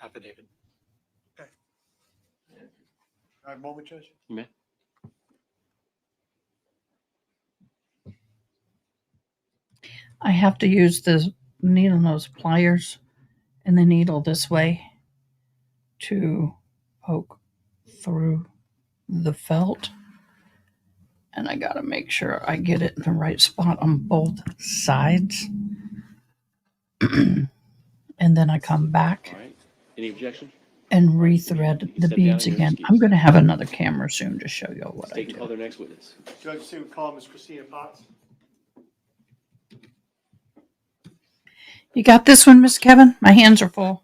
affidavit.
Can I have a moment, Judge?
You may.
I have to use the needle nose pliers and the needle this way to poke through the felt. And I got to make sure I get it in the right spot on both sides. And then I come back
All right. Any objection?
and rethread the beads again. I'm going to have another camera soon to show you what I
Take and call
do.
their next witness.
Judge, say we call Ms. Kristine Potts.
You got this one, Miss Kevin? My hands are full.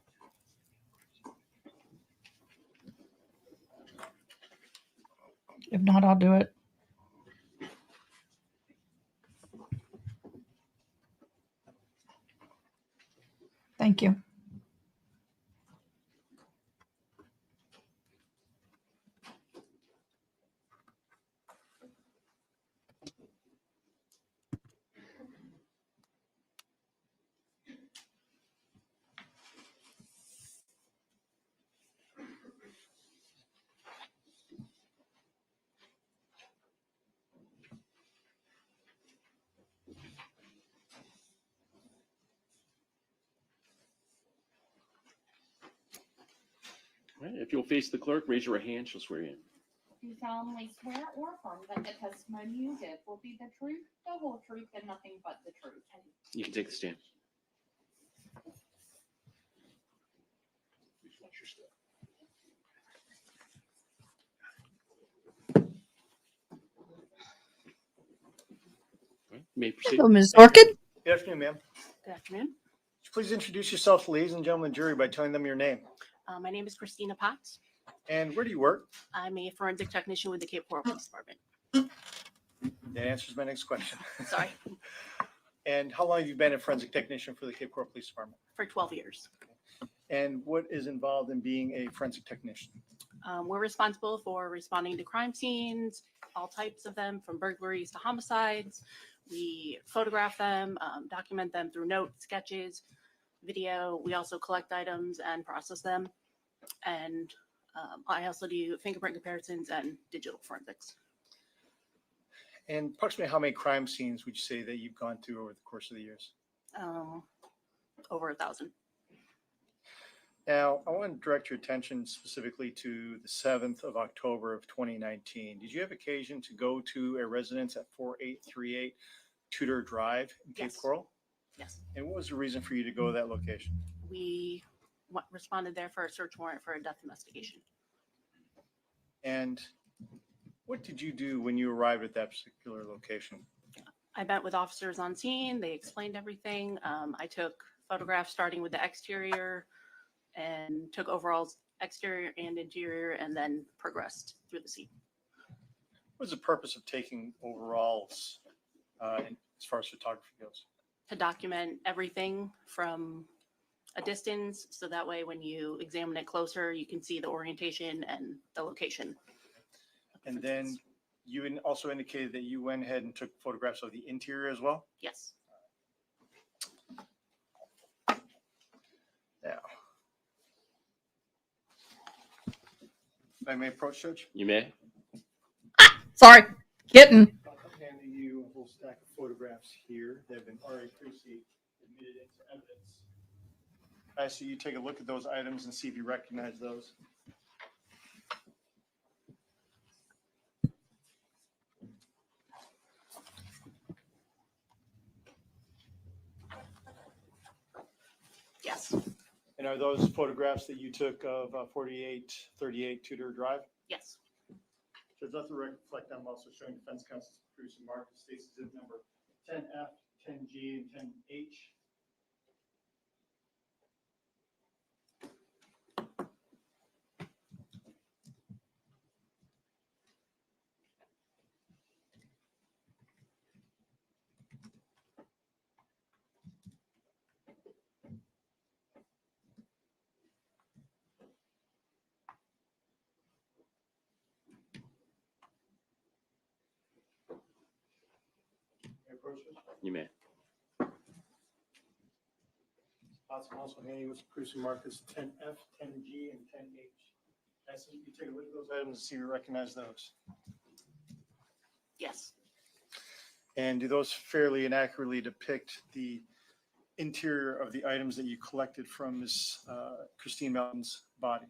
If not, I'll do it. Thank you.
All right. If you'll face the clerk, raise your right hand. She'll swear you in.
Do you solemnly swear or affirm that the testimony you give will be the truth, the whole truth, and nothing but the truth?
You can take the stand.
Please watch your step.
All right. You may proceed.
Hello, Ms. Orchid.
Good afternoon, ma'am.
Good afternoon.
Please introduce yourself to ladies and gentlemen of the jury by telling them your name.
My name is Kristine Potts.
And where do you work?
I'm a forensic technician with the Cape Coral Police Department.
That answers my next question.
Sorry,
And how long have you been a forensic technician for the Cape Coral Police Department?
for 12 years.
And what is involved in being a forensic technician?
We're responsible for responding to crime scenes, all types of them, from burglaries to homicides. We photograph them, document them through notes, sketches, video. We also collect items and process them. And I also do fingerprint comparisons and digital forensics.
And approximately how many crime scenes would you say that you've gone through over the course of the years?
Over 1,000.
Now, I want to direct your attention specifically to the 7th of October of 2019. Did you have occasion to go to a residence at 4838 Tudor Drive in Cape
Yes.
Coral?
Yes.
And what was the reason for you to go to that location?
We responded there for a search warrant for a death investigation.
And what did you do when you arrived at that particular location?
I met with officers on scene. They explained everything. I took photographs starting with the exterior and took overalls exterior and interior and then progressed through the scene.
What was the purpose of taking overalls as far as photography goes?
To document everything from a distance, so that way when you examine it closer, you can see the orientation and the location.
And then you also indicated that you went ahead and took photographs of the interior as well?
Yes.
Now, if I may approach, Judge?
You may.
Sorry, kitten.
I'm handing you a whole stack of photographs here that have been already previously admitted into evidence. I ask you take a look at those items and see if you recognize those.
Yes.
And are those photographs that you took of 4838 Tudor Drive?
Yes.
Judge, let the record reflect I'm also showing defense counsel's producing Marcus States exhibit number 10F, 10G, and 10H.
You may.
Possible also handing with producing Marcus 10F, 10G, and 10H. I see you take a look at those items and see if you recognize those.
Yes.
And do those fairly and accurately depict the interior of the items that you collected from Miss Kristine Melton's body?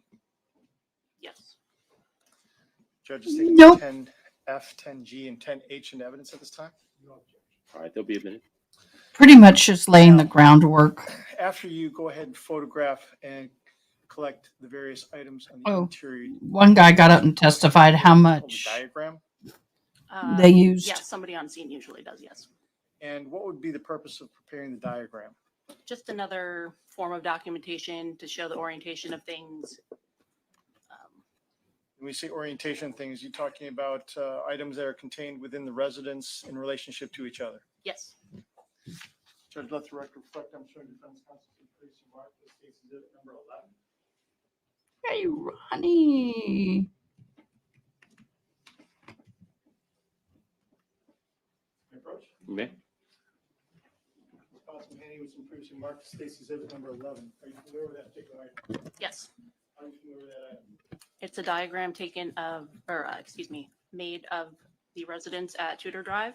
Yes.
Judge is taking
Nope.
10F, 10G, and 10H into evidence at this time?
All right, there'll be a minute.
Pretty much just laying the groundwork.
After you go ahead and photograph and collect the various items on the
Oh,
interior.
one guy got up and testified how
called
much
the diagram.
they used.
Yes, somebody on scene usually does, yes.
And what would be the purpose of preparing the diagram?
Just another form of documentation to show the orientation of things.
When we say orientation things, you're talking about items that are contained within the residence in relationship to each other.
Yes.
Judge, let the record reflect I'm showing defense counsel Tracy Mark, this case exhibit number 11.
Hey, Ronnie.
Approach.
You may.
Responsible handing with some producing Mark, this case exhibit number 11. Are you familiar with that particular item?
Yes.
Are you familiar with that item?
It's a diagram taken of, or made of the residence at Tudor Drive.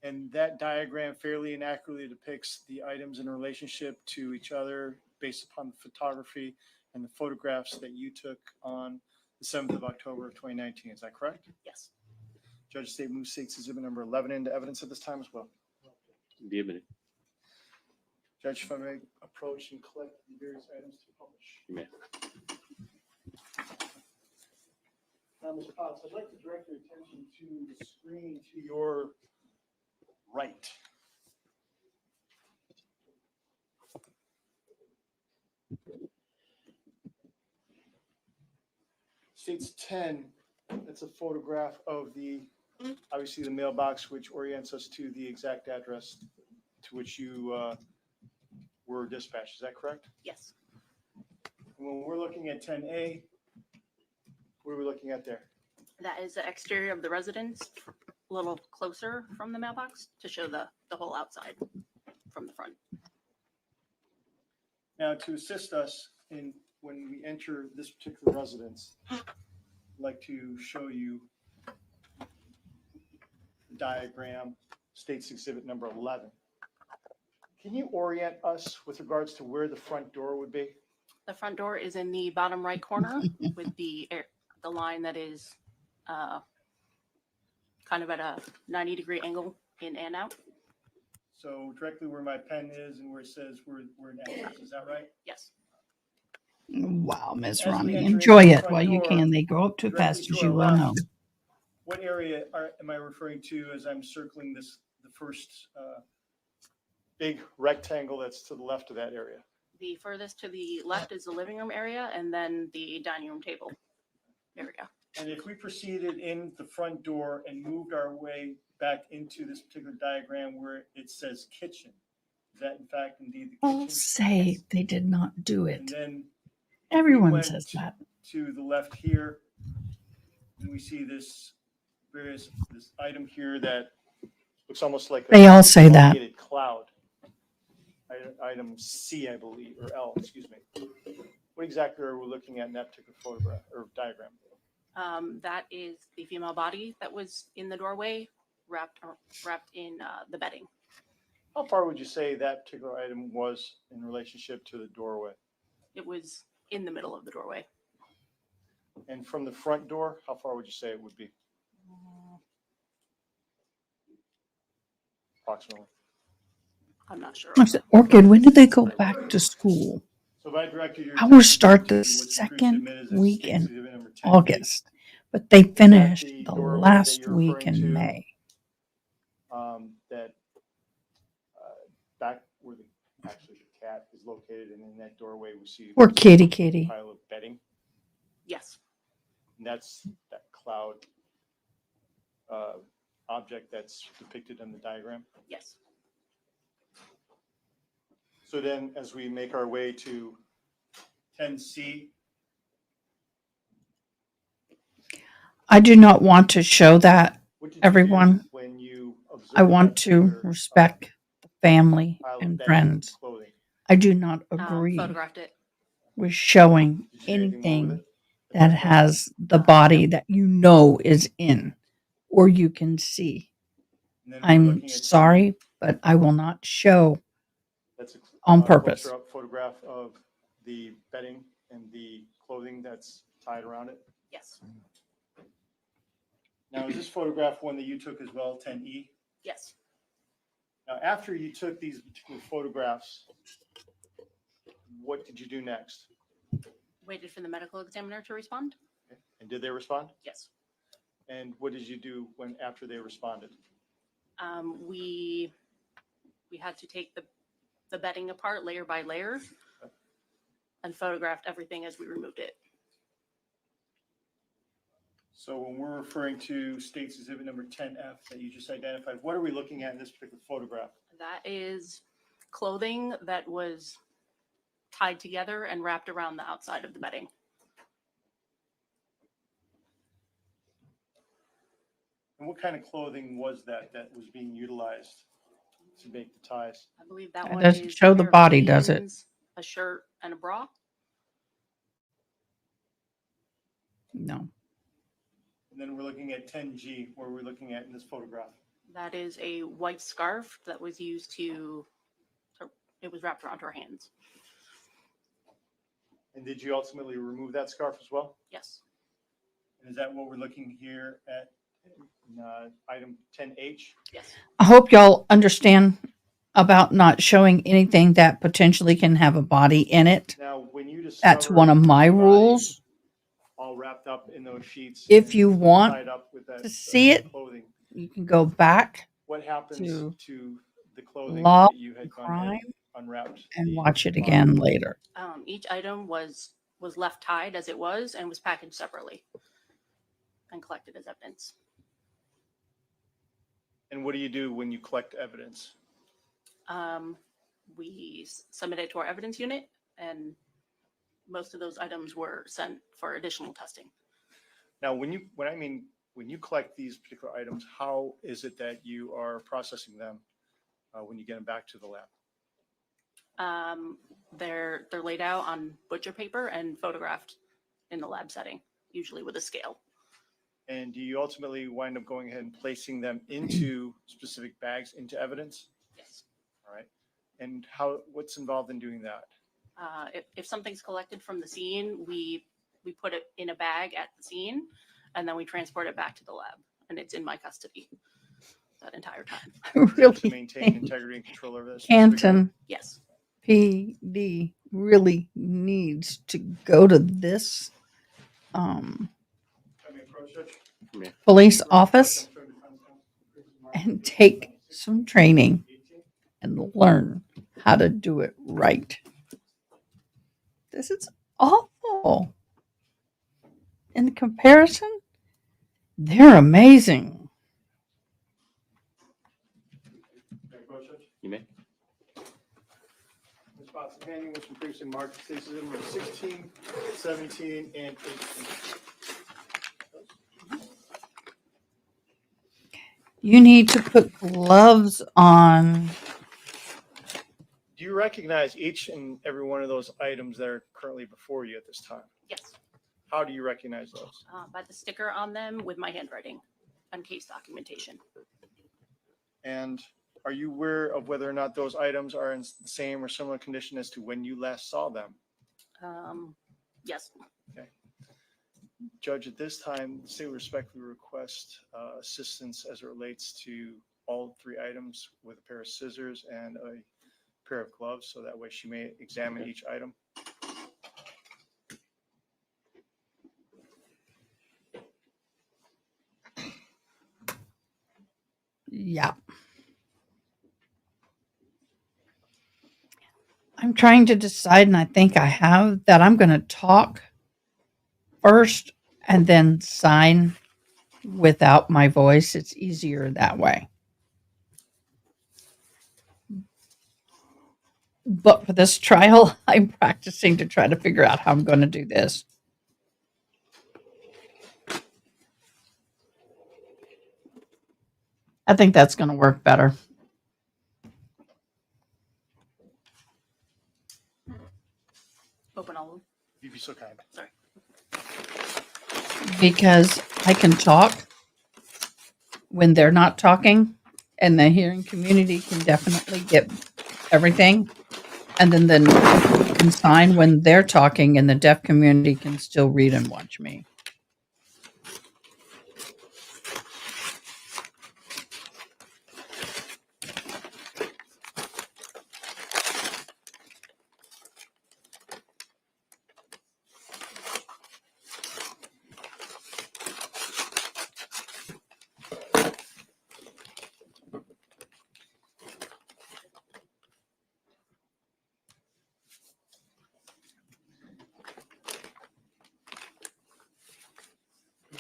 And that diagram fairly and accurately depicts the items in relationship to each other based upon the photography and the photographs that you took on the 7th of October of 2019. Is that correct?
Yes.
Judge State moves states exhibit number 11 into evidence at this time as well.
Be a minute.
Judge, if I may approach and collect the various items to publish.
You may.
Now, Ms. Potts, I'd like to direct your attention to the screen to your right. States 10, that's a photograph of obviously the mailbox, which orients us to the exact address to which you were dispatched. Is that correct?
Yes.
When we're looking at 10A, what are we looking at there?
That is the exterior of the residence, a little closer from the mailbox to show the whole outside from the front.
Now, to assist us in when we enter this particular residence, I'd like to show you the diagram, states exhibit number 11. Can you orient us with regards to where the front door would be?
The front door is in the bottom right corner with the line that is kind of at a 90-degree angle in and out.
So directly where my pen is and where it says we're in entrance, is that right?
Yes.
Wow, Miss
As we
Ronnie,
enter into
enjoy
the
it
front
while you
door,
can. They go up too
directly
fast,
to
as
our
you well know.
left, what area am I referring to as I'm circling the first big rectangle that's to the left of that area?
The furthest to the left is the living room area, and then the dining room table area.
And if we proceeded in the front door and moved our way back into this particular diagram where it says kitchen, is that in fact indeed the
All
kitchen?
say they did not do
And
it.
then
Everyone
went
says that.
to the left here, and we see this item here that looks almost like
They all say that.
elongated cloud. Item C, I believe, or L, excuse me. What exactly are we looking at in that particular photograph or diagram?
That is the female body that was in the doorway, wrapped in the bedding.
How far would you say that particular item was in relationship to the doorway?
It was in the middle of the doorway.
And from the front door, how far would you say it would be? Approximately.
I'm not sure.
I said, Orchid, when do they go back to school?
So if I directed your
Ours start
attention
the
to what's
second
approved submitted as
week
states
in
exhibit number 10,
August, but they finished
the
the
doorway that
last
you're
week
referring
in
to?
May.
That back where the cat is located, and in that doorway we see
Poor kitty.
pile of bedding.
Yes.
And that's that cloud object that's depicted in the diagram.
Yes.
So then as we make our way to 10C,
I do not want to show that,
what did you
everyone.
do when you observed
I want
that
to
particular,
respect the family
pile of
and
bedding
friends.
clothing?
I do not agree
Photographed it.
with showing
Did you do anything more with
anything
it?
that has the body that you know is in or you can see.
And then we're
I'm
looking at
sorry, but I will not show
That's a
on purpose.
closer-up photograph of the bedding and the clothing that's tied around it.
Yes.
Now, is this photograph one that you took as well, 10E?
Yes.
Now, after you took these particular photographs, what did you do next?
Waited for the medical examiner to respond.
And did they respond?
Yes.
And what did you do after they responded?
We had to take the bedding apart layer by layer and photographed everything as we removed it.
So when we're referring to states exhibit number 10F that you just identified, what are we looking at in this particular photograph?
That is clothing that was tied together and wrapped around the outside of the bedding.
And what kind of clothing was that was being utilized to make the ties?
I believe that
It
one
doesn't
is
show
a
the
pair of
body, does it?
jeans, a shirt, and a bra.
No.
And then we're looking at 10G, where we're looking at in this photograph.
That is a white scarf that was used it was wrapped around her hands.
And did you ultimately remove that scarf as well?
Yes.
And is that what we're looking here at item 10H?
Yes.
I hope y'all understand about not showing anything that potentially can have a body in it.
Now, when you discover
That's one of my
the body
rules.
all wrapped up in those sheets,
If
and
you want
tied up with that
to see it,
clothing,
you can go back
what happens
to
to the clothing
Law
that you had gone ahead
Crime
and unwrapped
and
the
watch it
body
again
with?
later.
Each item was left tied as it was and was packaged separately and collected as evidence.
And what do you do when you collect evidence?
We submit it to our evidence unit, and most of those items were sent for additional testing.
Now, when you collect these particular items, how is it that you are processing them when you get them back to the lab?
They're laid out on butcher paper and photographed in the lab setting, usually with a scale.
And do you ultimately wind up going ahead and placing them into specific bags, into evidence?
Yes.
All right. And what's involved in doing that?
If something's collected from the scene, we put it in a bag at the scene, and then we transport it back to the lab, and it's in my custody that entire time.
I
To
really
maintain
think
integrity and control over that. specific item.
Canton
Yes.
PD really needs to go to this police office and take some training and learn how to do it right. This is awful. In comparison, they're amazing.
You may.
Ms. Watson, handing was from precinct marked cases number 16, 17, and 18.
You need to put gloves on.
Do you recognize each and every one of those items that are currently before you at this time?
Yes.
How do you recognize those?
By the sticker on them with my handwriting and case documentation.
And are you aware of whether or not those items are in the same or similar condition as to when you last saw them?
Yes.
Okay. Judge, at this time, the state respectfully request assistance as it relates to all three items with a pair of scissors and a pair of gloves, so that way she may examine each item.
Yeah. I'm trying to decide, and I think I have, that I'm going to talk first and then sign without my voice. It's easier that way. But for this trial, I'm practicing to try to figure out how I'm going to do this. I think that's going to work better.
Open all of them.
If you'd be so kind.
Sorry.
Because I can talk when they're not talking, and the hearing community can definitely get everything. And then you can sign when they're talking, and the deaf community can still read and watch me.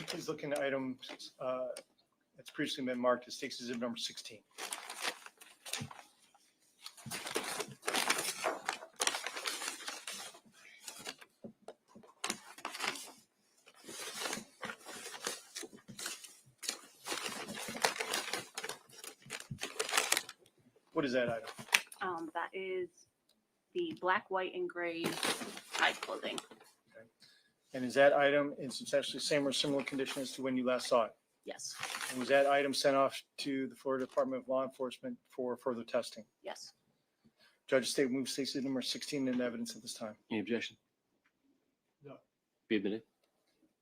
Please look into item that's previously been marked as State's Exhibit number 16. What is that item?
That is the black, white, and gray tied clothing.
And is that item in substantially the same or similar condition as to when you last saw it?
Yes.
And was that item sent off to the Florida Department of Law Enforcement for further testing?
Yes.
Judge State moves State's Exhibit number 16 into evidence at this time.
Any objection?
No.
Be admitted.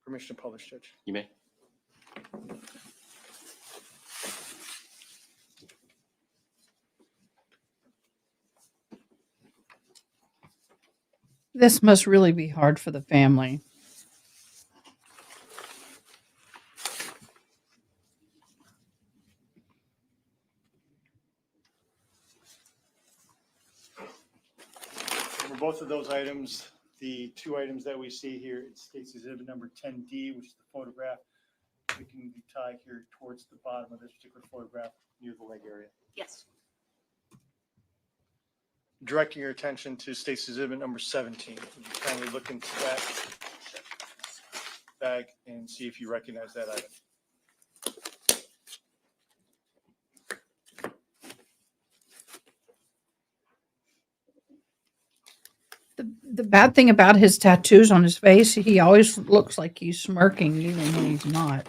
Permission to publish, Judge.
You may.
This must really be hard for the family.
For both of those items, the two items that we see here, it states Exhibit number 10D, which is the photograph. We can be tied here towards the bottom of this particular photograph near the leg area.
Yes.
Directing your attention to State's Exhibit number 17. Would you kindly look into that bag and see if you recognize that item?
The bad thing about his tattoos on his face, he always looks like he's smirking even when he's not.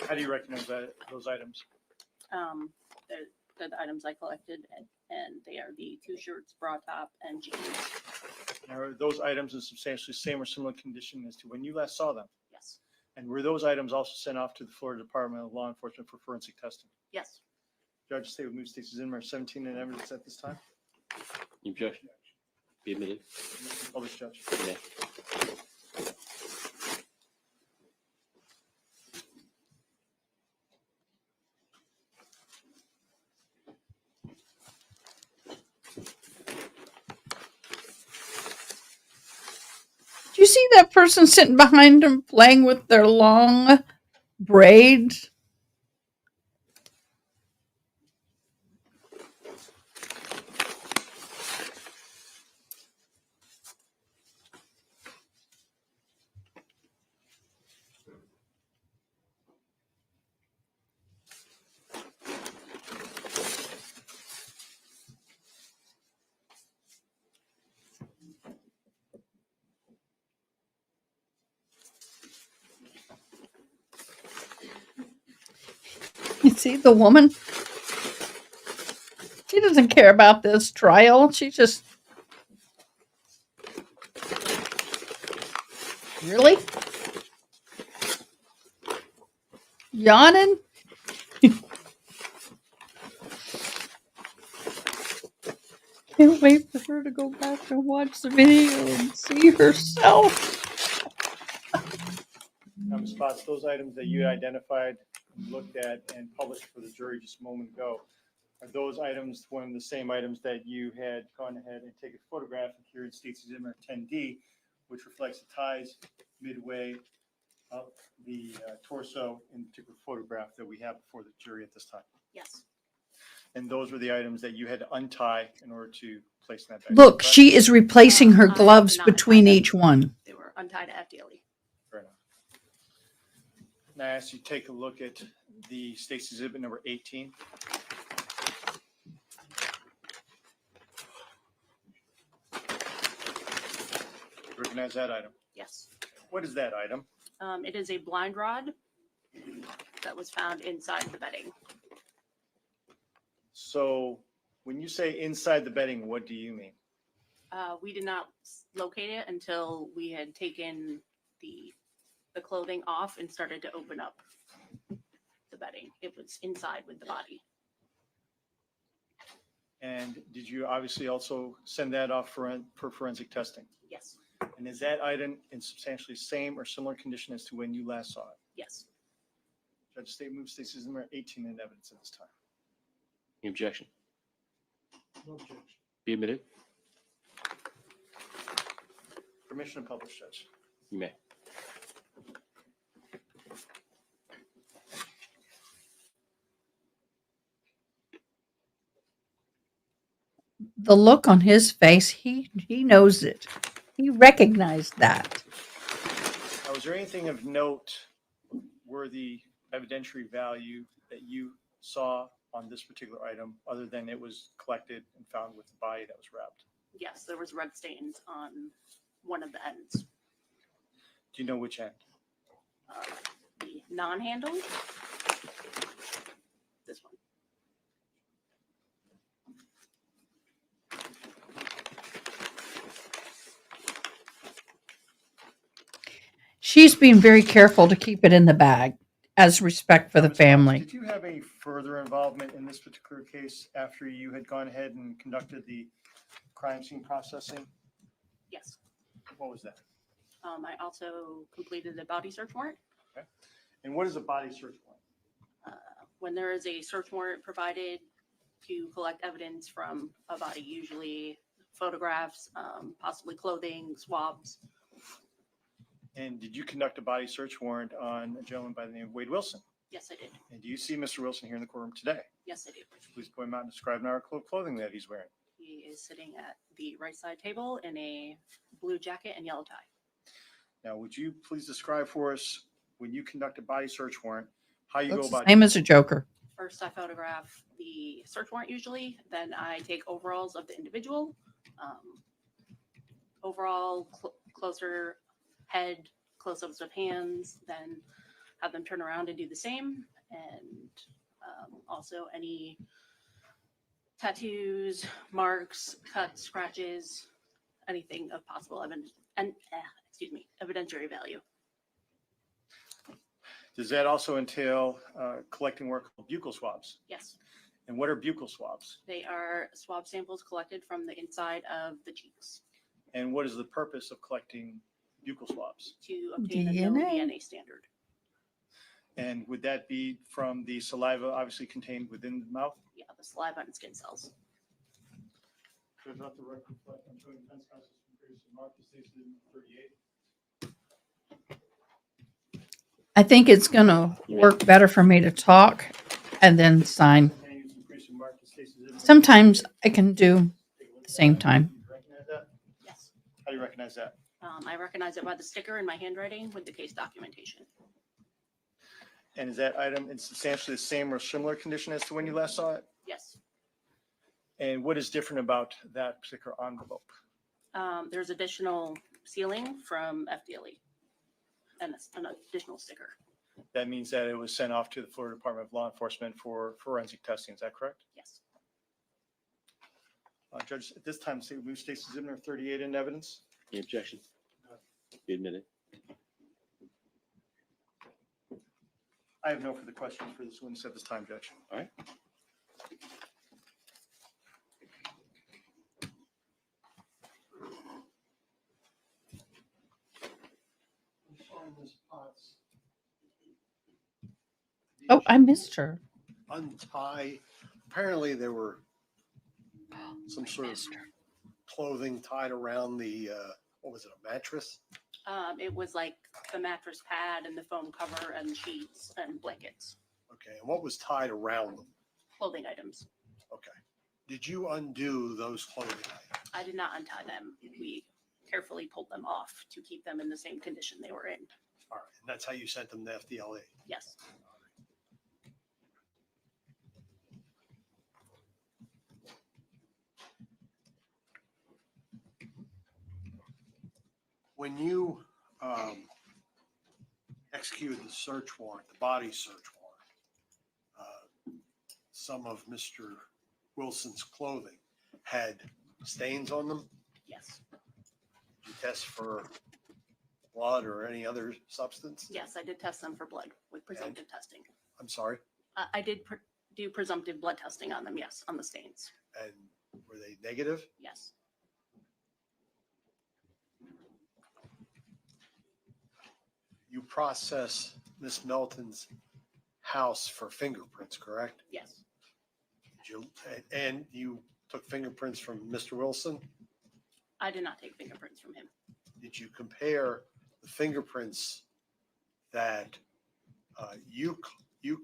How do you recognize those items?
They're the items I collected, and they are the 2 shirts, bra top, and jeans.
Now, are those items in substantially same or similar condition as to when you last saw them?
Yes.
And were those items also sent off to the Florida Department of Law Enforcement for forensic testing?
Yes.
Judge, State would move Stacey Zimmer 17 in evidence at this time.
Any objection? Be admitted.
Published, Judge.
You may.
Do you see that person sitting behind him playing with their long braids? You see the woman? She doesn't care about this trial. She just. Really? Yawning? Can't wait for her to go back and watch the video and see herself.
Now, Ms. Potts, those items that you identified, looked at, and published for the jury just a moment ago, are those items one of the same items that you had gone ahead and taken a photograph of here in Stacey Zimmer 10D, which reflects the ties midway up the torso in the particular photograph that we have before the jury at this time?
Yes.
And those were the items that you had to untie in order to place in that bag?
Look, she is replacing her
I did
gloves
not
between
untie them.
each one.
They were untied at FDLE.
Fair enough. Now, I ask you to take a look at the Stacey exhibit number 18. Recognize that item.
Yes.
What is that item?
It is a blind rod that was found inside the bedding.
So when you say inside the bedding, what do you mean?
We did not locate it until we had taken the clothing off and started to open up the bedding. It was inside with the body.
And did you obviously also send that off for forensic testing?
Yes.
And is that item in substantially same or similar condition as to when you last saw it?
Yes.
Judge State moves Stacey Zimmer 18 in evidence at this time.
Any objection?
No objection.
Be admitted.
Permission to publish, Judge.
You may.
The look on his face, he knows it. He recognized that.
Now, was there anything of note, worthy evidentiary value that you saw on this particular item, other than it was collected and found with the body that was wrapped?
Yes, there was red stains on one of the ends.
Do you know which end?
The non-handle. This one.
She's being very careful to keep it in the bag as respect for the family.
Did you have any further involvement in this particular case after you had gone ahead and conducted the crime scene processing?
Yes.
What was that?
I also completed the body search warrant.
Okay. And what is a body search warrant?
When there is a search warrant provided to collect evidence from a body, usually photographs, possibly clothing, swabs.
And did you conduct a body search warrant on a gentleman by the name of Wade Wilson?
Yes, I did.
And do you see Mr. Wilson here in the courtroom today?
Yes, I do.
Please point him out and describe our clothing that he's wearing.
He is sitting at the right side table in a blue jacket and yellow tie.
Now, would you please describe for us, when you conduct a body search warrant, how you go
Looks the
about
same as a joker.
First, I photograph the search warrant usually, then I take overalls of the individual. Overall, closer head, close-ups of hands, then have them turn around and do the same. And also any tattoos, marks, cuts, scratches, anything of possible evidentiary value.
Does that also entail collecting work called buccal swabs?
Yes,
And what are buccal swabs?
they are swab samples collected from the inside of the cheeks
And what is the purpose of collecting buccal swabs?
to obtain a known
DNA.
DNA standard.
And would that be from the saliva obviously contained within the mouth?
Yeah, the saliva and skin cells.
Does not the record reflect on showing defense counsel from Kristine Melton states in 38?
I think it's going to work better for me to talk and then sign. Sometimes I can do the same time.
You recognize that?
Yes.
How do you recognize that?
I recognize it by the sticker in my handwriting with the case documentation.
And is that item in substantially the same or similar condition as to when you last saw it?
Yes.
And what is different about that particular envelope?
There's additional sealing from FDLE and an additional sticker.
That means that it was sent off to the Florida Department of Law Enforcement for forensic testing. Is that correct?
Yes.
Judge, at this time, move State's Exhibit 38 into evidence.
Any objection? Be admitted.
I have no further questions for this witness at this time, Judge.
All right.
Oh, I missed her.
Untie, apparently there were some
I
sort of
missed her.
clothing tied around the, what was it, a mattress?
It was like the mattress pad and the foam cover and sheets and blankets,
Okay, and what was tied around them?
clothing items.
Okay. Did you undo those clothing items?
I did not untie them. We carefully pulled them off to keep them in the same condition they were in.
All right, and that's how you sent them to FDLE?
Yes.
When you executed the search warrant, the body search warrant, some of Mr. Wilson's clothing had stains on them?
Yes.
Did you test for blood or any other substance?
Yes, I did test them for blood with presumptive testing.
I'm sorry,
I did do presumptive blood testing on them, yes, on the stains.
and were they negative?
Yes.
You process Miss Melton's house for fingerprints, correct?
Yes.
Did you, and you took fingerprints from Mr. Wilson?
I did not take fingerprints from him.
Did you compare the fingerprints that you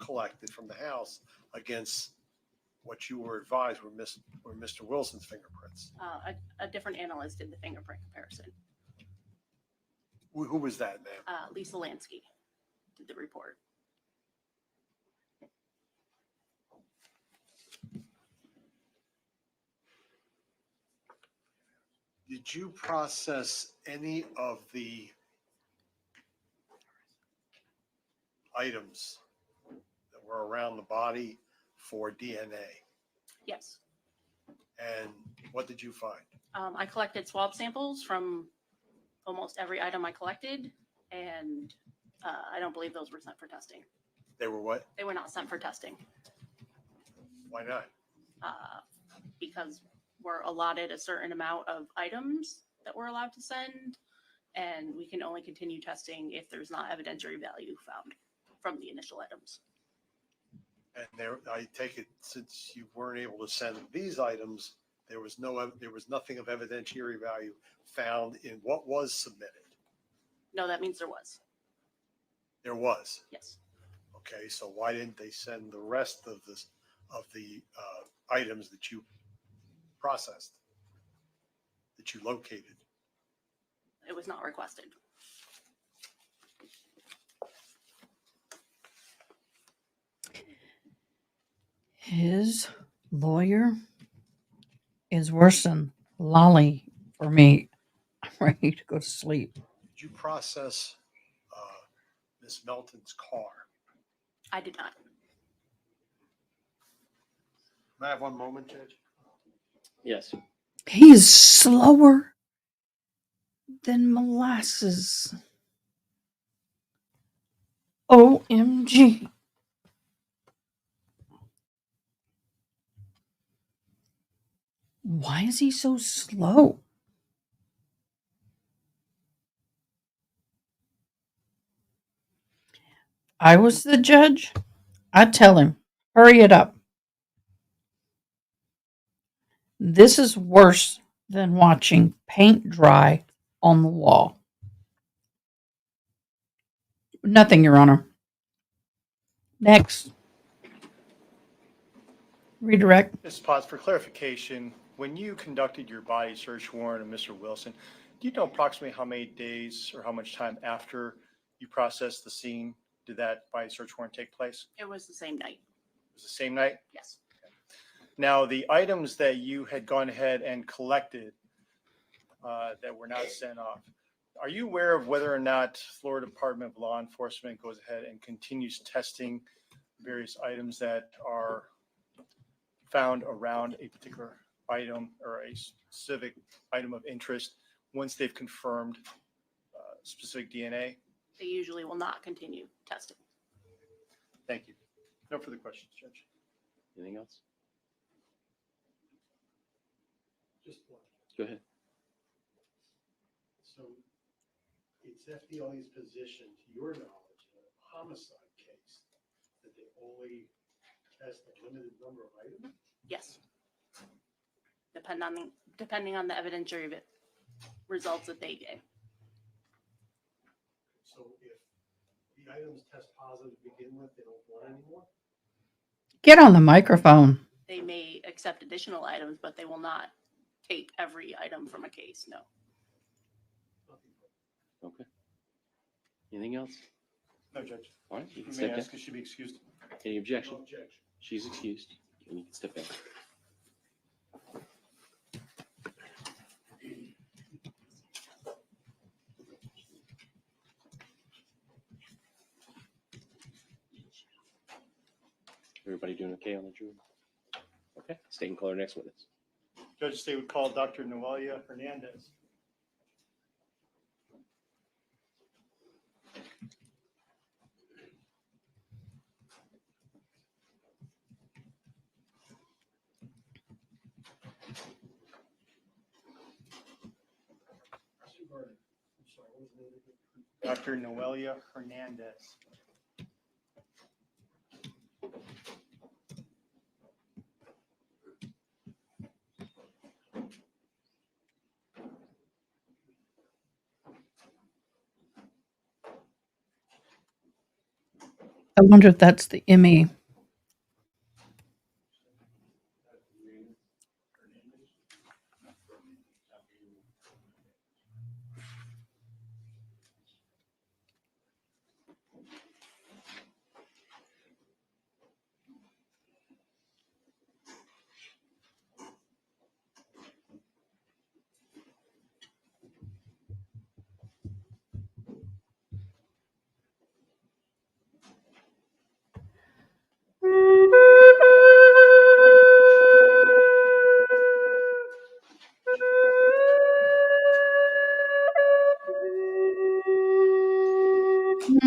collected from the house against what you were advised were Mr. Wilson's fingerprints?
A different analyst did the fingerprint comparison.
Who was that, ma'am?
Lisa Lansky did the report.
Did you process any of the items that were around the body for DNA?
Yes.
And what did you find?
I collected swab samples from almost every item I collected, and I don't believe those were sent for testing.
They were what?
They were not sent for testing
Why not?
because we're allotted a certain amount of items that we're allowed to send, and we can only continue testing if there's not evidentiary value found from the initial items.
And there, I take it, since you weren't able to send these items, there was nothing of evidentiary value found in what was submitted.
No, that means there was.
There was.
Yes.
Okay, so why didn't they send the rest of the items that you processed, that you located?
It was not requested.
His lawyer is worse than Lolly for me. I'm ready to go to sleep.
Did you process Miss Melton's car?
I did not.
May I have one moment, Judge?
Yes.
He's slower than molasses. OMG. Why is he so slow? I was the judge. I'd tell him, hurry it up. This is worse than watching paint dry on the wall. Nothing, Your Honor. Next. Redirect.
Just pause for clarification. When you conducted your body search warrant of Mr. Wilson, do you know approximately how many days or how much time after you processed the scene did that body search warrant take place?
It was the same night.
It was the same night?
Yes.
Now, the items that you had gone ahead and collected that were not sent off, are you aware of whether or not Florida Department of Law Enforcement goes ahead and continues testing various items that are found around a particular item or a specific item of interest once they've confirmed specific DNA?
They usually will not continue testing.
Thank you. No further questions, Judge.
Anything else?
Just one.
Go ahead.
So it's FDLE's position, to your knowledge, in a homicide case, that they only test a limited number of items?
Yes. Depending on the evidentiary results that they gave.
So if the items test positive to begin with, they don't want anymore?
Get on the microphone.
They may accept additional items, but they will not take every item from a case. No.
Okay. Anything else?
No, Judge.
All right. You
You
can
may
step down.
ask, she be excused.
Any objection?
No objection.
She's excused. And you can step down. Everybody doing okay on the jury? Okay. State and call our next witness.
Judge, State would call Dr. Noelia Hernandez. Dr. Noelia Hernandez.
I wonder if that's the ME.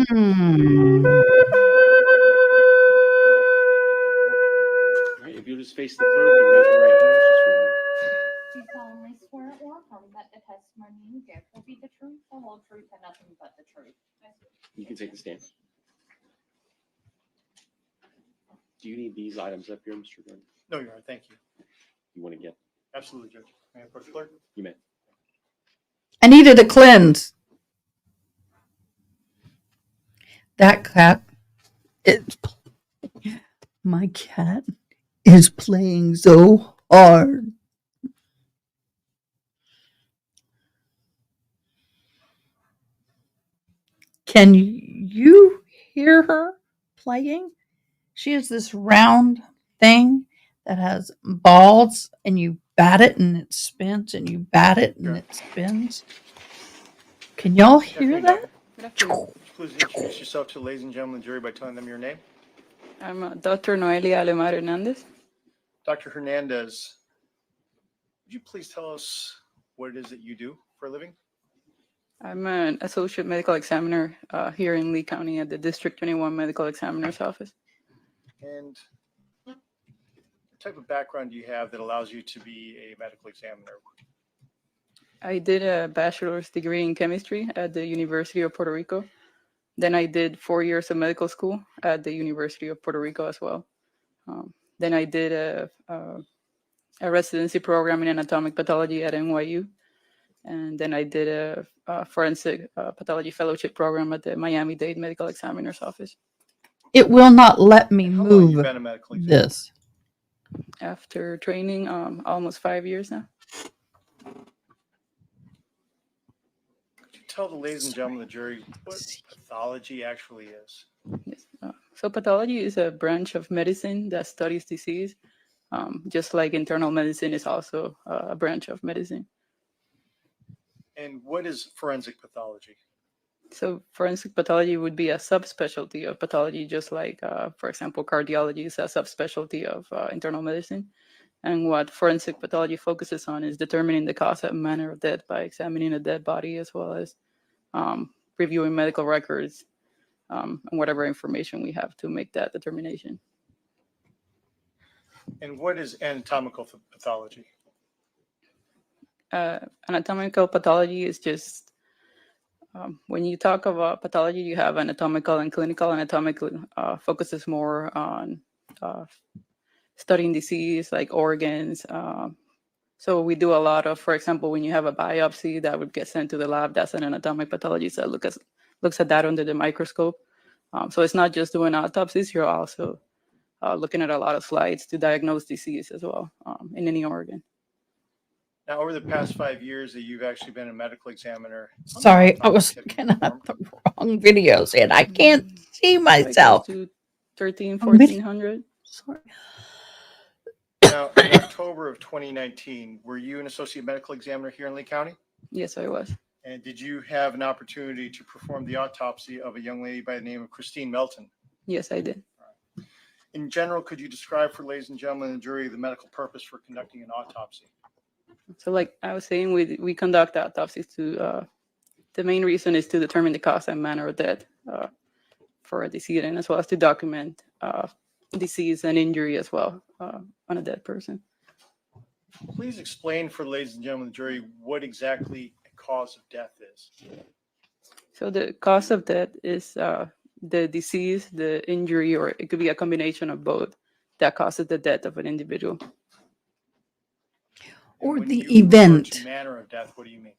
All right. If you'll just face the clerk and raise your right hand. Just remember.
Do solemnly swear or affirm that the testimony you give will be the truth, the whole truth, and nothing but the truth?
You can take the stand. Do you need these items up here, Mr. Gordon?
No, Your Honor, thank you.
You want to get?
Absolutely, Judge. May I approach the clerk?
You may.
I needed a cleanse. That cat is. My cat is playing so hard. Can you hear her playing? She has this round thing that has balls, and you bat it and it spins, and you bat it and it spins. Can y'all hear
Definitely
that?
not.
Good afternoon.
please introduce yourself to the ladies and gentlemen of the jury by telling them your name?
I'm Dr. Noelia Alemar Hernandez.
Dr. Hernandez, would you please tell us what it is that you do for a living?
I'm an associate medical examiner here in Lee County at the District 21 Medical Examiner's Office.
And what type of background do you have that allows you to be a medical examiner?
I did a bachelor's degree in chemistry at the University of Puerto Rico. Then I did 4 years of medical school at the University of Puerto Rico as well. Then I did a residency program in anatomic pathology at NYU. And then I did a forensic pathology fellowship program at the Miami-Dade Medical Examiner's Office.
It will not let me
And how long have you
move
been a medical examiner?
this.
After training, almost 5 years now.
Could you tell the ladies and gentlemen of the jury what pathology actually is?
Yes. So pathology is a branch of medicine that studies disease, just like internal medicine is also a branch of medicine.
And what is forensic pathology?
So forensic pathology would be a subspecialty of pathology, just like, for example, cardiology is a subspecialty of internal medicine. And what forensic pathology focuses on is determining the cause and manner of death by examining a dead body, as well as reviewing medical records and whatever information we have to make that determination.
And what is anatomical pathology?
Anatomical pathology is just when you talk about pathology, you have anatomical and clinical. Anatomical focuses more on studying disease like organs. So we do a lot of, for example, when you have a biopsy that would get sent to the lab, that's an anatomic pathologist that looks at that under the microscope. So it's not just doing autopsies, you're also looking at a lot of slides to diagnose disease as well in any organ.
Now, over the past 5 years that you've actually been a medical examiner. how many
Sorry, I
autopsies
was
have you
looking at
performed?
the wrong videos and I can't see
Like
myself.
close to 13,
On video.
1400.
Sorry.
Now, in October of 2019, were you an associate medical examiner here in Lee County?
Yes, I was.
And did you have an opportunity to perform the autopsy of a young lady by the name of Kristine Melton?
Yes, I did.
In general, could you describe for ladies and gentlemen of the jury the medical purpose for conducting an autopsy?
So like I was saying, we conduct autopsies to, the main reason is to determine the cause and manner of death for a decedent, as well as to document disease and injury as well on a dead person.
Please explain for ladies and gentlemen of the jury what exactly a cause of death is.
So the cause of death is the disease, the injury, or it could be a combination of both that causes the death of an individual.
And
Or
when
the
you refer
event.
to manner of death, what do you mean?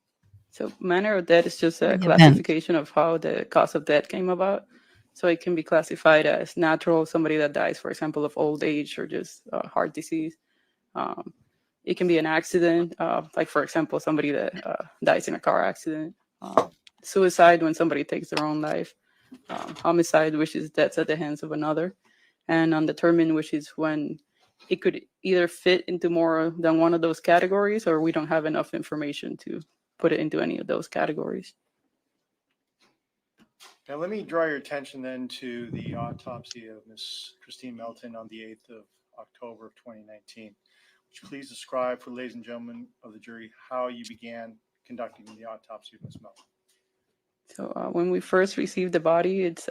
So manner of death is just
The
a
event.
classification of how the cause of death came about. So it can be classified as natural, somebody that dies, for example, of old age or just heart disease. It can be an accident, like, for example, somebody that dies in a car accident. Suicide, when somebody takes their own life. Homicide, which is deaths at the hands of another. And undetermined, which is when it could either fit into more than one of those categories, or we don't have enough information to put it into any of those categories.
Now, let me draw your attention then to the autopsy of Miss Kristine Melton on the 8th of October of 2019. Would you please describe for ladies and gentlemen of the jury how you began conducting the autopsy of Miss Melton?
So when we first received the body, it's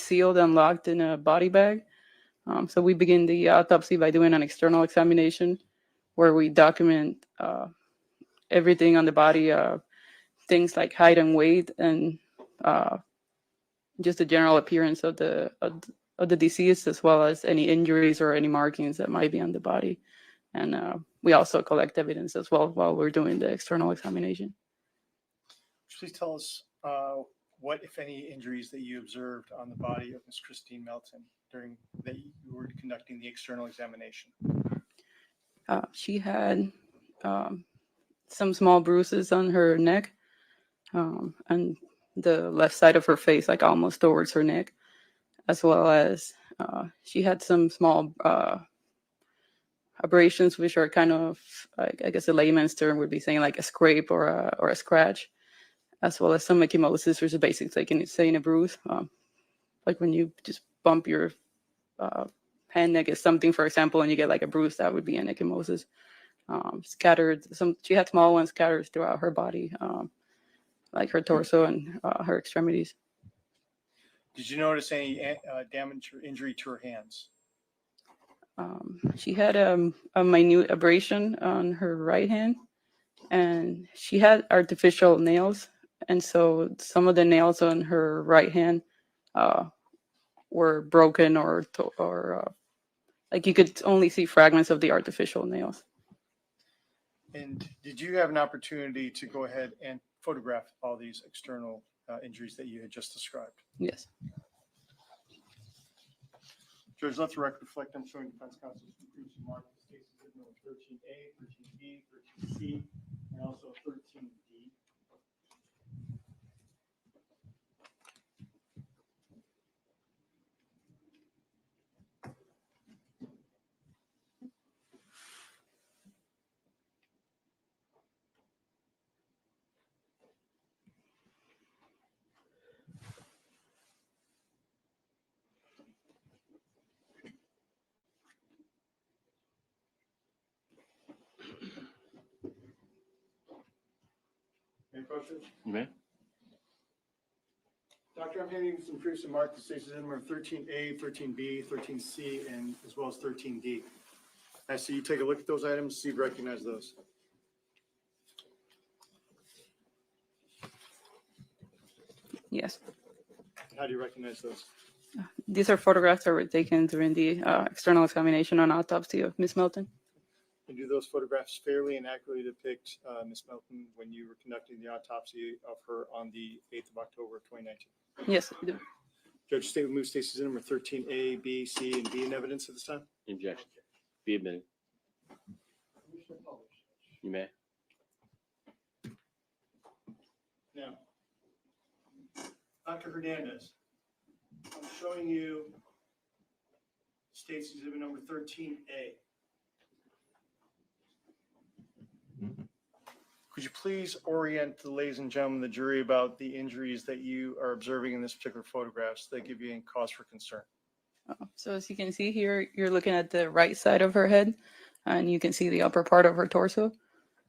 sealed and locked in a body bag. So we begin the autopsy by doing an external examination where we document everything on the body, things like height and weight, and just the general appearance of the deceased, as well as any injuries or any markings that might be on the body. And we also collect evidence as well while we're doing the external examination.
Please tell us what, if any, injuries that you observed on the body of Miss Kristine Melton during that you were conducting the external examination.
She had some small bruises on her neck and the left side of her face, like almost towards her neck, as well as she had some small abrasions, which are kind of, I guess a layman's term would be saying like a scrape or a scratch, as well as some ecchymosis, which is basically like saying a bruise. Like when you just bump your hand against something, for example, and you get like a bruise, that would be an ecchymosis. Scattered, she had small ones scattered throughout her body, like her torso and her extremities.
Did you notice any damage or injury to her hands?
She had a minute abrasion on her right hand, and she had artificial nails, and so some of the nails on her right hand were broken, or like you could only see fragments of the artificial nails.
And did you have an opportunity to go ahead and photograph all these external injuries that you had just described?
Yes.
Judge, let the record reflect I'm showing defense counsel's conclusion mark Stacy Goodman with 13A, 13B, 13C, and also 13D. Any questions?
You may.
Doctor, I'm handing some proofs and mark to Stacy's number 13A, 13B, 13C, and as well as 13D. I see you take a look at those items, see if you recognize those.
Yes.
How do you recognize those?
These are photographs that were taken during the external examination and autopsy of Ms. Melton.
And do those photographs fairly and accurately depict Ms. Melton when you were conducting the autopsy of her on the 8th of October of 2019?
Yes, we do.
Judge State would move Stacy's number 13A, B, C, and D in evidence at this time.
Objection. Be admitted. You may.
Now, Dr. Hernandez, I'm showing you Stacy's exhibit number 13A. Could you please orient the ladies and gentlemen of the jury about the injuries that you are observing in this particular photographs that give you any cause for concern?
So as you can see here, you're looking at the right side of her head, and you can see the upper part of her torso.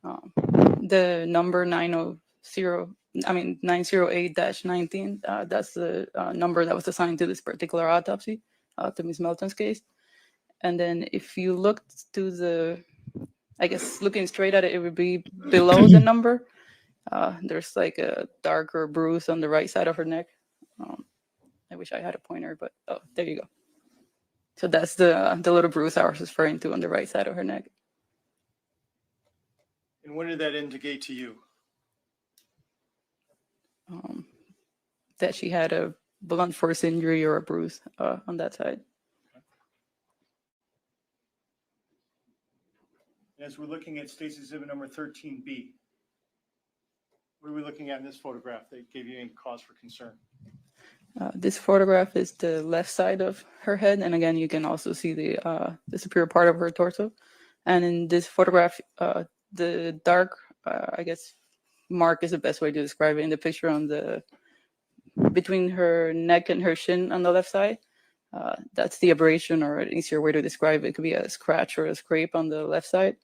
The number 908-19, that's the number that was assigned to this particular autopsy, to Ms. Melton's case. And then if you look to the, I guess looking straight at it, it would be below the number. There's like a darker bruise on the right side of her neck. I wish I had a pointer, but oh, there you go. So that's the little bruise I was referring to on the right side of her neck.
And what did that indicate to you?
That she had a blunt force injury or a bruise on that side.
As we're looking at Stacy's exhibit number 13B, what are we looking at in this photograph that gave you any cause for concern?
This photograph is the left side of her head, and again, you can also see the superior part of her torso. And in this photograph, the dark, I guess, mark is the best way to describe it. In the picture on the between her neck and her shin on the left side, that's the abrasion, or an easier way to describe it could be a scratch or a scrape on the left side.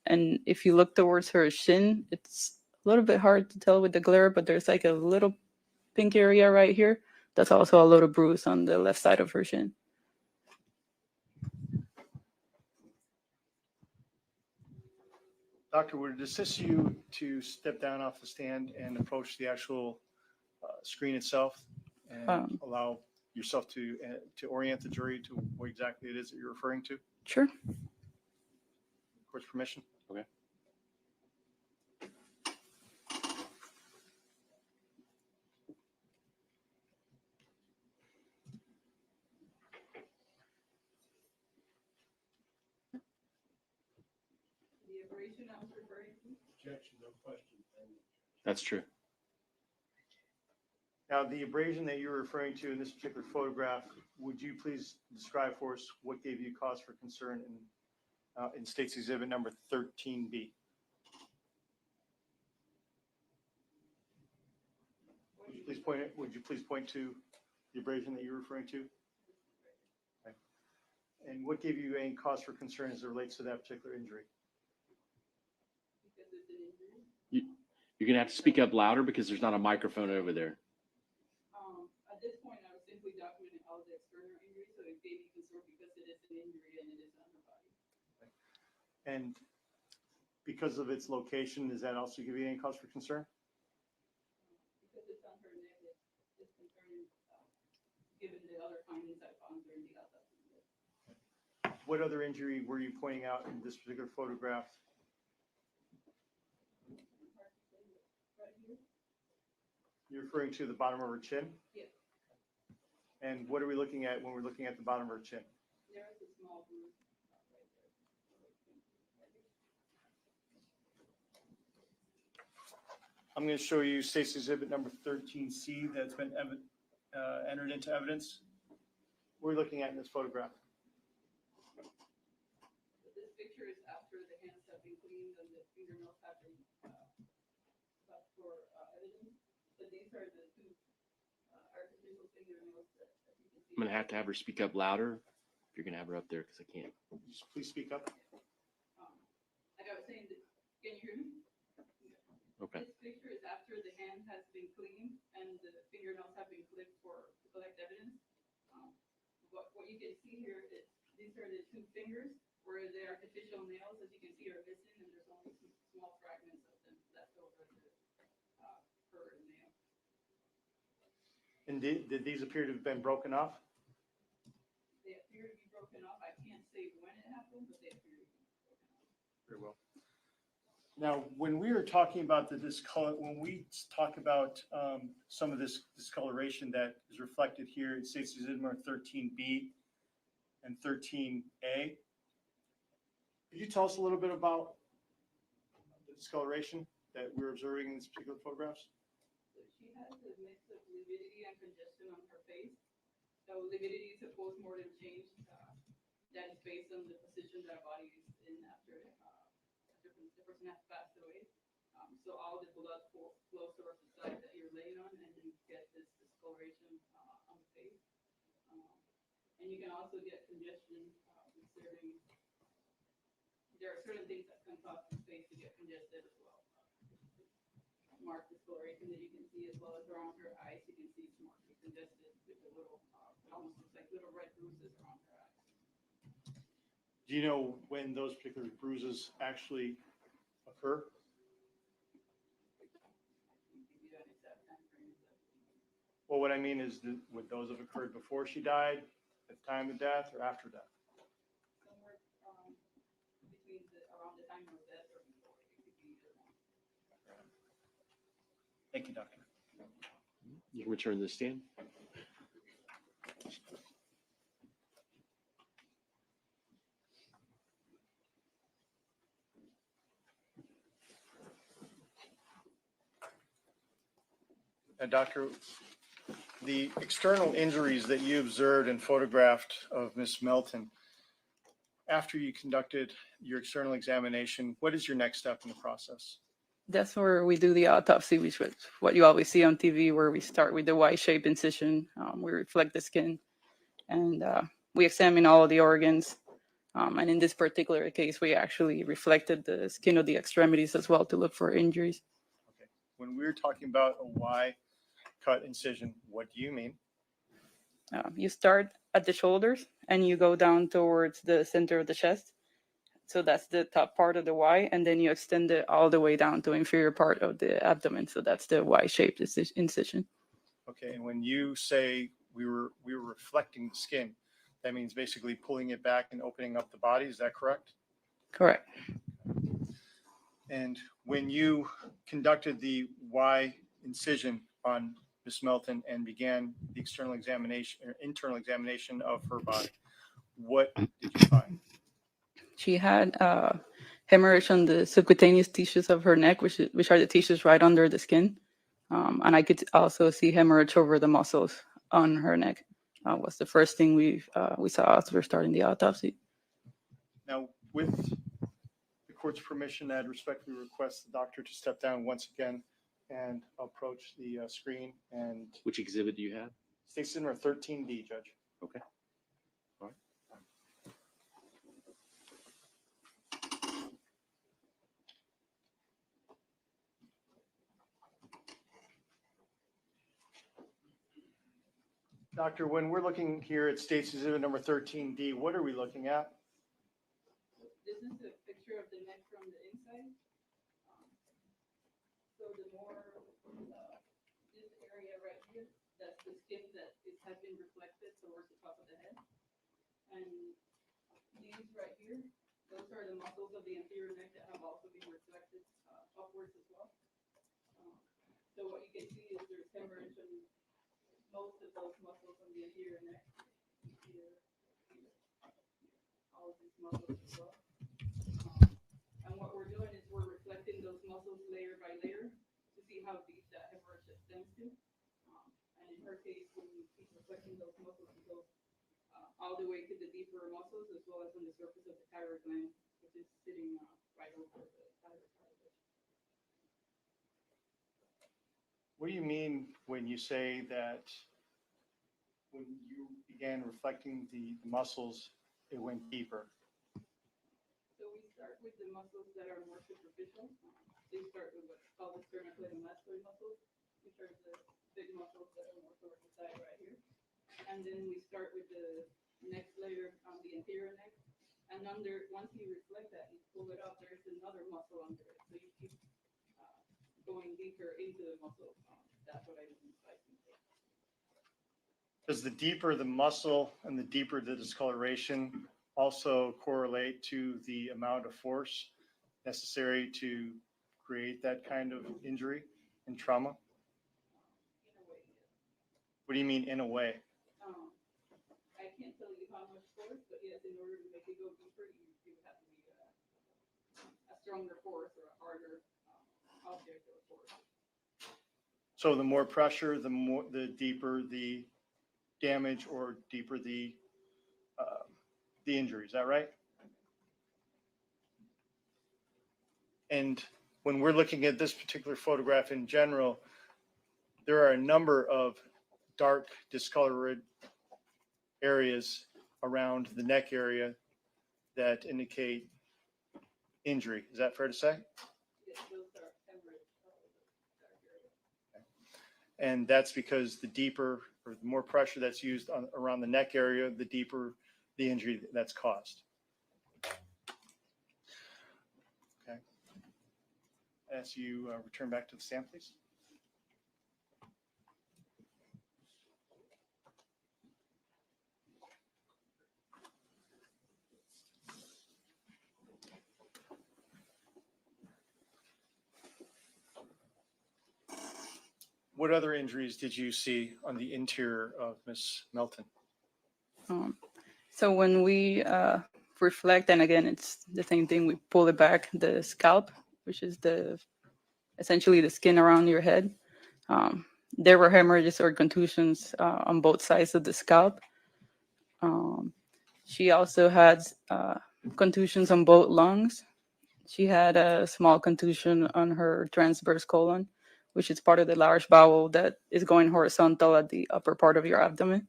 And if you look towards her shin, it's a little bit hard to tell with the glare, but there's like a little pink area right here. That's also a little bruise on the left side of her shin.
Doctor, would it assist you to step down off the stand and approach the actual screen itself and allow yourself to orient the jury to what exactly it is that you're referring to?
Sure.
Court's permission.
Okay.
Objection, no question.
That's true.
Now, the abrasion that you're referring to in this particular photograph, would you please describe for us what gave you cause for concern in State's exhibit number 13B? Would you please point to the abrasion that you're referring to? Okay. And what gave you any cause for concern as it relates to that particular injury?
You're gonna have to speak up louder because there's not a microphone over there.
At this point, I was simply documenting all the external injuries, so it gave me concern because it is an injury and it is on her body.
And because of its location, does that also give you any cause for concern?
Because it's on her neck, it's concerning, given the other findings I found during the autopsy.
What other injury were you pointing out in this particular photograph?
Right here?
You're referring to the bottom of her chin?
Yes.
And what are we looking at when we're looking at the bottom of her chin?
There is a small bruise right there.
I'm going to show you State's Exhibit number 13C that's been entered into evidence. What are we looking at in this photograph?
This picture is after the hands have been cleaned and the fingernails have been cut for evidence. But these are the two artificial fingernails that you can see.
I'm gonna have to have her speak up louder if you're gonna have her up there because I can't.
Just please speak up.
Like I was saying, can you hear me?
Okay.
This picture is after the hand has been cleaned and the fingernails have been clipped to collect evidence. What you can see here is these are the two fingers where the artificial nails, as you can see, are missing, and there's only some small fragments of them left over per nail.
And did these appear to have been broken off?
They appear to be broken off. I can't say when it happened, but they appear to be broken off.
Very well. Now, when we are talking about when we talk about some of this discoloration that is reflected here in State's Exhibit 13B and 13A, could you tell us a little bit about the discoloration that we're observing in these particular photographs?
So she has a mix of lividity and congestion on her face. So lividity is a post-mortem change that is based on the position that our body is in after the person has passed away. So all the blood flows towards the side that you're laying on, and you get this discoloration on the face. And you can also get congestion with there are certain things that can cause the face to get congested as well. Marked discoloration that you can see, as well as around her eyes, you can see it's markedly congested with a little, it almost looks like little red bruises around her eyes.
Do you know when those particular bruises actually occur? Well, what I mean is, would those have occurred before she died, at the time of death, or after death?
Somewhere between around the time of death or before. It could be either one.
Thank you, Doctor.
You can return to the stand.
Doctor, the external injuries that you observed and photographed of Ms. Melton, after you conducted your external examination, what is your next step in the process?
That's where we do the autopsy, which is what you always see on TV, where we start with the Y-shaped incision. We reflect the skin, and we examine all of the organs. And in this particular case, we actually reflected the skin of the extremities as well to look for injuries.
Okay. When we're talking about a Y-cut incision, what do you mean?
You start at the shoulders, and you go down towards the center of the chest. So that's the top part of the Y, and then you extend it all the way down to inferior part of the abdomen. So that's the Y-shaped incision.
Okay, and when you say we were reflecting the skin, that means basically pulling it back and opening up the body. Is that correct?
Correct.
And when you conducted the Y incision on Ms. Melton and began the external examination or internal examination of her body, what did you find?
She had hemorrhage on the subcutaneous tissues of her neck, which are the tissues right under the skin. And I could also see hemorrhage over the muscles on her neck. Was the first thing we saw as we were starting the autopsy.
Now, with the court's permission, I'd respectfully request the doctor to step down once again and approach the screen and
Which exhibit do you have?
state number 13D, Judge.
Okay. All right.
Doctor, when we're looking here at State's Exhibit number 13D, what are we looking at?
This is a picture of the neck from the inside. So the more, this area right here, that's the skin that has been reflected towards the top of the head. And these right here, those are the muscles of the anterior neck that have also been reflected upwards as well. So what you can see is there's hemorrhage on most of those muscles on the anterior neck. Here, here, all of these muscles as well. And what we're doing is we're reflecting those muscles layer by layer to see how deep that hemorrhage extends to. And in her case, when you keep reflecting those muscles, you go all the way to the deeper muscles as well as on the surface of the thyroid gland, which is sitting right over the thyroid cartilage.
What do you mean when you say that when you began reflecting the muscles, it went deeper?
So we start with the muscles that are more superficial. They start with what's called the sternocleidomastoid muscles, which are the big muscles that are more towards the side right here. And then we start with the next layer on the anterior neck. And under, once you reflect that, you pull it up, there's another muscle under it. So you keep going deeper into the muscle. That's what I mean by slicing.
Does the deeper the muscle and the deeper the discoloration also correlate to the amount of force necessary to create that kind of injury and trauma?
In a way, yes.
What do you mean in a way?
I can't tell you how much force, but yes, in order to make it go deeper, you have to be a stronger force or a harder object or force.
So the more pressure, the deeper the damage or deeper the injury. Is that right? And when we're looking at this particular photograph in general, there are a number of dark discolored areas around the neck area that indicate injury. Is that fair to say?
Yes, those are hemorrhage.
And that's because the deeper or the more pressure that's used around the neck area, the deeper the injury that's caused. Okay. As you return back to the stand, please. What other injuries did you see on the interior of Miss Melton?
So when we reflect, and again, it's the same thing, we pull it back, the scalp, which is essentially the skin around your head. There were hemorrhages or contusions on both sides of the scalp. She also had contusions on both lungs. She had a small contusion on her transverse colon, which is part of the large bowel that is going horizontal at the upper part of your abdomen.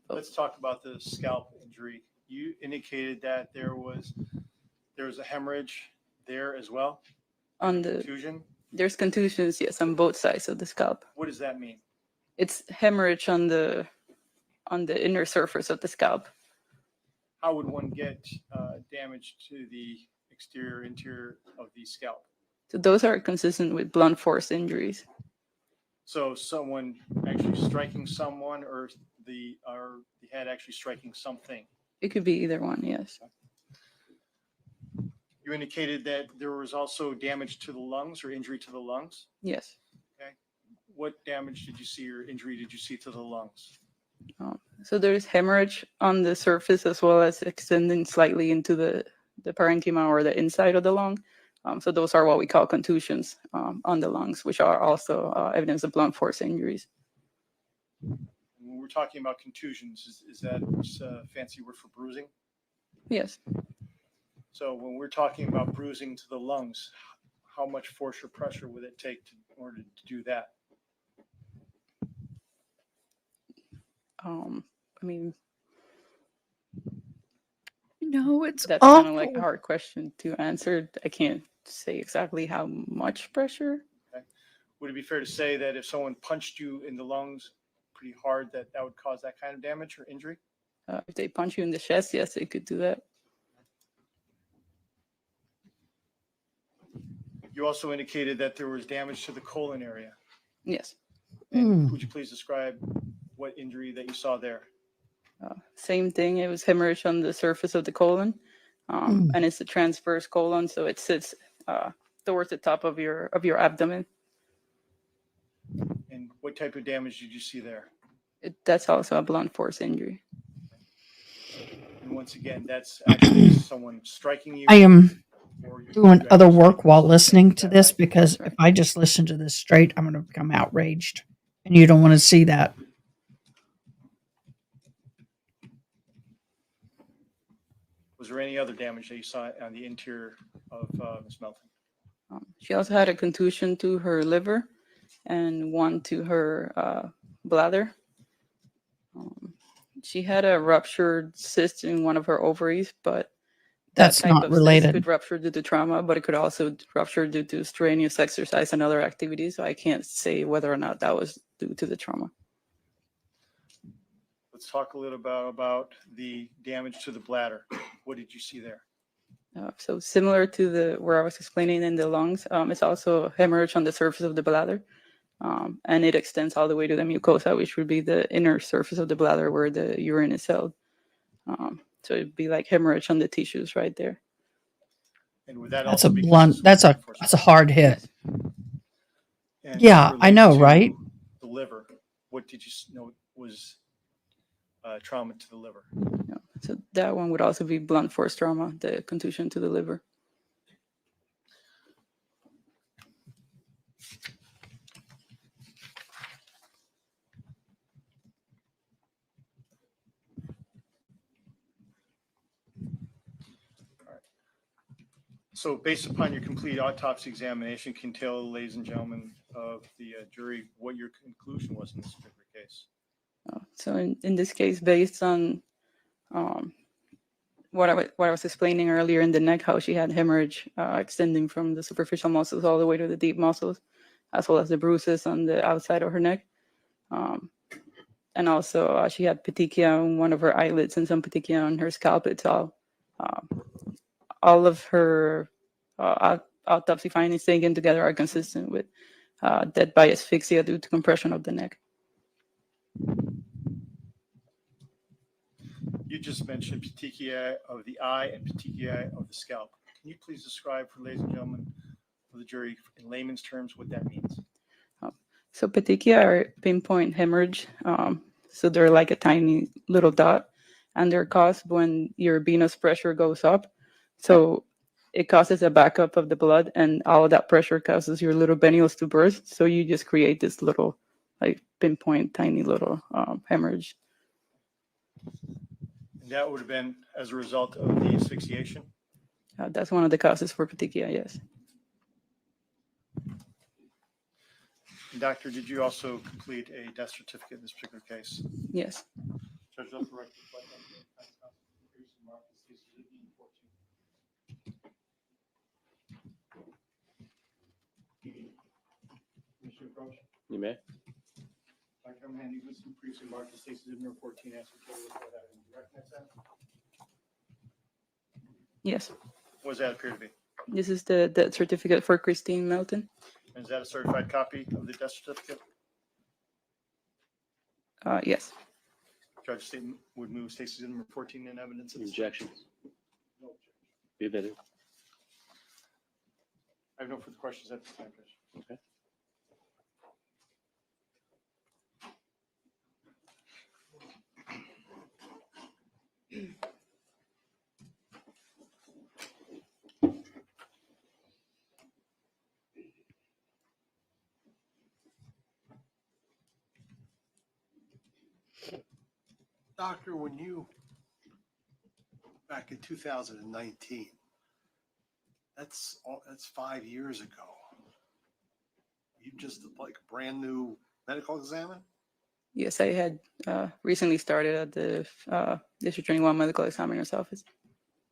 Let's talk about the scalp injury. You indicated that there was a hemorrhage there as well. Contusion.
There's contusions, yes, on both sides of the scalp.
What does that mean?
It's hemorrhage on the inner surface of the scalp.
How would one get damage to the interior of the scalp?
So those are consistent with blunt force injuries.
So someone actually striking someone, or the head actually striking something?
It could be either one, yes.
You indicated that there was also damage to the lungs or injury to the lungs?
Yes.
Okay. What damage did you see or injury did you see to the lungs?
So there's hemorrhage on the surface as well as extending slightly into the parenchyma or the inside of the lung. So those are what we call contusions on the lungs, which are also evidence of blunt force injuries.
When we're talking about contusions, is that a fancy word for bruising?
Yes.
So when we're talking about bruising to the lungs, how much force or pressure would it take in order to do that?
I mean,
No, it's
that's kind of like a
awful.
hard question to answer. I can't say exactly how much pressure.
Would it be fair to say that if someone punched you in the lungs pretty hard, that would cause that kind of damage or injury?
If they punch you in the chest, yes, they could do that.
You also indicated that there was damage to the colon area.
Yes.
And would you please describe what injury that you saw there?
Same thing. It was hemorrhage on the surface of the colon, and it's a transverse colon, so it sits towards the top of your abdomen.
And what type of damage did you see there?
That's also a blunt force injury.
And once again, that's actually someone striking you.
I am
or you
doing
actually
other work while
something.
listening to
Is that
this
right?
because if I just listen to this straight, I'm going to become outraged. And you don't want to see that.
Was there any other damage that you saw on the interior of Ms. Melton?
She also had a contusion to her liver and one to her bladder. She had a ruptured cyst in one of her ovaries, but that
That's
type
not
of cyst
related.
could rupture due to trauma, but it could also rupture due to strenuous exercise and other activities. So I can't say whether or not that was due to the trauma.
Let's talk a little about the damage to the bladder. What did you see there?
So similar to the where I was explaining in the lungs, it's also hemorrhage on the surface of the bladder, and it extends all the way to the mucosa, which would be the inner surface of the bladder where the urine is held. So it'd be like hemorrhage on the tissues right there.
And would that
That's a
also be
blunt.
consistent with
That's a hard hit.
And
Yeah, I know,
related to
right?
The liver. What did you know was trauma to the liver?
Yeah. So that one would also be blunt force trauma, the contusion to the liver.
So based upon your complete autopsy examination, can you tell, ladies and gentlemen of the jury, what your conclusion was in this particular case?
So in this case, based on what I was explaining earlier in the neck, how she had hemorrhage extending from the superficial muscles all the way to the deep muscles, as well as the bruises on the outside of her neck. And also she had petechia on one of her eyelids and some petechia on her scalp itself. All of her autopsy findings taken together are consistent with death by asphyxia due to compression of the neck.
You just mentioned petechia of the eye and petechia of the scalp. Can you please describe for ladies and gentlemen of the jury in layman's terms what that means?
So petechia are pinpoint hemorrhage. So they're like a tiny little dot, and they're caused when your venous pressure goes up. So it causes a backup of the blood, and all of that pressure causes your little venules to burst. So you just create this little, like pinpoint, tiny little hemorrhage.
And that would have been as a result of the asphyxiation?
That's one of the causes for petechia, yes.
Doctor, did you also complete a death certificate in this particular case?
Yes.
Judge, let the record reflect that. Commissioner Croce?
You may.
Dr. Hemhan, you listen previously marked as Stacy Zimmer 14 answer to that. Do you recognize that?
Yes.
What does that appear to be?
This is the death certificate for Kristine Melton.
And is that a certified copy of the death certificate?
Yes.
Judge Staten would move Stacy Zimmer 14 in evidence.
Objections?
No objection.
Be admitted.
I have no further questions at this time, Judge.
Okay.
Doctor, when you, back in 2019, That's 5 years ago. You just like a brand new medical examiner?
Yes, I had recently started at the District 21 Medical Examiner's Office.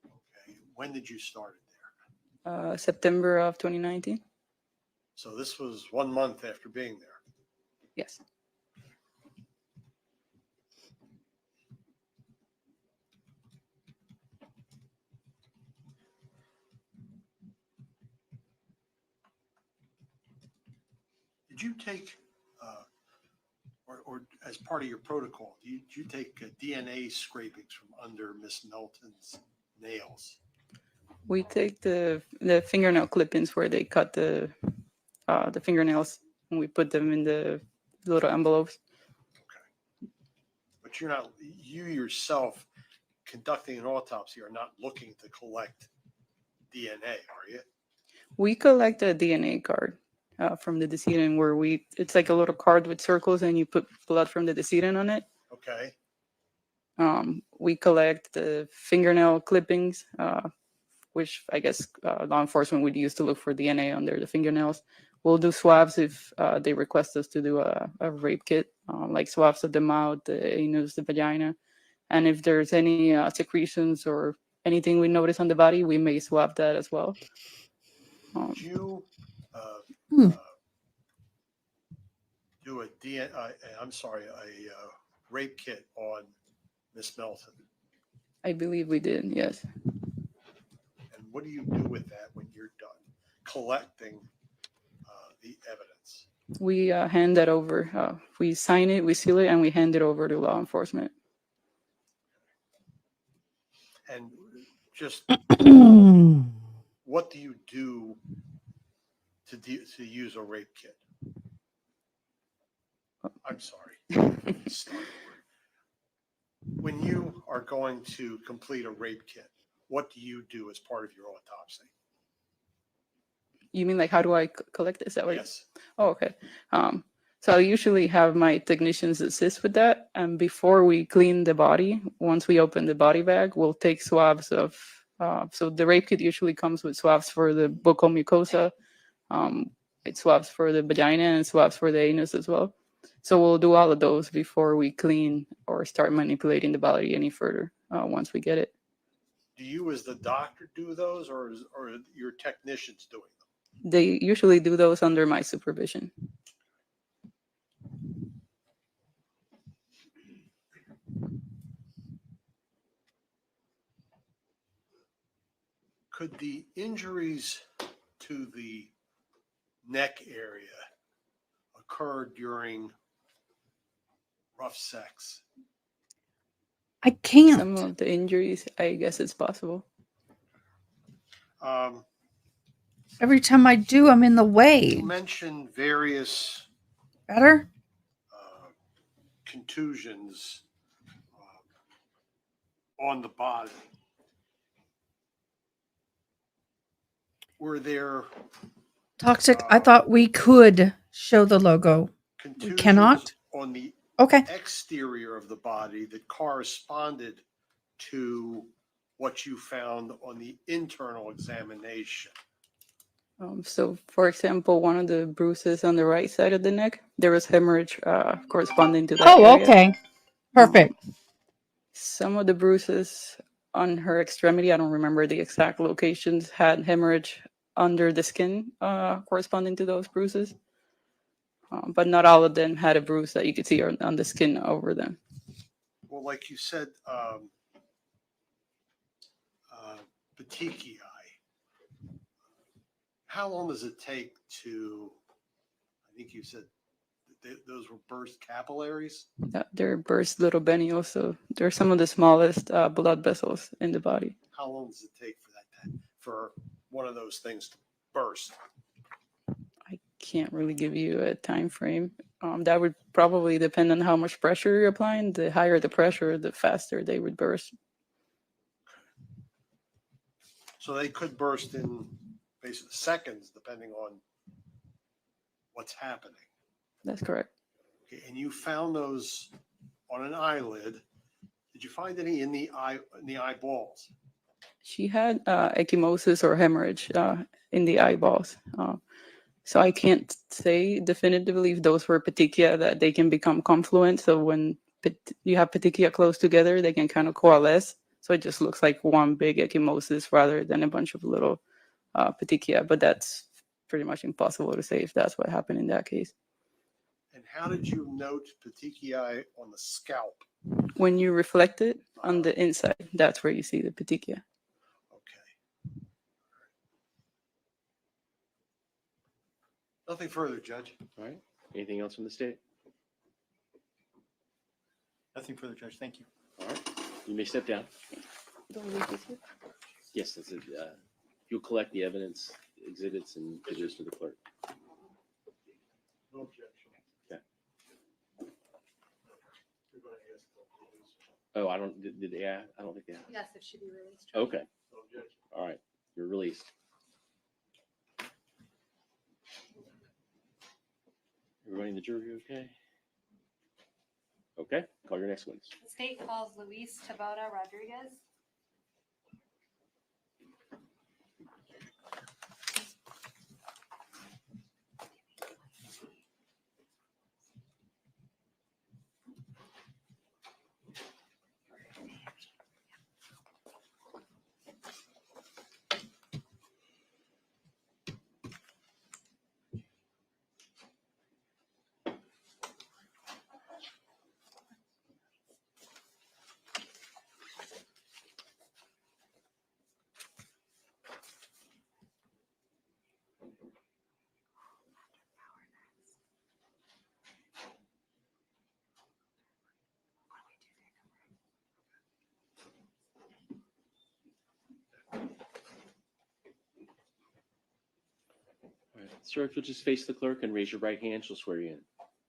Okay. When did you start it there?
September of 2019.
So this was 1 month after being there.
Yes.
Did you take, or as part of your protocol, did you take DNA scrapings from under Miss Melton's nails?
We take the fingernail clippings where they cut the fingernails, and we put them in the little envelopes.
Okay. But you yourself conducting an autopsy are not looking to collect DNA, are you?
We collect a DNA card from the decedent where it's like a little card with circles and you put blood from the decedent on it.
Okay.
We collect the fingernail clippings, which I guess law enforcement would use to look for DNA under the fingernails. We'll do swabs if they request us to do a rape kit, like swabs of the mouth, the anus, the vagina. And if there's any secretions or anything we notice on the body, we may swab that as well.
Did you do a rape kit on Miss Melton?
I believe we did, yes.
And what do you do with that when you're done collecting the evidence?
We hand that over. We sign it, we seal it, and we hand it over to law enforcement.
And just what do you do to use a rape kit? I'm sorry. When you are going to complete a rape kit, what do you do as part of your autopsy?
You mean like how do I collect this? Is that what
Yes.
Oh, okay. So I usually have my technicians assist with that. And before we clean the body, once we open the body bag, we'll take swabs of. So the rape kit usually comes with swabs for the buccal mucosa. It swabs for the vagina and swabs for the anus as well. So we'll do all of those before we clean or start manipulating the body any further once we get it.
Do you as the doctor do those or your technicians doing them?
They usually do those under my supervision.
Could the injuries to the neck area occur during rough sex?
I can't.
Some of the injuries, I guess it's possible.
Every time I do, I'm in the way.
You mentioned various
Better?
contusions on the body. Were there
Toxic. I thought we could show the logo. We
contusions
cannot?
on the
Okay.
exterior of the body that corresponded to what you found on the internal examination?
So, for example, one of the bruises on the right side of the neck, there was hemorrhage corresponding to that
Oh,
area.
okay. Perfect.
Some of the bruises on her extremity, I don't remember the exact locations, had hemorrhage under the skin corresponding to those bruises. But not all of them had a bruise that you could see on the skin over them.
Well, like you said, petechiae. How long does it take to, I think you said those were burst capillaries?
They're burst little venules, so they're some of the smallest blood vessels in the body.
How long does it take for one of those things to burst?
I can't really give you a time frame. That would probably depend on how much pressure you're applying. The higher the pressure, the faster they would burst.
So they could burst in basically seconds, depending on what's happening.
That's correct.
Okay, and you found those on an eyelid. Did you find any in the eyeballs?
She had ecchymosis or hemorrhage in the eyeballs. So I can't say definitively if those were petechia, that they can become confluent. So when you have petechia close together, they can kind of coalesce. So it just looks like one big ecchymosis rather than a bunch of little petechia. But that's pretty much impossible to say if that's what happened in that case.
And how did you note petechiae on the scalp?
When you reflect it on the inside, that's where you see the petechia.
Okay. Nothing further, Judge.
All right. Anything else from the state?
Nothing further, Judge. Thank you.
All right. You may step down. Yes, that's it. You'll collect the evidence, exhibits, and give those to the clerk.
No objection.
Okay.
You're going to ask the police.
Oh, I don't, did they, I don't think they have.
Yes, it should be released.
Okay.
No objection.
All right. You're released. Everybody in the jury okay? Okay, call your next witness.
The state calls Luis Tabota Rodriguez.
All right. Sir, if you'll just face the clerk and raise your right hand, she'll swear you in.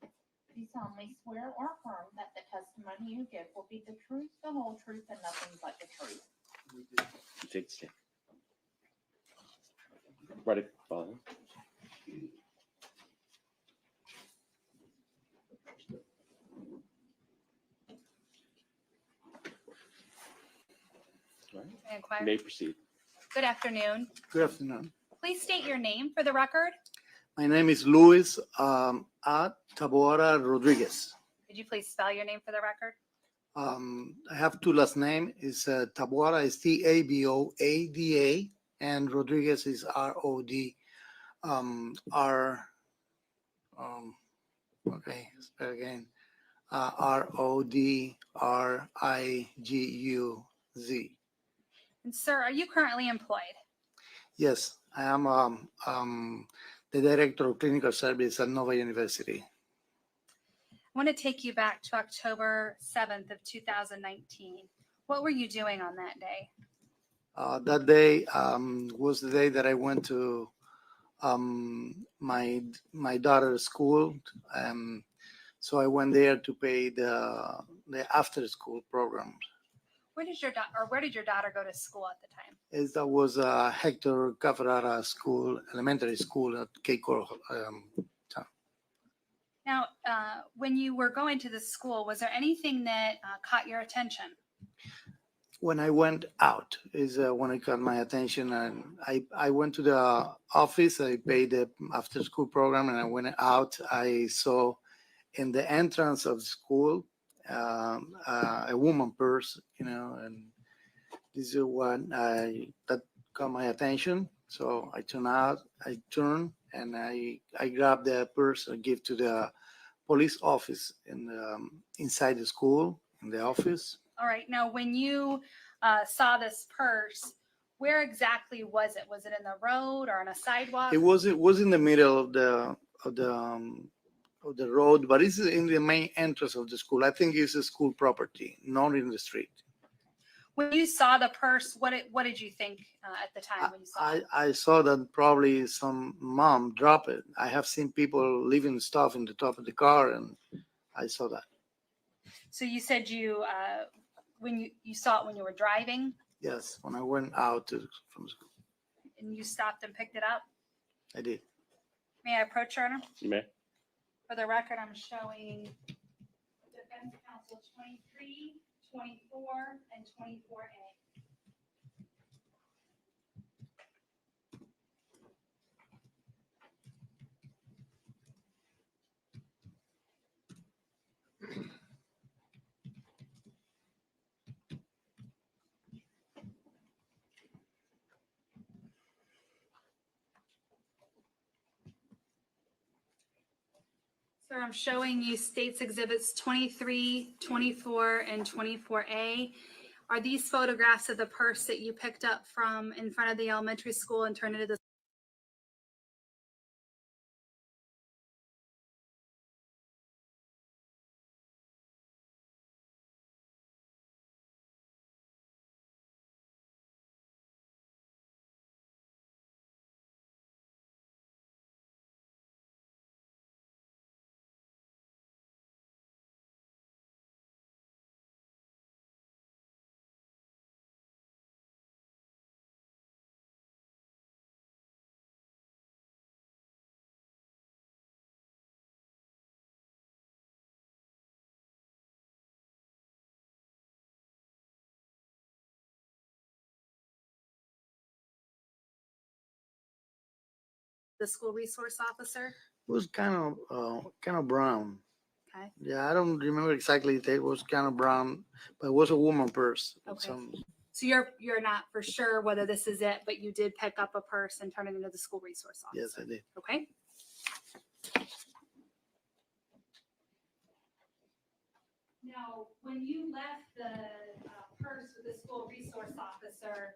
Do you solemnly swear or affirm that the testimony you give will be the truth, the whole truth, and nothing but the truth?
You take the stand. Right, follow. All right.
Inquire.
You may proceed.
Good afternoon.
Good afternoon.
Please state your name for the record.
My name is Luis Tabora Rodriguez.
Could you please spell your name for the record?
I have two last names. It's Tabora is Taboada, and Rodriguez is Rod. Okay, spell again. Rodriguz.
And sir, are you currently employed?
Yes, I am the director of clinical service at Nova University.
I want to take you back to October 7th of 2019. What were you doing on that day?
That day was the day that I went to my daughter's school. So I went there to pay the after school program.
Where did your daughter go to school at the time?
That was Hector Cafarara School, elementary school at Cape Coral.
Now, when you were going to the school, was there anything that caught your attention?
When I went out is when it caught my attention, and I went to the office. I paid the after school program, and I went out. I saw in the entrance of the school a woman purse, and this is what that caught my attention. So I turned and I grabbed the purse and give to the police office inside the school, in the office.
All right. Now, when you saw this purse, where exactly was it? Was it in the road or on a sidewalk?
It was in the middle of the road, but it's in the main entrance of the school. I think it's a school property, not in the street.
When you saw the purse, what did you think at the time when you saw it?
I saw that probably some mom dropped it. I have seen people leaving stuff in the top of the car, and I saw that.
So you said when you saw it when you were driving?
Yes, when I went out from school.
And you stopped and picked it up?
I did.
May I approach, Your Honor?
You may.
For the record, I'm showing defense counsel 23, 24, and 24A. Sir, I'm showing you States Exhibits 23, 24, and 24A. Are these photographs of the purse that you picked up from in front of the elementary school and turned into the school resource officer?
It was kind of brown.
Okay.
Yeah, I don't remember exactly. It was kind of brown, but it was a woman purse.
Okay. So you're not for sure whether this is it, but you did pick up a purse and turn it into the school resource officer.
Yes, I did.
Okay. Now, when you left the purse with the school resource officer,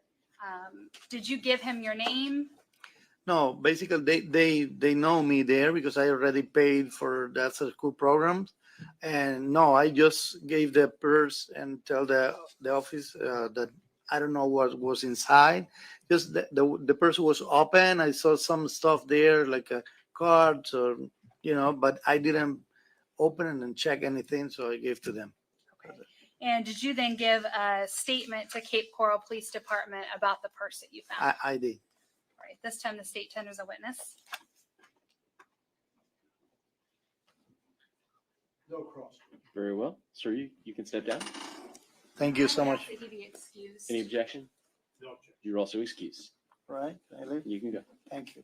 did you give him your name?
No, basically they know me there because I already paid for that school programs, and no, I just gave the purse and tell the office that I don't know what was inside. Just the purse was open. I saw some stuff there like cards or but I didn't open it and check anything, so I gave to them.
Okay. And did you then give a statement to Cape Coral Police Department about the purse that you found?
I did.
All right. This time the state tenders a witness.
No cross.
Very well. Sir, you can step down.
Thank you so
I would
much.
ask that he be excused.
Any objection?
No objection.
You're also excused.
Right, I leave?
You can go.
Thank you.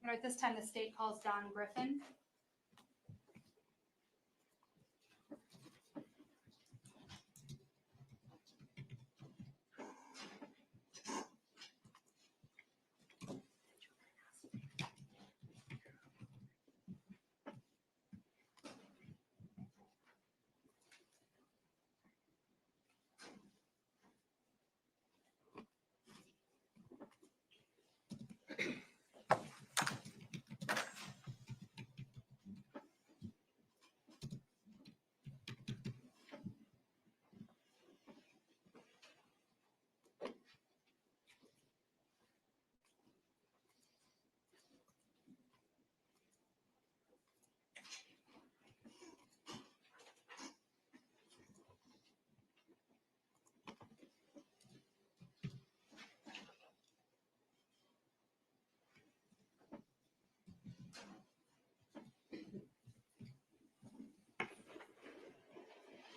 And at this time, the state calls Don Griffin.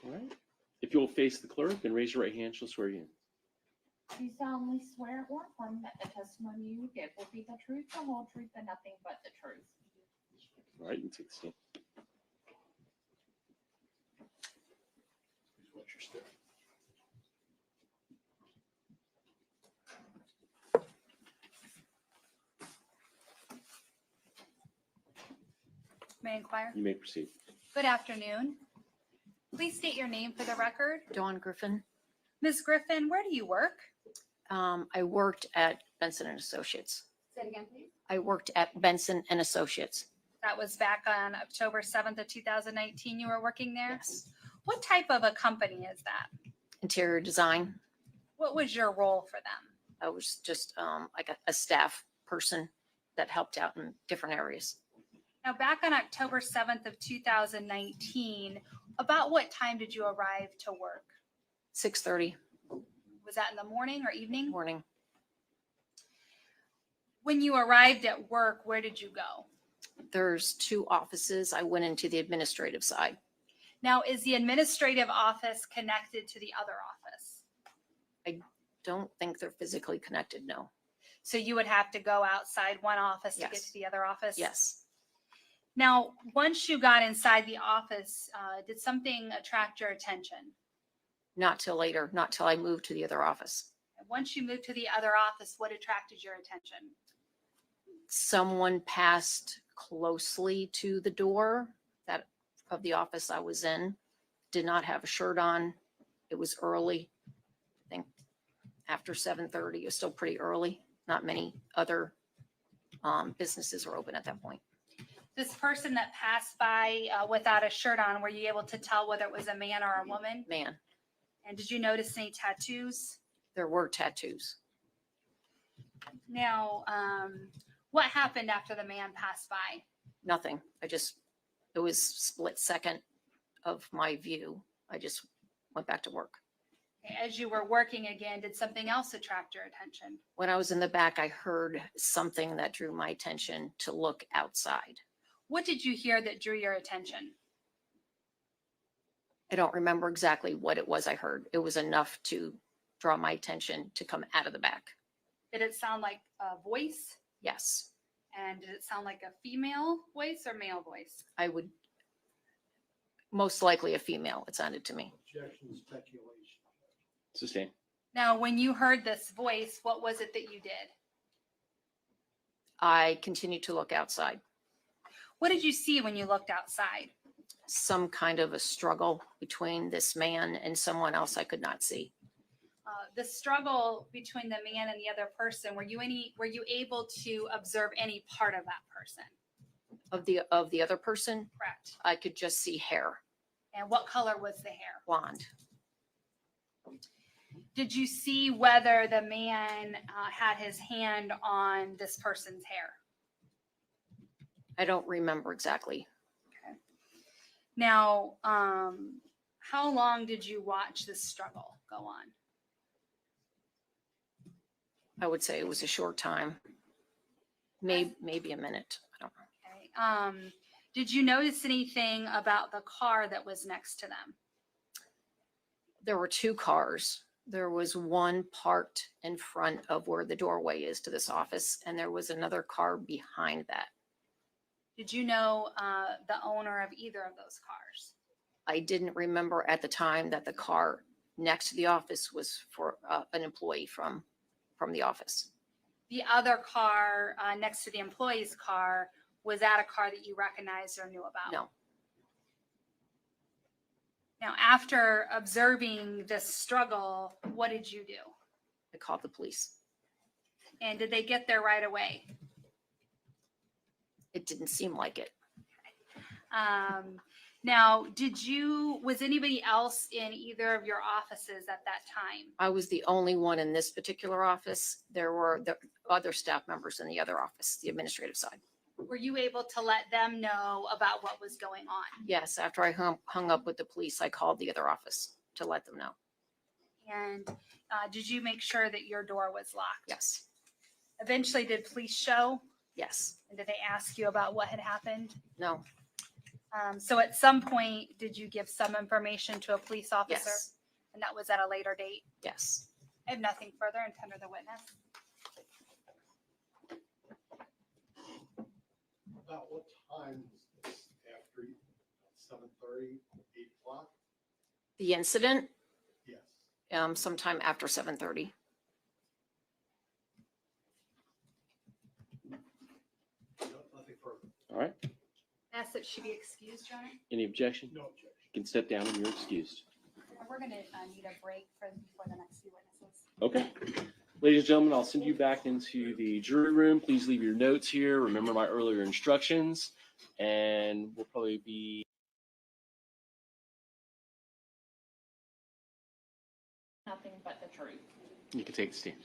All right. If you'll face the clerk and raise your right hand, she'll swear you in.
Do you solemnly swear or affirm that the testimony you give will be the truth, the whole truth, and nothing but the truth?
All right, you can take the stand.
Watch your step.
May I inquire?
You may proceed.
Good afternoon. Please state your name for the record.
Dawn Griffin.
Ms. Griffin, where do you work?
I worked at Benson and Associates.
Say it again, please.
I worked at Benson and Associates.
That was back on October 7th of 2019. You were working there?
Yes.
What type of a company is that?
Interior design.
What was your role for them?
I was just like a staff person that helped out in different areas.
Now, back on October 7th of 2019, about what time did you arrive to work?
6:30
Was that in the morning or evening?
morning.
When you arrived at work, where did you go?
There's 2 offices. I went into the administrative side.
Now, is the administrative office connected to the other office?
Don't think they're physically connected, no.
So you would have to go outside one office to get
Yes.
to the other office?
Yes.
Now, once you got inside the office, did something attract your attention?
Not till later, not till I moved to the other office.
Once you moved to the other office, what attracted your attention?
Someone passed closely to the door that of the office I was in, did not have a shirt on. It was early. I think after 7:30, it was still pretty early. Not many other businesses were open at that point.
This person that passed by without a shirt on, were you able to tell whether it was a man or a woman?
Man,
And did you notice any tattoos?
there were tattoos.
Now, what happened after the man passed by?
Nothing. It was split second of my view. I just went back to work.
As you were working again, did something else attract your attention?
When I was in the back, I heard something that drew my attention to look outside.
What did you hear that drew your attention?
I don't remember exactly what it was I heard. It was enough to draw my attention to come out of the back.
Did it sound like a voice?
Yes,
And did it sound like a female voice or male voice?
I would, most likely a female, it sounded to me.
Objection, speculation.
Sustain.
Now, when you heard this voice, what was it that you did?
I continued to look outside.
What did you see when you looked outside?
Some kind of a struggle between this man and someone else I could not see.
The struggle between the man and the other person, were you able to observe any part of that person?
Of the other person,
Correct.
I could just see hair,
And what color was the hair?
blonde.
Did you see whether the man had his hand on this person's hair?
I don't remember exactly.
Now, how long did you watch this struggle go on?
I would say it was a short time, maybe a minute. I don't know.
Okay. Did you notice anything about the car that was next to them?
There were two cars. There was one parked in front of where the doorway is to this office, and there was another car behind that.
Did you know the owner of either of those cars?
I didn't remember at the time that the car next to the office was for an employee from the office.
The other car next to the employee's car, was that a car that you recognized or knew about?
No.
Now, after observing this struggle, what did you do?
I called the police.
And did they get there right away?
It didn't seem like it.
Now, was anybody else in either of your offices at that time?
I was the only one in this particular office. There were the other staff members in the other office, the administrative side.
Were you able to let them know about what was going on?
Yes, after I hung up with the police, I called the other office to let them know.
And did you make sure that your door was locked?
Yes.
Eventually, did police show?
Yes.
And did they ask you about what had happened?
No.
So at some point, did you give some information to a police officer?
Yes.
And that was at a later date?
Yes.
I have nothing further and tender the witness.
About what time was this? After 7:30, 8 o'clock?
The incident,
Yes.
sometime after 7:30.
Nothing further.
All right.
Ask that she be excused, Your Honor.
Any objection?
No objection.
You can step down and you're excused.
We're going to need a break before the next few witnesses.
Okay. Ladies and gentlemen, I'll send you back into the jury room. Please leave your notes here. Remember my earlier instructions, and we'll probably be
Nothing but the truth.
You can take the stand.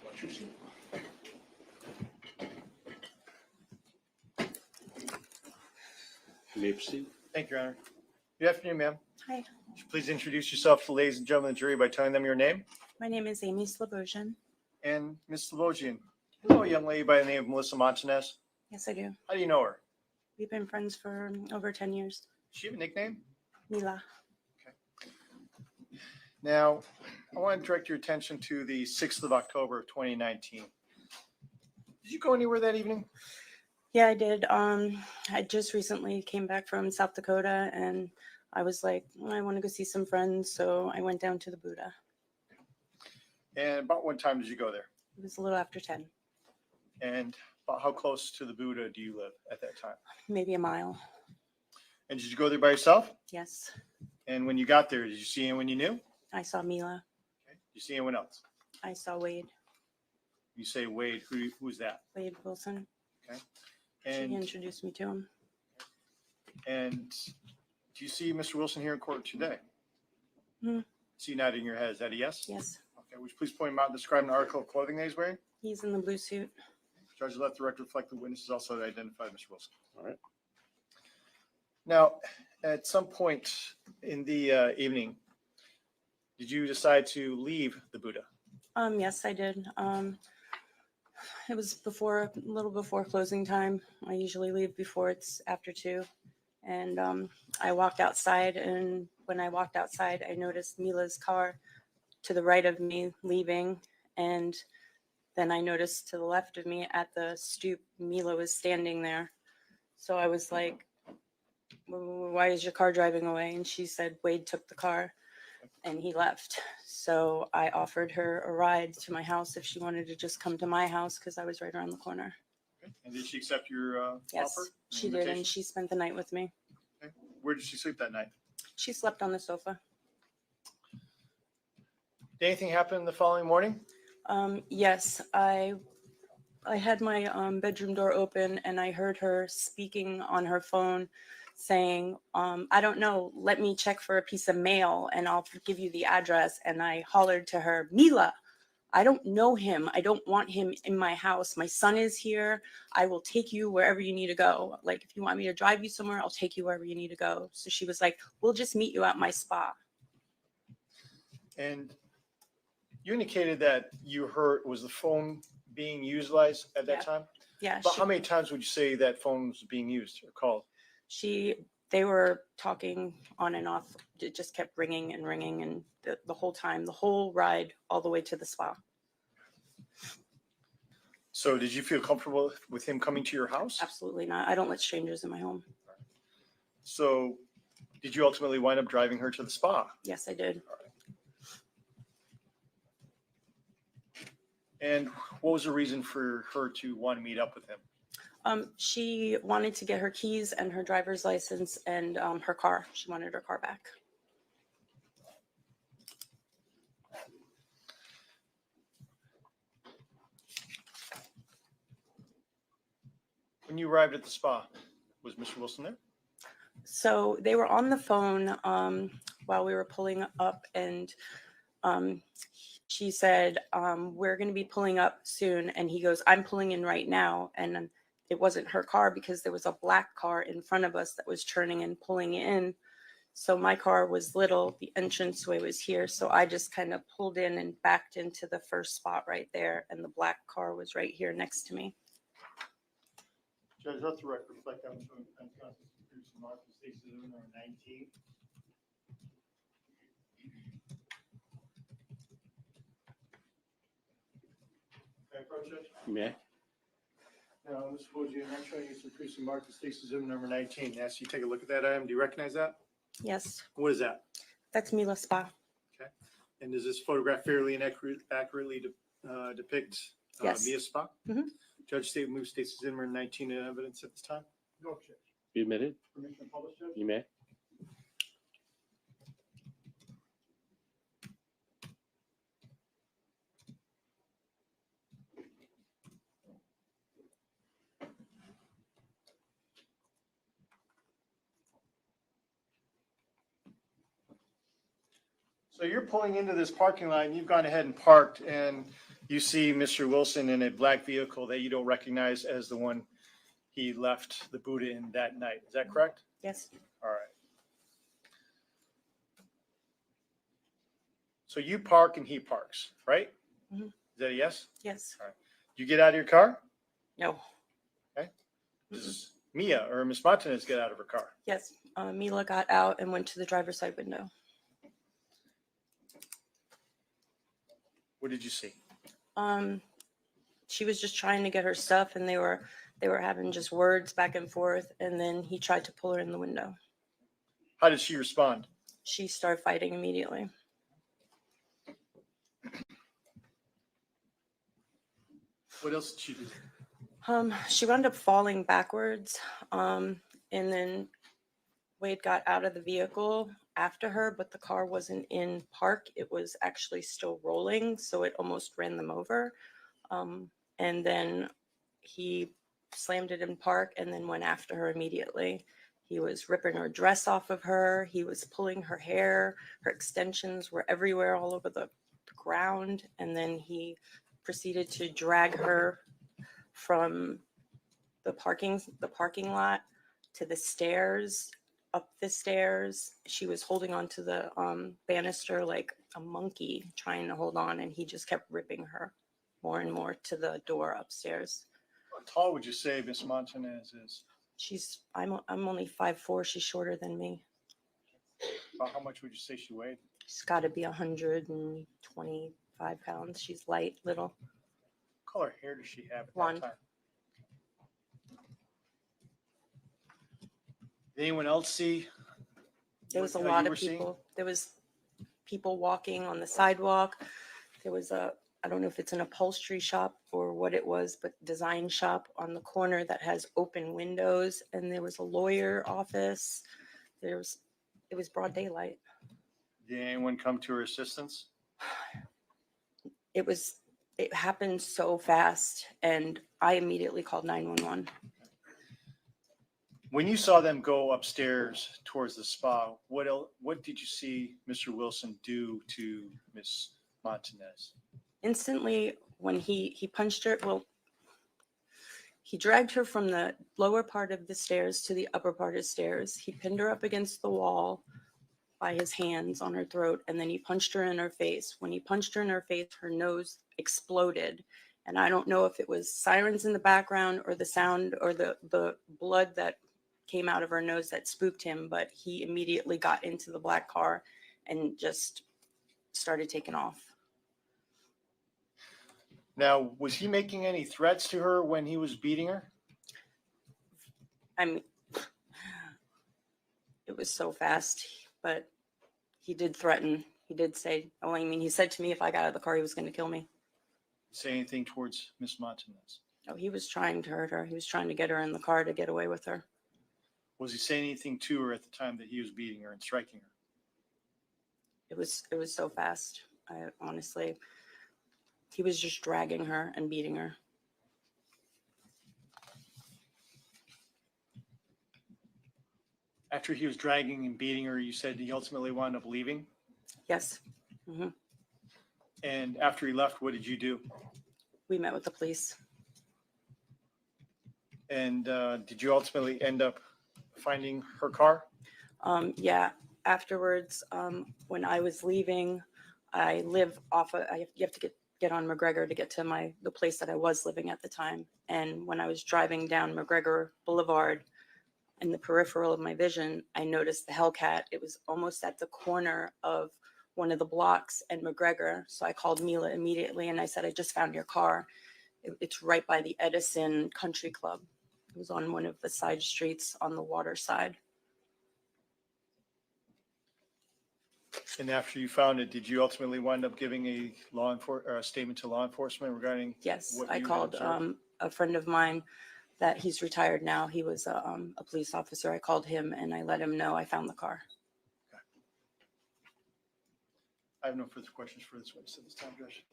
Watch your seat. You may proceed.
Thank you, Your Honor. Good afternoon, ma'am.
Hi,
Would you please introduce yourself to the ladies and gentlemen of the jury by telling them your name?
my name is Amy Slobosian.
And Ms. Slobosian, you know a young lady by the name of Melissa Montanez?
Yes, I do.
How do you know her?
We've been friends for over 10 years.
Does she have a nickname?
Mila.
Now, I want to direct your attention to the 6th of October of 2019. Did you go anywhere that evening?
Yeah, I did. I just recently came back from South Dakota, and I was like, I want to go see some friends, so I went down to the Buddha.
And about what time did you go there?
It was a little after 10,
And about how close to the Buddha do you live at that time?
maybe a mile.
And did you go there by yourself?
Yes,
And when you got there, did you see anyone you knew?
I saw Mila.
Did you see anyone else?
I saw Wade.
You say Wade. Who's that?
Wade Wilson.
Okay.
She
And
introduced me to him.
and do you see Mr. Wilson here in court today?
Hmm.
See you nodding your head. Is that a yes?
Yes,
Okay. Would you please point him out and describe an article of clothing that he's wearing?
he's in the blue suit.
Judge, let the record reflect the witnesses also identified Mr. Wilson.
All right.
Now, at some point in the evening, did you decide to leave the Buddha?
Yes, I did. It was a little before closing time. I usually leave before it's after 2. And I walked outside, and when I walked outside, I noticed Mila's car to the right of me leaving. And then I noticed to the left of me at the stoop, Mila was standing there. So I was like, why is your car driving away? And she said, Wade took the car and he left. So I offered her a ride to my house if she wanted to just come to my house because I was right around the corner.
Okay. And did she accept your
Yes,
offer?
she did, and she spent the night with me.
Okay. Where did she sleep that night?
She slept on the sofa.
Did anything happen the following morning?
Yes, I had my bedroom door open, and I heard her speaking on her phone saying, I don't know, let me check for a piece of mail and I'll give you the address. And I hollered to her, Mila, I don't know him. I don't want him in my house. My son is here. I will take you wherever you need to go. Like, if you want me to drive you somewhere, I'll take you wherever you need to go. So she was like, we'll just meet you at my spa.
And you indicated that you heard, was the phone being utilized at that time?
Yeah.
But how many times would you say that phone was being used or called?
They were talking on and off. It just kept ringing and ringing, and the whole time, the whole ride, all the way to the spa.
So did you feel comfortable with him coming to your house?
Absolutely not. I don't let strangers in my home.
So did you ultimately wind up driving her to the spa?
Yes, I did.
And what was the reason for her to want to meet up with him?
She wanted to get her keys and her driver's license and her car. She wanted her car back.
When you arrived at the spa, was Mr. Wilson there?
So they were on the phone while we were pulling up, and she said, we're going to be pulling up soon. And he goes, I'm pulling in right now. And it wasn't her car because there was a black car in front of us that was turning and pulling in. So my car was little, the entranceway was here. So I just kind of pulled in and backed into the first spot right there. And the black car was right here next to me.
Judge, let the record reflect that was Kristine Melton, Stacy number 19. Can I approach it?
You may.
Now, Mr. Boji, I'm showing you some Kristine Melton, Stacy number 19. Ask you to take a look at that item. Do you recognize that?
Yes,
What is that?
that's Mila Spa.
Okay. And does this photograph fairly and accurately depict
Yes.
Mia Spa?
Mhm.
Judge State moves Stacy Zimmerman 19 in evidence at this time. No objection.
Be admitted.
Permission to publish, Judge?
You may.
So you're pulling into this parking lot, and you've gone ahead and parked, and you see Mr. Wilson in a black vehicle that you don't recognize as the one he left the Buddha in that night. Is that correct?
Yes.
All right. So you park and he parks, right?
Mhm.
Is that a yes?
Yes.
All right. You get out of your car?
No.
Okay. Does Mia or Miss Martinez get out of her car?
Yes. Mila got out and went to the driver's side window.
What did you see?
she was just trying to get her stuff, and they were having just words back and forth, and then he tried to pull her in the window.
How did she respond?
She started fighting immediately.
What else did she do?
She wound up falling backwards, and then Wade got out of the vehicle after her, but the car wasn't in park. It was actually still rolling, so it almost ran them over. And then he slammed it in park and then went after her immediately. He was ripping her dress off of her. He was pulling her hair. Her extensions were everywhere, all over the ground. And then he proceeded to drag her from the parking lot to the stairs, up the stairs. She was holding onto the banister like a monkey, trying to hold on, and he just kept ripping her more and more to the door upstairs.
How tall would you say Miss Montanez is?
I'm only 5'4". She's shorter than me.
About how much would you say she weighed?
She's got to be 125 pounds. She's light, little.
What color hair does she have at
Blonde.
that time? Did anyone else see?
There was a
what,
lot
you
of
were seeing?
people. There was people walking on the sidewalk. There was I don't know if it's an upholstery shop or what it was, but design shop on the corner that has open windows. And there was a lawyer office. It was broad daylight.
Did anyone come to her assistance?
It happened so fast, and I immediately called 911.
When you saw them go upstairs towards the spa, what did you see Mr. Wilson do to Miss Montanez?
Instantly, when he punched her, he dragged her from the lower part of the stairs to the upper part of the stairs. He pinned her up against the wall by his hands on her throat, and then he punched her in her face. When he punched her in her face, her nose exploded. And I don't know if it was sirens in the background or the sound or the blood that came out of her nose that spooked him, but he immediately got into the black car and just started taking off.
Now, was he making any threats to her when he was beating her?
I mean, it was so fast, but he did threaten. He did say, he said to me if I got out of the car, he was going to kill me.
Say anything towards Miss Montanez?
Oh, he was trying to hurt her. He was trying to get her in the car to get away with her.
Was he saying anything to her at the time that he was beating her and striking her?
It was so fast. He was just dragging her and beating her.
After he was dragging and beating her, you said he ultimately wound up leaving?
Yes. Mm-hmm.
And after he left, what did you do?
We met with the police.
And did you ultimately end up finding her car?
Yeah. Afterwards, when I was leaving, I live off of, you have to get on McGregor to get to the place that I was living at the time. And when I was driving down McGregor Boulevard, in the peripheral of my vision, I noticed the Hellcat. It was almost at the corner of one of the blocks and McGregor. So I called Mila immediately and I said, I just found your car. It's right by the Edison Country Club. It was on one of the side streets on the water side.
And after you found it, did you ultimately wind up giving a statement to law enforcement regarding?
Yes,
what
I
you had
called
observed?
a friend of mine that he's retired now. He was a police officer. I called him and I let him know I found the car.
I have no further questions for this witness at this time, Judge.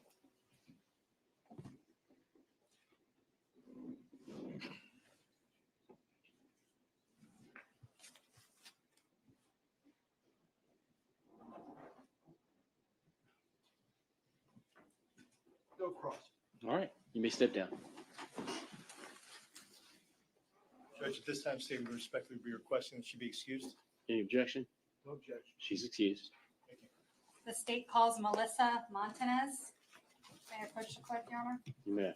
Go across.
All right, you may step down.
Judge, at this time, state we respectfully be requesting that she be excused.
Any objection?
No objection.
She's excused.
The state calls Melissa Montanez. May I approach the court, Your Honor?
You may.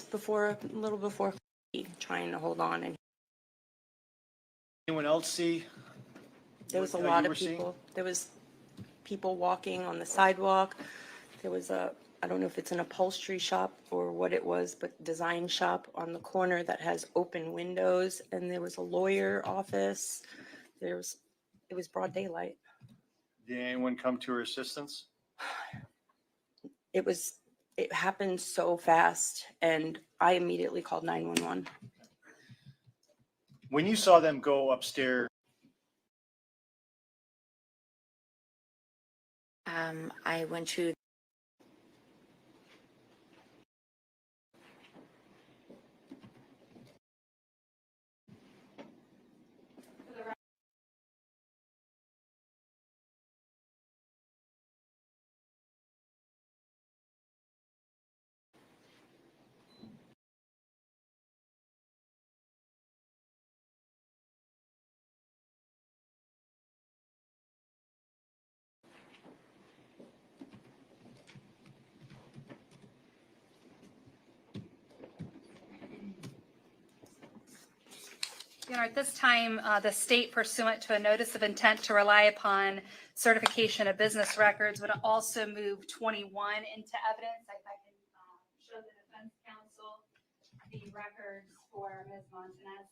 Before, a little before, trying to hold on, and
Anyone else see?
there was a
what,
lot
you
of
were seeing?
people. There was people walking on the sidewalk. There was I don't know if it's an upholstery shop or what it was, but design shop on the corner that has open windows. And there was a lawyer office. It was broad daylight.
Did anyone come to her assistance?
It happened so fast, and I immediately called 911.
When you saw them go upstairs,
I went to
Your Honor, at this time, the state pursuant to a notice of intent to rely upon certification of business records would also move 21 into evidence. If I can show the defense counsel the records for Ms. Montanez.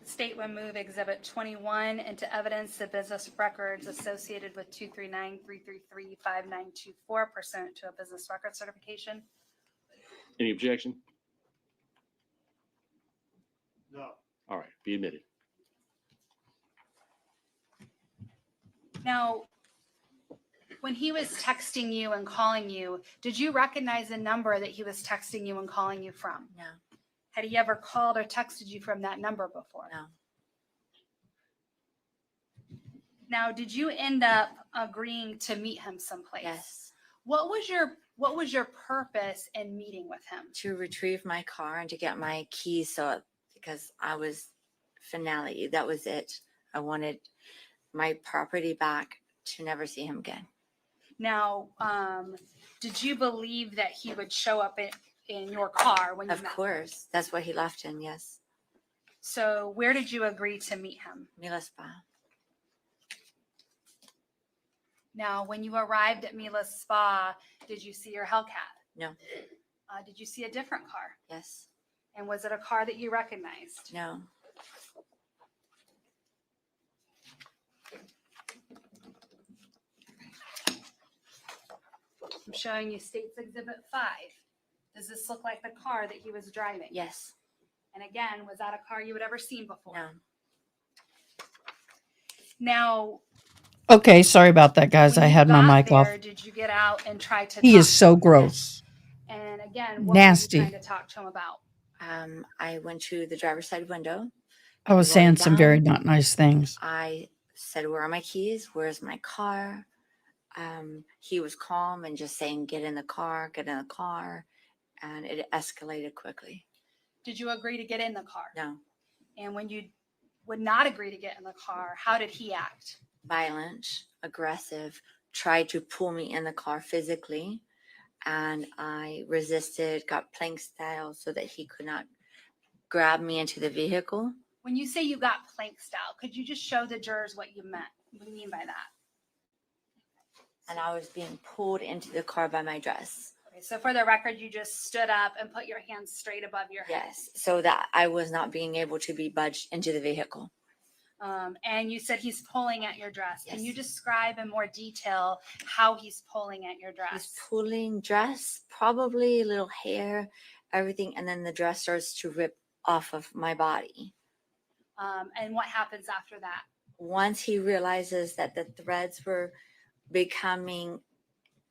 State will move Exhibit 21 into evidence of business records associated with 239-333-5924 pursuant to a business record certification.
Any objection?
no.
All right, be admitted.
Now, when he was texting you and calling you, did you recognize the number that he was texting you and calling you from?
No.
Had he ever called or texted you from that number before?
No.
Now, did you end up agreeing to meet him someplace?
Yes.
What was your purpose in meeting with him?
To retrieve my car and to get my keys, so because I was finale, that was it. I wanted my property back, to never see him again.
Now, did you believe that he would show up in your car when you met?
Of course, that's what he left in. Yes.
So where did you agree to meet him?
Mila Spa.
Now, when you arrived at Mila's Spa, did you see your Hellcat?
No.
Did you see a different car?
Yes.
And was it a car that you recognized?
No.
I'm showing you State's Exhibit 5. Does this look like the car that he was driving?
Yes.
And again, was that a car you had ever seen before?
No.
Now,
Okay, sorry about that, guys.
when
I
you
had my
got
mic
there,
off.
did you get out and try to
He
talk
is
to
so
him again?
gross.
And again, what were you
Nasty.
trying to talk to him about?
I went to the driver's side window.
I was
He rolled
saying
it
some very
down.
not nice things.
I said, "Where are my keys? Where's my car?" He was calm and just saying, "Get in the car, get in the car." And it escalated quickly.
Did you agree to get in the car?
No.
And when you would not agree to get in the car, how did he act?
Violent, aggressive, tried to pull me in the car physically. And I resisted, got plank style so that he could not grab me into the vehicle.
When you say you got plank style, could you just show the jurors what you mean by that?
And I was being pulled into the car by my dress.
Okay, so for the record, you just stood up and put your hands straight above your head.
Yes, so that I was not being able to be budged into the vehicle.
And you said he's pulling at your dress.
Yes.
Can you describe in more detail how he's pulling at your dress?
He's pulling dress, probably a little hair, everything, and then the dress starts to rip off of my body.
And what happens after that?
Once he realizes that the threads were becoming,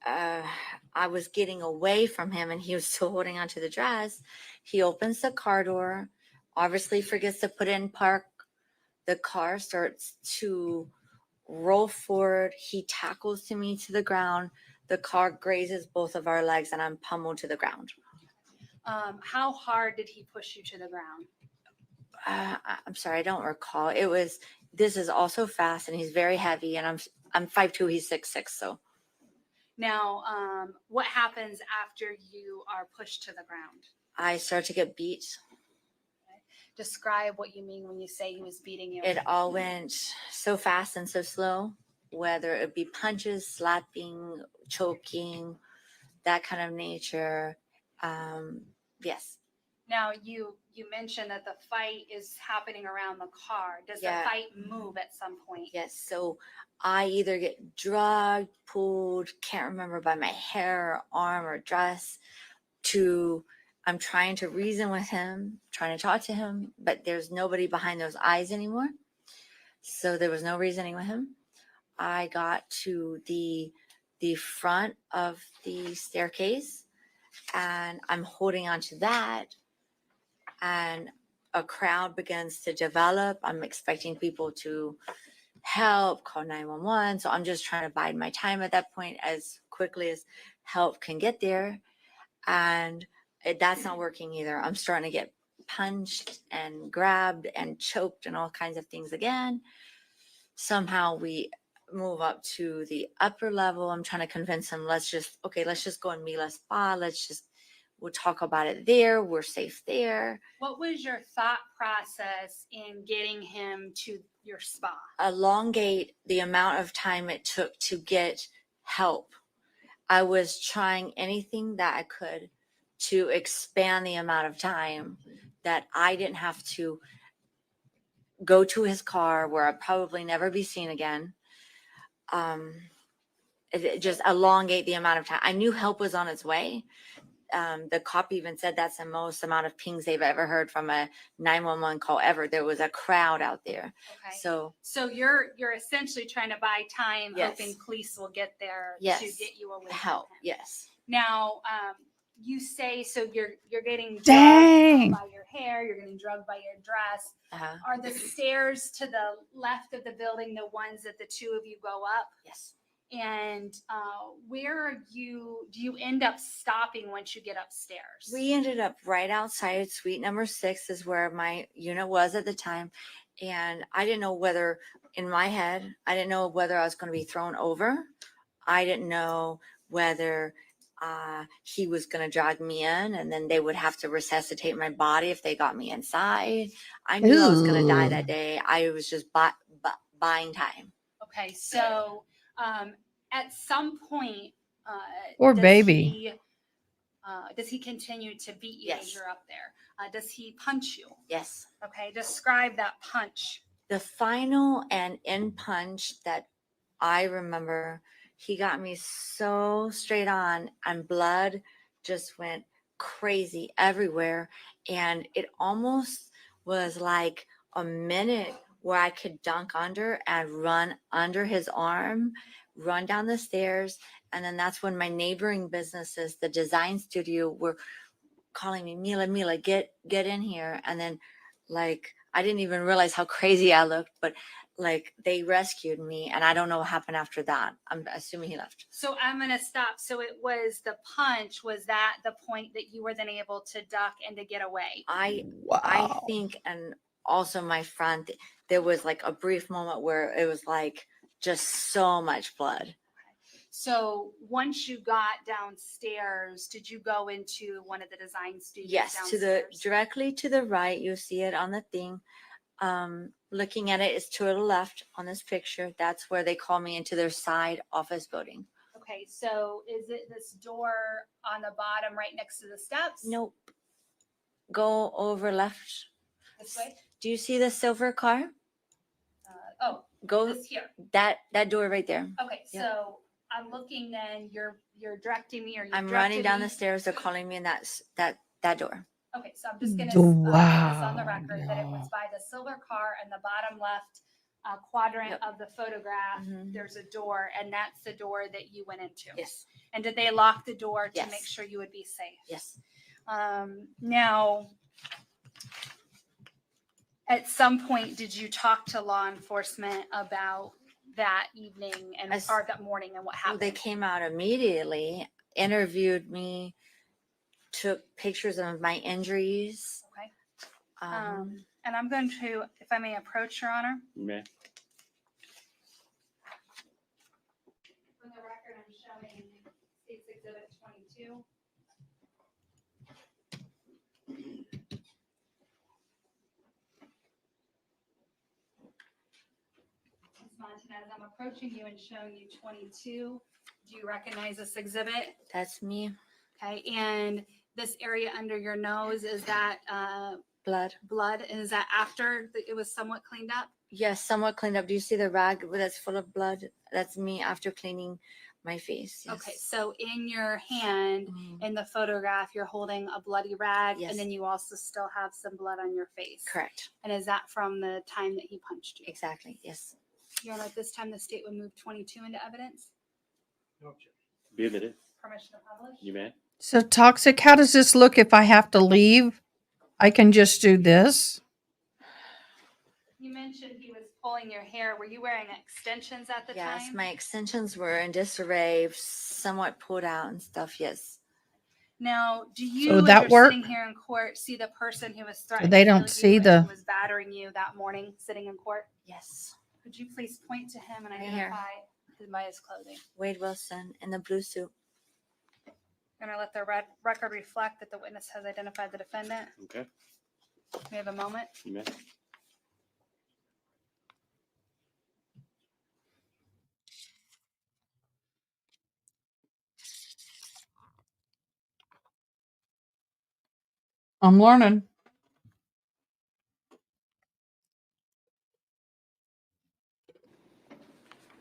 I was getting away from him and he was still holding onto the dress, he opens the car door, obviously forgets to put it in park. The car starts to roll forward. He tackles me to the ground. The car grazes both of our legs and I'm pummeled to the ground.
How hard did he push you to the ground?
I'm sorry, I don't recall. This is also fast and he's very heavy and I'm 5'2", he's 6'6", so.
Now, what happens after you are pushed to the ground?
I start to get beat.
Okay. Describe what you mean when you say he was beating you.
It all went so fast and so slow, whether it be punches, slapping, choking, that kind of nature. Yes.
Now, you mentioned that the fight is happening around the car. Does
Yeah.
the fight move at some point?
Yes, so I either get drugged, pulled, can't remember, by my hair, arm, or dress, I'm trying to reason with him, trying to talk to him, but there's nobody behind those eyes anymore. So there was no reasoning with him. I got to the front of the staircase and I'm holding onto that and a crowd begins to develop. I'm expecting people to help, call 911. So I'm just trying to bide my time at that point as quickly as help can get there. And that's not working either. I'm starting to get punched and grabbed and choked and all kinds of things again. Somehow we move up to the upper level. I'm trying to convince him, let's just go in Mila Spa. We'll talk about it there. We're safe there.
What was your thought process in getting him to your spa?
Elongate the amount of time it took to get help. I was trying anything that I could to expand the amount of time that I didn't have to go to his car where I'd probably never be seen again. It just elongate the amount of time. I knew help was on its way. The cop even said that's the most amount of pings they've ever heard from a 911 call ever. There was a crowd out there.
Okay.
So
you're essentially trying to buy time,
Yes.
hoping police will get there
Yes.
to get you away.
help,
From him.
yes.
Now, you say so you're getting
Dang.
drugged by your hair, you're getting drugged by your dress.
Uh-huh.
Are the stairs to the left of the building the ones that the two of you go up?
Yes.
And where do you end up stopping once you get upstairs?
We ended up right outside suite number 6 is where my unit was at the time. And I didn't know whether, in my head, I didn't know whether I was going to be thrown over. I didn't know whether he was going to drag me in and then they would have to resuscitate my body if they got me inside. I knew I was going to die
Ooh.
that day. I was just buying time.
Okay, so at some point,
Poor
does
baby.
does he continue to beat you as
Yes.
you're up there? Does he punch you?
Yes.
Okay, describe that punch.
The final and end punch that I remember, he got me so straight on and blood just went crazy everywhere. And it almost was like a minute where I could dunk under and run under his arm, run down the stairs. And then that's when my neighboring businesses, the design studio, were calling me, Mila, get in here. And then like, I didn't even realize how crazy I looked, but like they rescued me, and I don't know what happened after that. I'm assuming he left.
So I'm going to stop. So it was the punch. Was that the point that you were then able to duck and to get away?
I
Wow.
think, and also my friend, there was like a brief moment where it was like just so much blood.
So once you got downstairs, did you go into one of the design studios
Yes,
downstairs?
directly to the right, you see it on the thing. Looking at it is to the left on this picture. That's where they call me into their side office building.
Okay, so is it this door on the bottom right next to the steps?
Nope. Go over left.
This way?
Do you see the silver car? Go
this here.
that door right there.
Okay,
Yep.
so I'm looking then, you're directing me, or you're
I'm running down
me?
the stairs. They're calling me in that door.
Okay, so I'm just gonna put this on the
Wow.
record that it was by the silver car in the bottom left quadrant
Yep.
of the photograph.
Mhm.
There's a door, and that's the door that you went into.
Yes.
And did they lock the door to
Yes.
make sure you would be safe?
Yes.
Now, at some point, did you talk to law enforcement about that evening and or that morning and what happened?
They came out immediately, interviewed me, took pictures of my injuries.
Okay. And I'm going to, if I may approach, Your Honor.
You may.
For the record, I'm showing State's Exhibit 22. Ms. Montanez, I'm approaching you and showing you 22. Do you recognize this exhibit?
That's me.
Okay, and this area under your nose, is that
Blood.
blood? And is that after it was somewhat cleaned up?
Yes, somewhat cleaned up. Do you see the rag that's full of blood? That's me after cleaning my face. Yes.
Okay, so in your hand, in the photograph, you're holding a bloody rag,
Yes.
and then you also still have some blood on your face.
Correct.
And is that from the time that he punched you?
Exactly. Yes.
Your Honor, at this time, the state would move 22 into evidence.
No objection.
Be admitted.
Permission to publish?
You may.
So toxic, how does this look if I have to leave? I can just do this.
You mentioned he was pulling your hair. Were you wearing extensions at the
Yes,
time?
my extensions were in disarray, somewhat pulled out and stuff. Yes.
Now, do you,
So
as
that
you're
work?
sitting here in court, see the person who was threatening
they
to
don't
kill
see
you
the-
and who was battering you that morning sitting in court?
Yes.
Could you please point to him and
Right here.
identify him by his clothing?
Wade Wilson in the blue suit.
I'm gonna let the record reflect that the witness has identified the defendant.
Okay.
We have a moment.
You may.
I'm learning.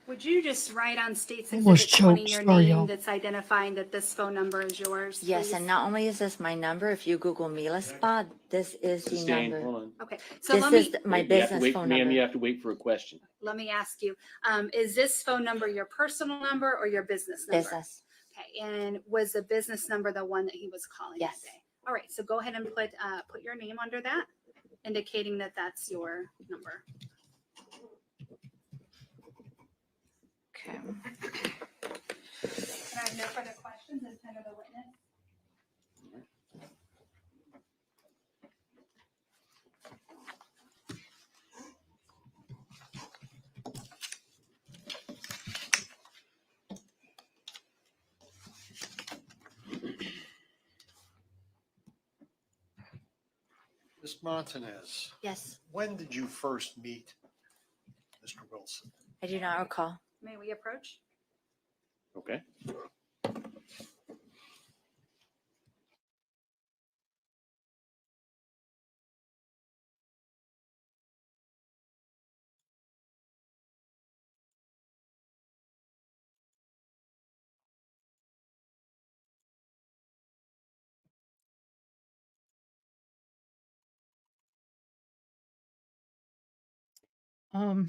Would you just write on State's
Almost
Exhibit 20
choked.
your
Sorry,
name
y'all.
that's identifying that this phone number is yours?
Yes,
please?
and not only is this my number, if you Google Mila Spa, this is the
Sustain.
number.
Hold on.
Okay, so
This
let
is
me
my
You have to
business
wait,
phone
ma'am,
number.
you have to wait for a question.
ask you, is this phone number your personal number or your business number?
Business.
Okay, and was the business number the one that he was calling
Yes.
today? All right, so go ahead and put your name under that, indicating that that's your number.
Okay.
And I have no further questions in front of the witness.
Ms. Montanez,
Yes.
when did you first meet Mr. Wilson?
I do not recall.
May we approach?
Okay.
Um,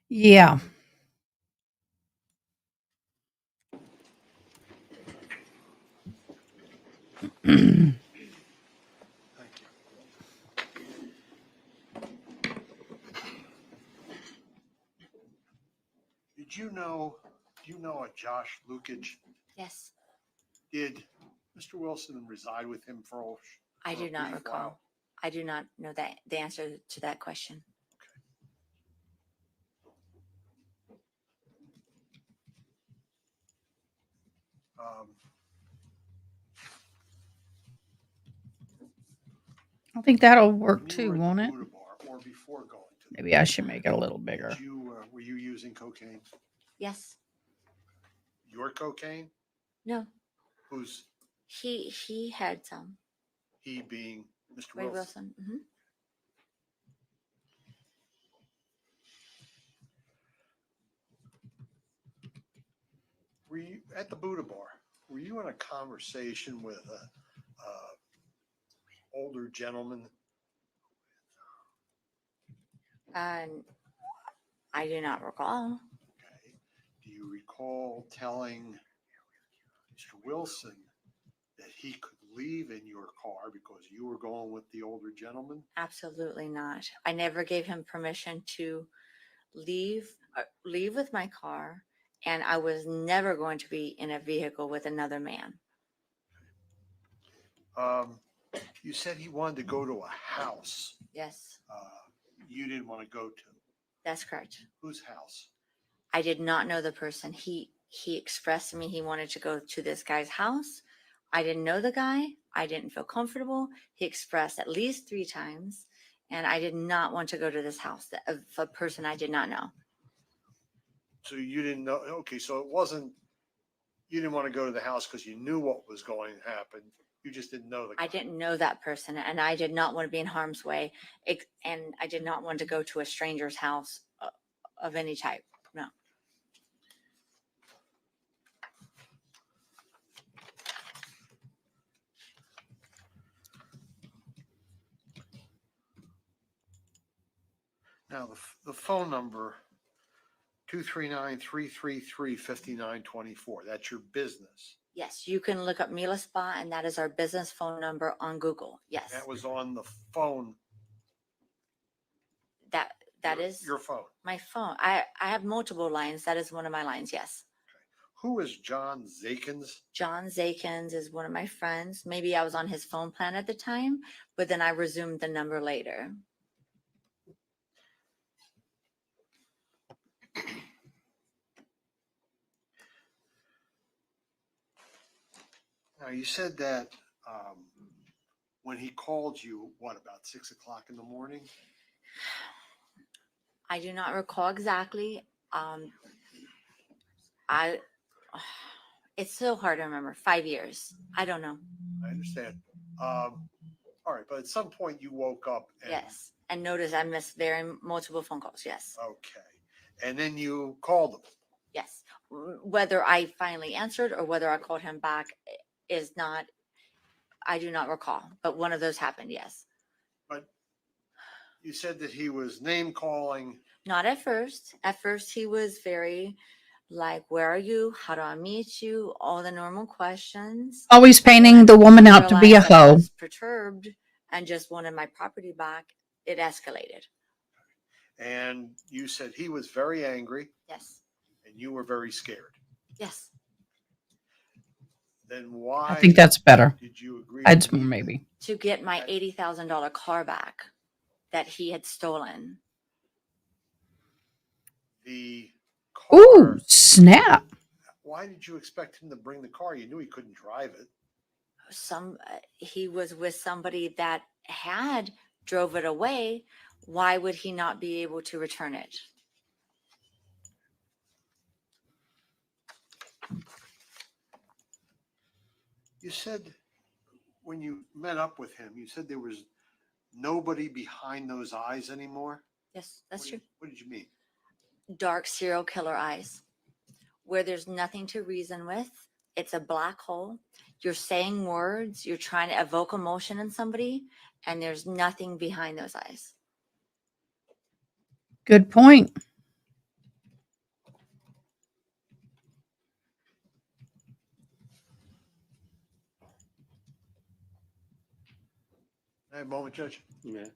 yeah.
Do you know a Josh Lukich?
Yes,
Did Mr. Wilson reside with him for
I
a
do not
brief
recall.
while?
I do not know that the answer to that question.
Um,
I think that'll work
when you
too,
were at the
won't it?
Buddha Bar or before going to the
Maybe I should make it a little bigger.
were you using cocaine?
Yes.
Your cocaine?
No.
Who's
He had some.
he being Mr.
Ray
Wilson?
Wilson. Hmm.
Were you at the Buddha Bar? Were you in a conversation with a older gentleman?
And I do not recall.
Okay. Do you recall telling Mr. Wilson that he could leave in your car because you were going with the older gentleman?
Absolutely not. I never gave him permission to leave with my car, and I was never going to be in a vehicle with another man.
You said he wanted to go to a house
Yes,
you didn't want to go to.
that's correct.
Whose house?
I did not know the person. He expressed to me he wanted to go to this guy's house. I didn't know the guy. I didn't feel comfortable. He expressed at least 3 times, and I did not want to go to this house of a person I did not know.
So you didn't know. Okay, so it wasn't. You didn't want to go to the house because you knew what was going to happen. You just didn't know the guy.
I didn't know that person, and I did not want to be in harm's way, and I did not want to go to a stranger's house of any type. No.
Now the phone number 239-333-5924. That's your business.
Yes, you can look up Mila Spa, and that is our business phone number on Google. Yes,
That was on the phone.
that is
your phone.
my phone. I have multiple lines. That is one of my lines. Yes.
Who is John Zakins?
John Zakins is one of my friends. Maybe I was on his phone plan at the time, but then I resumed the number later.
Now you said that when he called you, what, about 6 o'clock in the morning?
I do not recall exactly. It's so hard to remember. 5 years. I don't know.
I understand. All right, but at some point you woke up. And,
Yes, and notice I missed multiple phone calls. Yes.
Okay, and then you called him.
Yes. Whether I finally answered or whether I called him back is not. I do not recall, but one of those happened. Yes.
But you said that he was name calling.
Not at first. At first, he was very like, "Where are you? How do I meet you?" All the normal questions.
Always painting the woman out to be a
Realized that I
hoe.
was perturbed and just wanted my property back. It escalated.
And you said he was very angry.
Yes.
And you were very scared.
Yes.
Then why?
I think that's better.
Did you agree?
I'd maybe.
To get my $80,000 car back that he had stolen.
The car.
Ooh, snap.
Why did you expect him to bring the car? You knew he couldn't drive it.
He was with somebody that had drove it away. Why would he not be able to return it?
You said when you met up with him, you said there was nobody behind those eyes anymore.
Yes, that's true.
What did you mean?
Dark serial killer eyes. where there's nothing to reason with. It's a black hole. You're saying words, you're trying to evoke emotion in somebody, and there's nothing behind those eyes.
Good point.
I have a moment, Judge.
Yeah.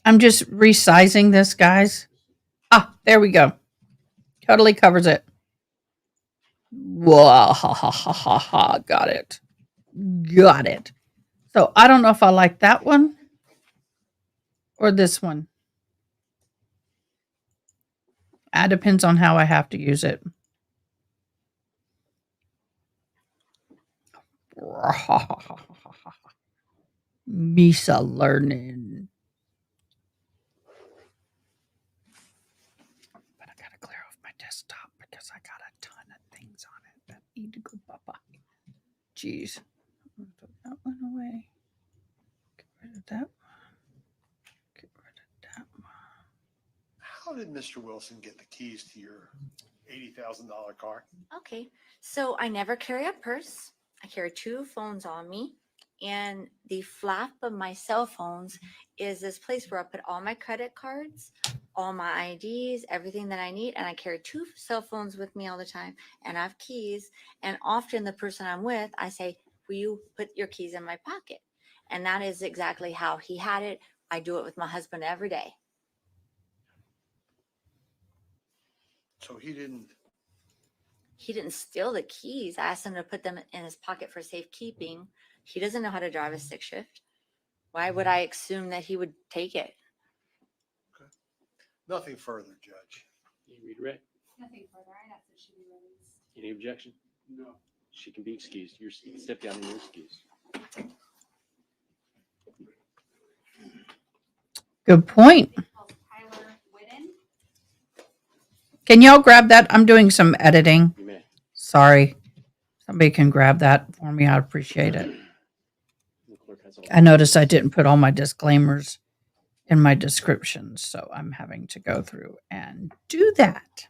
I'm just resizing this, guys. Ah, there we go. Totally covers it. Whoa, ha, ha, ha, ha, ha. Got it. Got it. So I don't know if I like that one or this one. That depends on how I have to use it. Misa learning. But I gotta clear off my desktop because I got a ton of things on it that need to go bye-bye. Jeez. Put that one away. Get rid of that one. Get rid of that one.
How did Mr. Wilson get the keys to your $80,000 car?
Okay, so I never carry a purse. I carry 2 phones on me, and the flap of my cell phones is this place where I put all my credit cards, all my IDs, everything that I need, and I carry 2 cell phones with me all the time, and I have keys. And often the person I'm with, I say, will you put your keys in my pocket? And that is exactly how he had it. I do it with my husband every day.
So he didn't.
He didn't steal the keys. I asked him to put them in his pocket for safekeeping. He doesn't know how to drive a stick shift. Why would I assume that he would take it?
Nothing further, Judge.
You redirect.
Nothing further. I asked that she be released.
Any objection?
No.
She can be excused. You're step down and you're excused.
Good point.
Tyler Whitten.
Can y'all grab that? I'm doing some editing.
You may.
Sorry. Somebody can grab that for me. I'd appreciate it.
The clerk has all.
I noticed I didn't put all my disclaimers in my descriptions, so I'm having to go through and do that.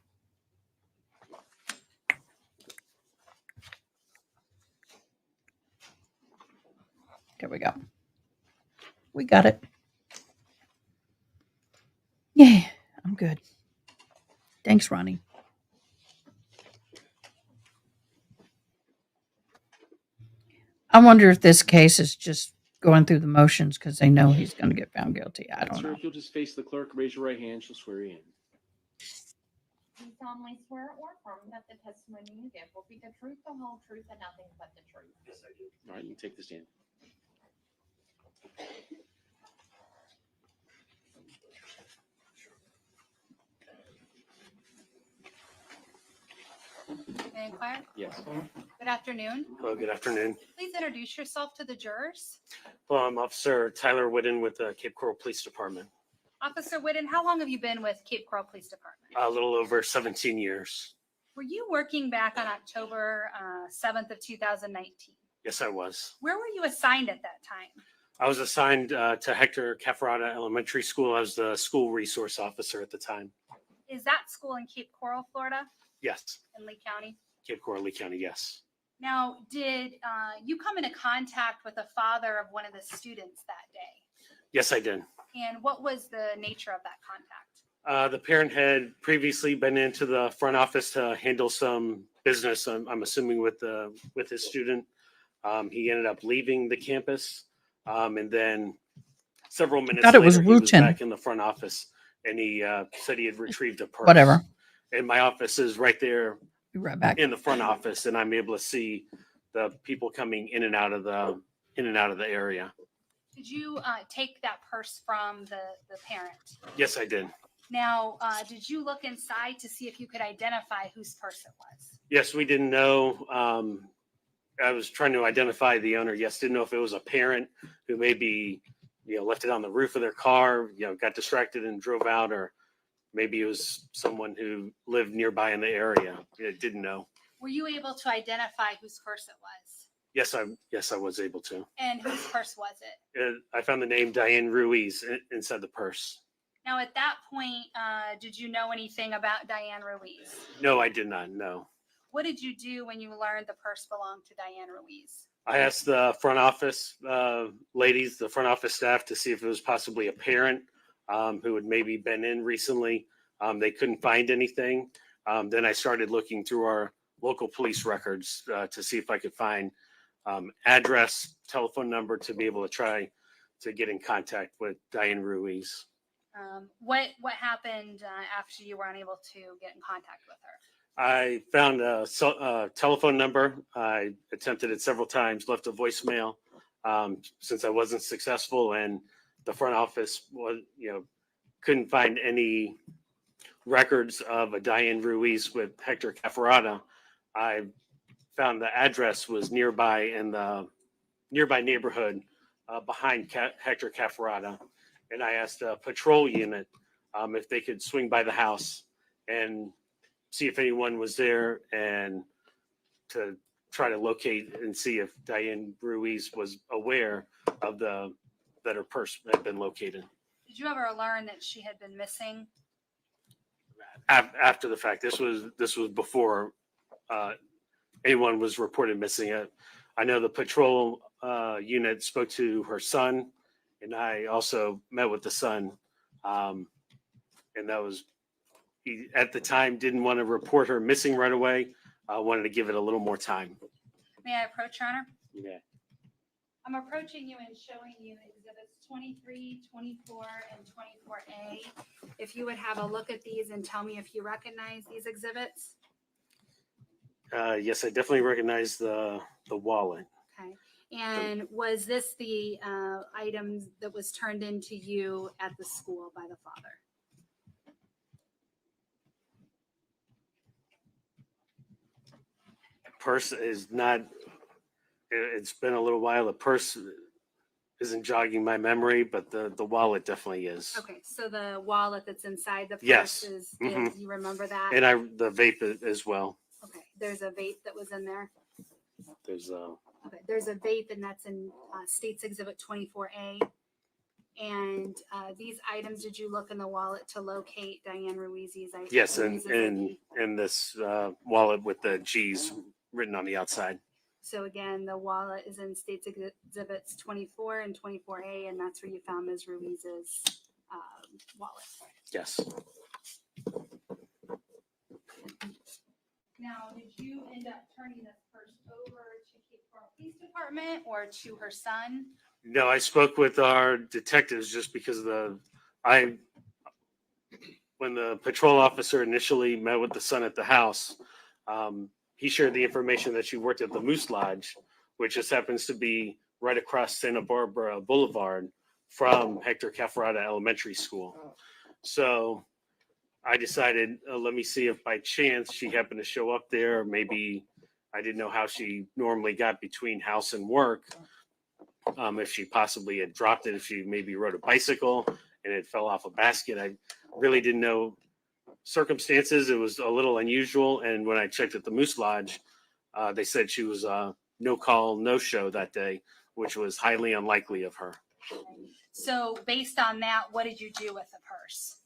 There we go. We got it. Yeah, I'm good. Thanks, Ronnie. I wonder if this case is just going through the motions because they know he's going to get found guilty. I don't
Sir,
know.
if you'll just face the clerk, raise your right hand, she'll swear you in.
Do you solemnly swear or affirm that the testimony you give will be the truth, the whole truth, and nothing but the truth?
Yes, I do.
All right, you can take the stand.
May I inquire?
Yes.
Good afternoon.
Hello, good afternoon.
Please introduce yourself to the jurors.
Well, I'm Officer Tyler Whitten with the Cape Coral Police Department.
Officer Whitten, how long have you been with Cape Coral Police Department?
A little over 17 years.
Were you working back on October 7th of 2019?
Yes, I was.
Where were you assigned at that time?
I was assigned to Hector Cafarata Elementary School. I was the school resource officer at the time.
Is that school in Cape Coral, Florida,
Yes,
in Lee County?
Cape Coral, Lee County, yes.
Now, did you come into contact with the father of one of the students that day?
Yes, I did.
And what was the nature of that contact?
The parent had previously been into the front office to handle some business, I'm assuming with his student. He ended up leaving the campus. And then several minutes
thought it was
later, he was
routine.
back in the front office and he said he had retrieved a purse.
Whatever.
And my office is right there
Be right back.
in the front office, and I'm able to see the people coming in and out of the area.
Did you take that purse from the parent?
Yes, I did.
Now, did you look inside to see if you could identify whose purse it was?
Yes, we didn't know. I was trying to identify the owner. Yes, didn't know if it was a parent who maybe, left it on the roof of their car, got distracted and drove out, or maybe it was someone who lived nearby in the area. Didn't know.
Were you able to identify whose purse it was?
Yes, I was able to.
And whose purse was it?
I found the name Diane Ruiz inside the purse.
Now, at that point, did you know anything about Diane Ruiz?
No, I did not know.
What did you do when you learned the purse belonged to Diane Ruiz?
I asked the front office ladies, the front office staff, to see if it was possibly a parent who had maybe been in recently. They couldn't find anything. Then I started looking through our local police records to see if I could find address, telephone number to be able to try to get in contact with Diane Ruiz.
What happened after you were unable to get in contact with her?
I found a telephone number. I attempted it several times, left a voicemail. Since I wasn't successful, and the front office was, couldn't find any records of a Diane Ruiz with Hector Cafferata, I found the address was nearby in the nearby neighborhood behind Hector Cafferata, and I asked a patrol unit if they could swing by the house and see if anyone was there, and to try to locate and see if Diane Ruiz was aware of that her purse had been located.
Did you ever learn that she had been missing?
After the fact, this was before anyone was reported missing. I know the patrol unit spoke to her son, and I also met with the son, and that was. He, at the time, didn't want to report her missing right away. Wanted to give it a little more time.
May I approach, Your Honor?
Yeah.
I'm approaching you and showing you exhibits 23, 24, and 24A. If you would have a look at these and tell me if you recognize these exhibits.
Yes, I definitely recognize the wallet.
Okay. And was this the items that was turned into you at the school by the father?
Purse is not. It's been a little while. The purse isn't jogging my memory, but the wallet definitely is.
Okay, so the wallet that's inside the purse
Yes.
is
Mhm.
you remember that?
And the vape as well.
Okay, there's a vape that was in there.
There's
Okay, there's a vape, and that's in States Exhibit 24A. And these items, did you look in the wallet to locate Diane Ruiz's items?
yes, and this wallet with the G's written on the outside.
So again, the wallet is in States Exhibits 24 and 24A, and that's where you found Ms. Ruiz's wallet.
Yes.
Now, did you end up turning this purse over to Cape Coral Police Department or to her son?
No, I spoke with our detectives just because when the patrol officer initially met with the son at the house, he shared the information that she worked at the Moose Lodge, which just happens to be right across Santa Barbara Boulevard from Hector Cafferata Elementary School. So I decided, let me see if by chance she happened to show up there. Maybe I didn't know how she normally got between house and work. If she possibly had dropped it, if she maybe rode a bicycle and it fell off a basket. I really didn't know circumstances. It was a little unusual. And when I checked at the Moose Lodge, they said she was no call, no show that day, which was highly unlikely of her.
So based on that, what did you do with the purse?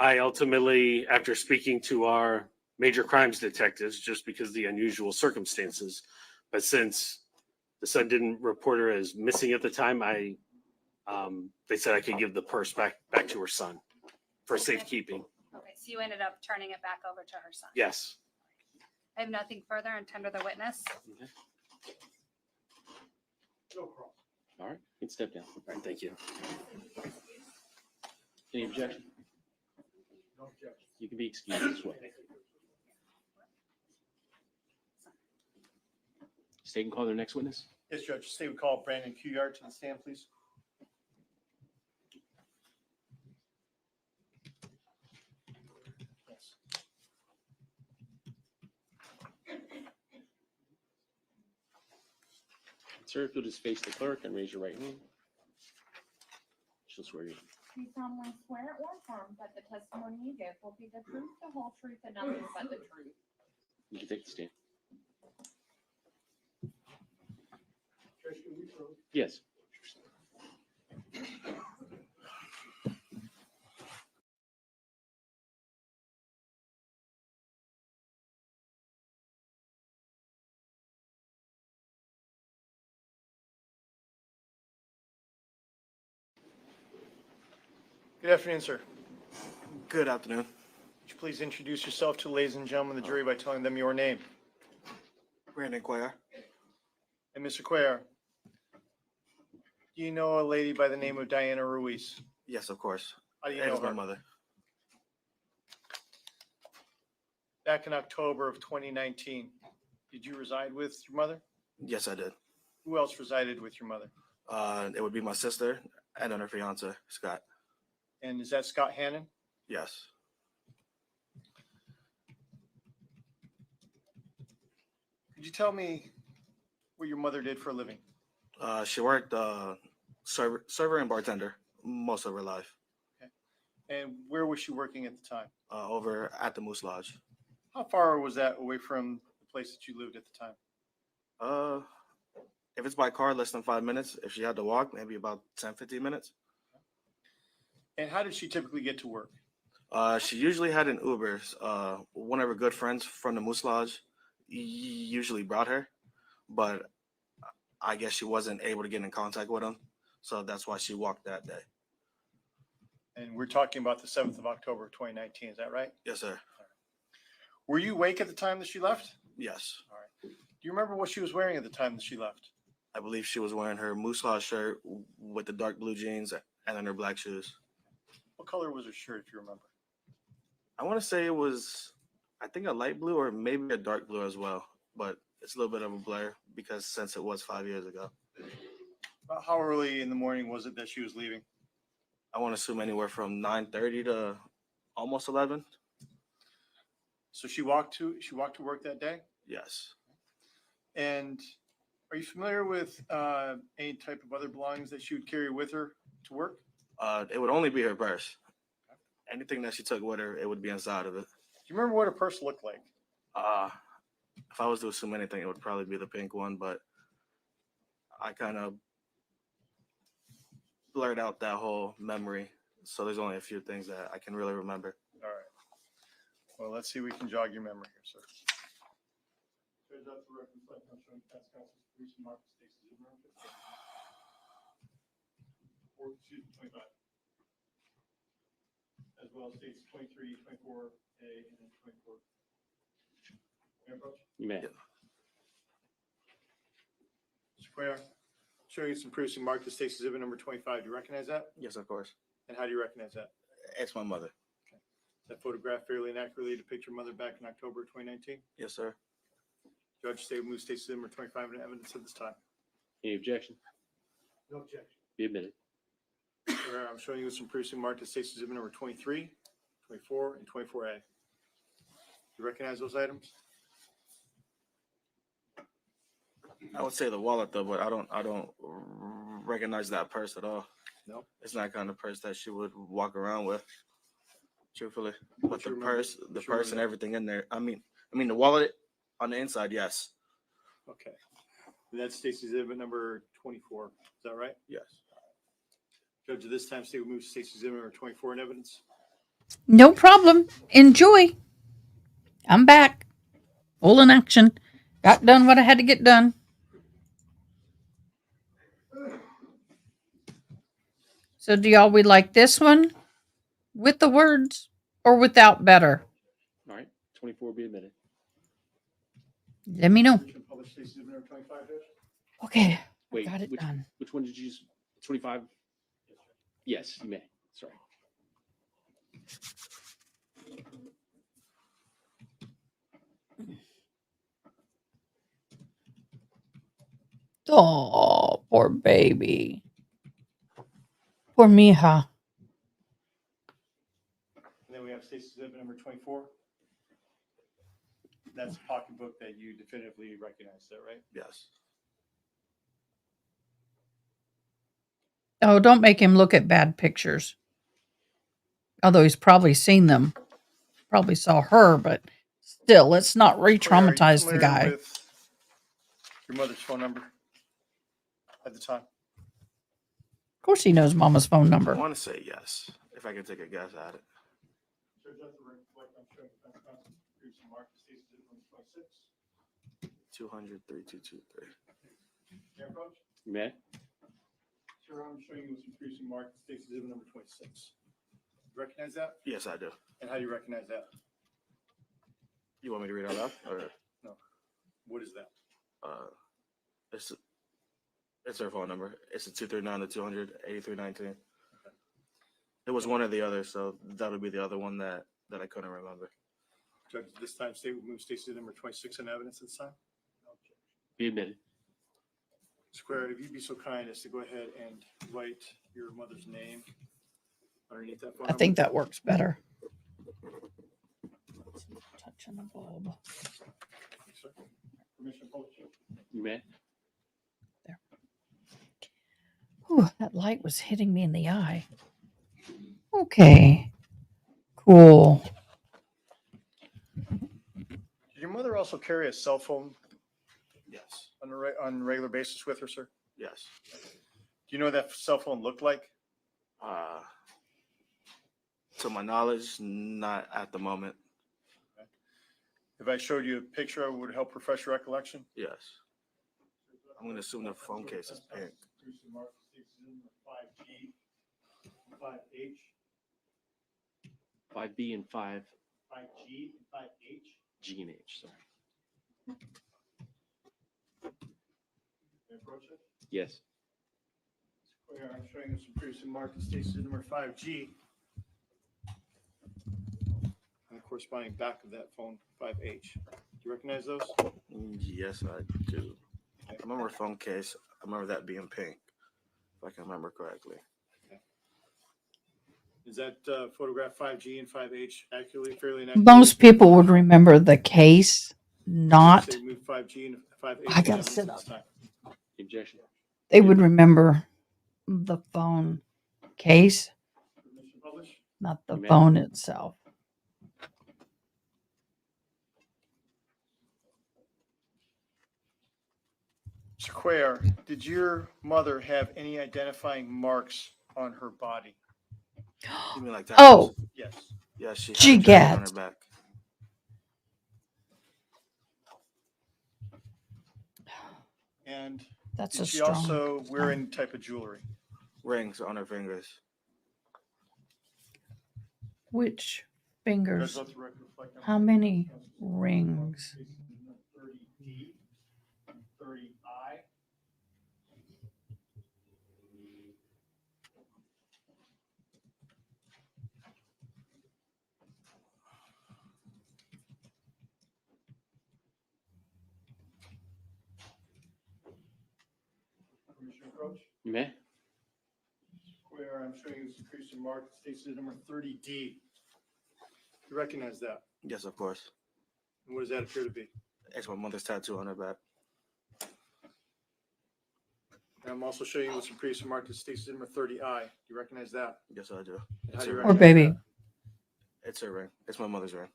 I ultimately, after speaking to our major crimes detectives, just because of the unusual circumstances, but since the son didn't report her as missing at the time, they said I could give the purse back to her son for safekeeping.
Okay, so you ended up turning it back over to her son?
Yes.
I have nothing further and tender the witness.
Okay.
No problem.
All right, you can step down.
All right, thank you.
Any objection?
No objection.
You can be excused as well. State and call their next witness.
Yes, Judge. State we call Brandon Couillard to the stand, please. Yes.
Sir, if you'll just face the clerk and raise your right hand. She'll swear you.
Do you solemnly swear or affirm that the testimony you give will be the truth, the whole truth, and nothing but the truth?
You can take the stand. Yes.
Good afternoon, sir.
Good afternoon.
Would you please introduce yourself to ladies and gentlemen of the jury by telling them your name?
Brandon Cuellar.
And Mr. Cuellar, do you know a lady by the name of Diane Ruiz?
Yes, of course.
How do you
It
know
is my
her?
mother.
Back in October of 2019, did you reside with your mother?
Yes, I did.
Who else resided with your mother?
It would be my sister and then her fiance, Scott.
And is that Scott Hannon?
Yes.
Could you tell me what your mother did for a living?
She worked server and bartender most of her life.
And where was she working at the time?
Over at the Moose Lodge.
How far was that away from the place that you lived at the time?
If it's by car, less than 5 minutes. If she had to walk, maybe about 10, 15 minutes.
And how did she typically get to work?
She usually had an Uber. One of her good friends from the Moose Lodge usually brought her, but I guess she wasn't able to get in contact with him, so that's why she walked that day.
And we're talking about the 7th of October, 2019. Is that right?
Yes, sir.
Were you awake at the time that she left?
Yes.
All right. Do you remember what she was wearing at the time that she left?
I believe she was wearing her Moose Lodge shirt with the dark blue jeans and then her black shoes.
What color was her shirt, if you remember?
I want to say it was, I think, a light blue or maybe a dark blue as well, but it's a little bit of a blur because since it was 5 years ago.
About how early in the morning was it that she was leaving?
I want to assume anywhere from 9:30 to almost 11.
So she walked to work that day?
Yes.
And are you familiar with any type of other belongings that she would carry with her to work?
It would only be her purse. Anything that she took with her, it would be inside of it.
Do you remember what her purse looked like?
If I was to assume anything, it would probably be the pink one, but I kind of blurred out that whole memory. So there's only a few things that I can really remember.
All right. Well, let's see if we can jog your memory here, sir. Turns out the record reflect on showing past counsel's Bruce and Marcus Stacy Zimmer. 25. As well as states 23, 24A, and then 24. May I approach?
You may.
Mr. Cuellar, showing you some proofs and marked the Stacy exhibit number 25. Do you recognize that?
Yes, of course.
And how do you recognize that?
It's my mother.
That photograph fairly and accurately depicts your mother back in October 2019?
Yes, sir.
Judge, state move Stacy exhibit number 25 into evidence at this time.
Any objection?
No objection.
Be admitted.
I'm showing you some proofs and marked the Stacy exhibit number 23, 24, and 24A. Do you recognize those items?
I would say the wallet though, but I don't recognize that purse at all.
No.
It's not kind of purse that she would walk around with. Truthfully, but
you
the
remember-
purse,
what you
and
remember.
everything in there. I mean the wallet on the inside, yes.
Okay. And that's Stacy exhibit number 24. Is that right?
Yes.
Judge, at this time, state we move Stacy exhibit number 24 in evidence.
No problem. Enjoy. I'm back. Full in action. Got done what I had to get done. So do y'all we like this one with the words or without better?
All right. 24 be admitted.
Let me know.
Publish Stacy exhibit number 25, Judge.
Okay.
Wait,
got it done.
Which one did you use? 25? Yes, you may. Sorry.
Oh, poor baby. Poor Mija.
And then we have Stacy exhibit number 24. That's a pocketbook that you definitively recognize, is that right?
Yes.
Oh, don't make him look at bad pictures. Although he's probably seen them. Probably saw her, but still, let's not re-traumatize the guy.
With your mother's phone number? at the time?
Of course, he knows Mama's phone
I
number.
want to say yes, if I could take a guess at it. 200-3223.
You may.
Sir, I'm showing you what's increasing mark states exhibit number 26. You recognize that?
Yes, I do.
And how do you recognize that?
You want me to read it out loud? Or
No. What is that?
It's her phone number. It's a 239-200-8319. It was one or the other, so that would be the other one that I couldn't remember.
Judge, this time state will move states number 26 in evidence at this time.
Be admitted.
Square, if you'd be so kind as to go ahead and write your mother's name underneath that phone
I think
number.
that works better. Touching the bulb.
Yes, sir. Permission to publish.
You may.
Whew, that light was hitting me in the eye. Okay. Cool.
Did your mother also carry a cell phone
Yes.
on a regular basis with her, sir?
Yes.
Do you know what that cell phone looked like?
To my knowledge, not at the moment.
If I showed you a picture, it would help refresh your recollection?
Yes. I'm going to assume the phone case is pink.
5G, 5H,
5B and 5G
5G, and 5H.
and H. Sorry.
Approach it.
Yes.
Here, I'm showing you some previously marked states number 5G. And the corresponding back of that phone, 5H. Do you recognize those?
Yes, I do. I remember phone case. I remember that being pink, if I can remember correctly.
Is that photograph 5G and 5H accurately, fairly accurately?
Most people would remember the case, not.
Say move 5G and 5H.
I gotta sit up.
Objection.
They would remember the phone case,
Permission to publish?
not the
You may.
phone itself.
Mr. Cuellar, did your mother have any identifying marks on her body?
You mean like that?
Oh,
Yes.
Yeah, she had
She
a jacket on
gets.
her back.
And
That's
did
a
she
strong.
also wear any type of jewelry?
Rings on her fingers.
Which fingers?
Does let the record reflect
How many rings?
30D, 30I. Permission to approach?
You may.
Where I'm showing you some Christian mark states number 30D. You recognize that?
Yes, of course.
And what does that appear to be?
It's my mother's tattoo on her back.
And I'm also showing you what's some Christian mark that states number 30I. Do you recognize that?
Yes, I do.
And how
It's
do you
her
Or
recognize
baby.
that?
It's her ring. It's my mother's ring.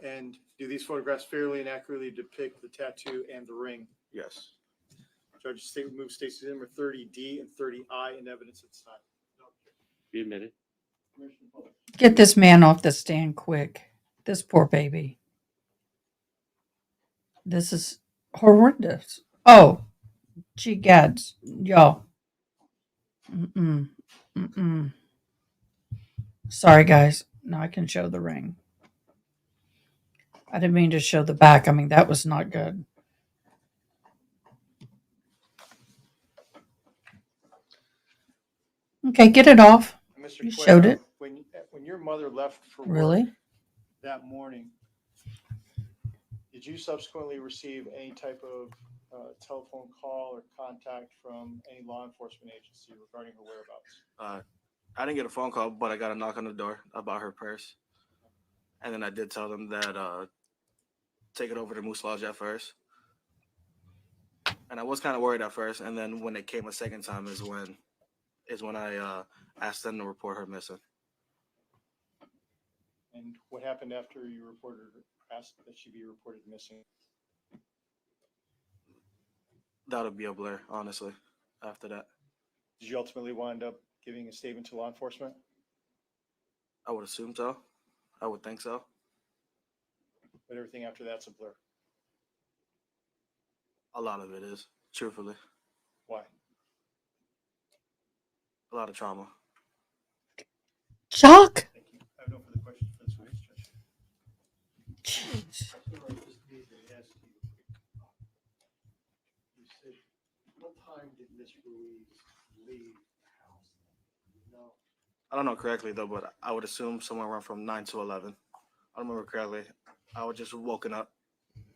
And do these photographs fairly and accurately depict the tattoo and the ring?
Yes.
Judge State would move states number 30D and 30I in evidence at this time.
Be admitted.
Permission to publish.
Get this man off the stand quick. This poor baby. This is horrendous. Oh, gee gads, y'all. Mm-mm. Sorry, guys. Now I can show the ring. I didn't mean to show the back. I mean, that was not good. Okay, get it off.
Mr.
You showed
Cuellar,
it.
When your mother left for work
Really?
that morning, did you subsequently receive any type of telephone call or contact from any law enforcement agency regarding her whereabouts?
I didn't get a phone call, but I got a knock on the door about her purse. And then I did tell them that take it over to Moose Lodge at first. And I was kind of worried at first. And then when it came a second time is when I asked them to report her missing.
And what happened after you asked that she be reported missing?
That'll be a blur, honestly. after that.
Did you ultimately wind up giving a statement to law enforcement?
I would assume so. I would think so.
But everything after that's a blur.
A lot of it is, truthfully.
Why?
A lot of trauma.
Chuck!
Thank you. I have no further questions for this witness, Judge.
Jeez.
You said, what time did Miss Ruiz leave the house? No.
I don't know correctly though, but I would assume somewhere around from 9 to 11. I don't remember correctly. I was just woken up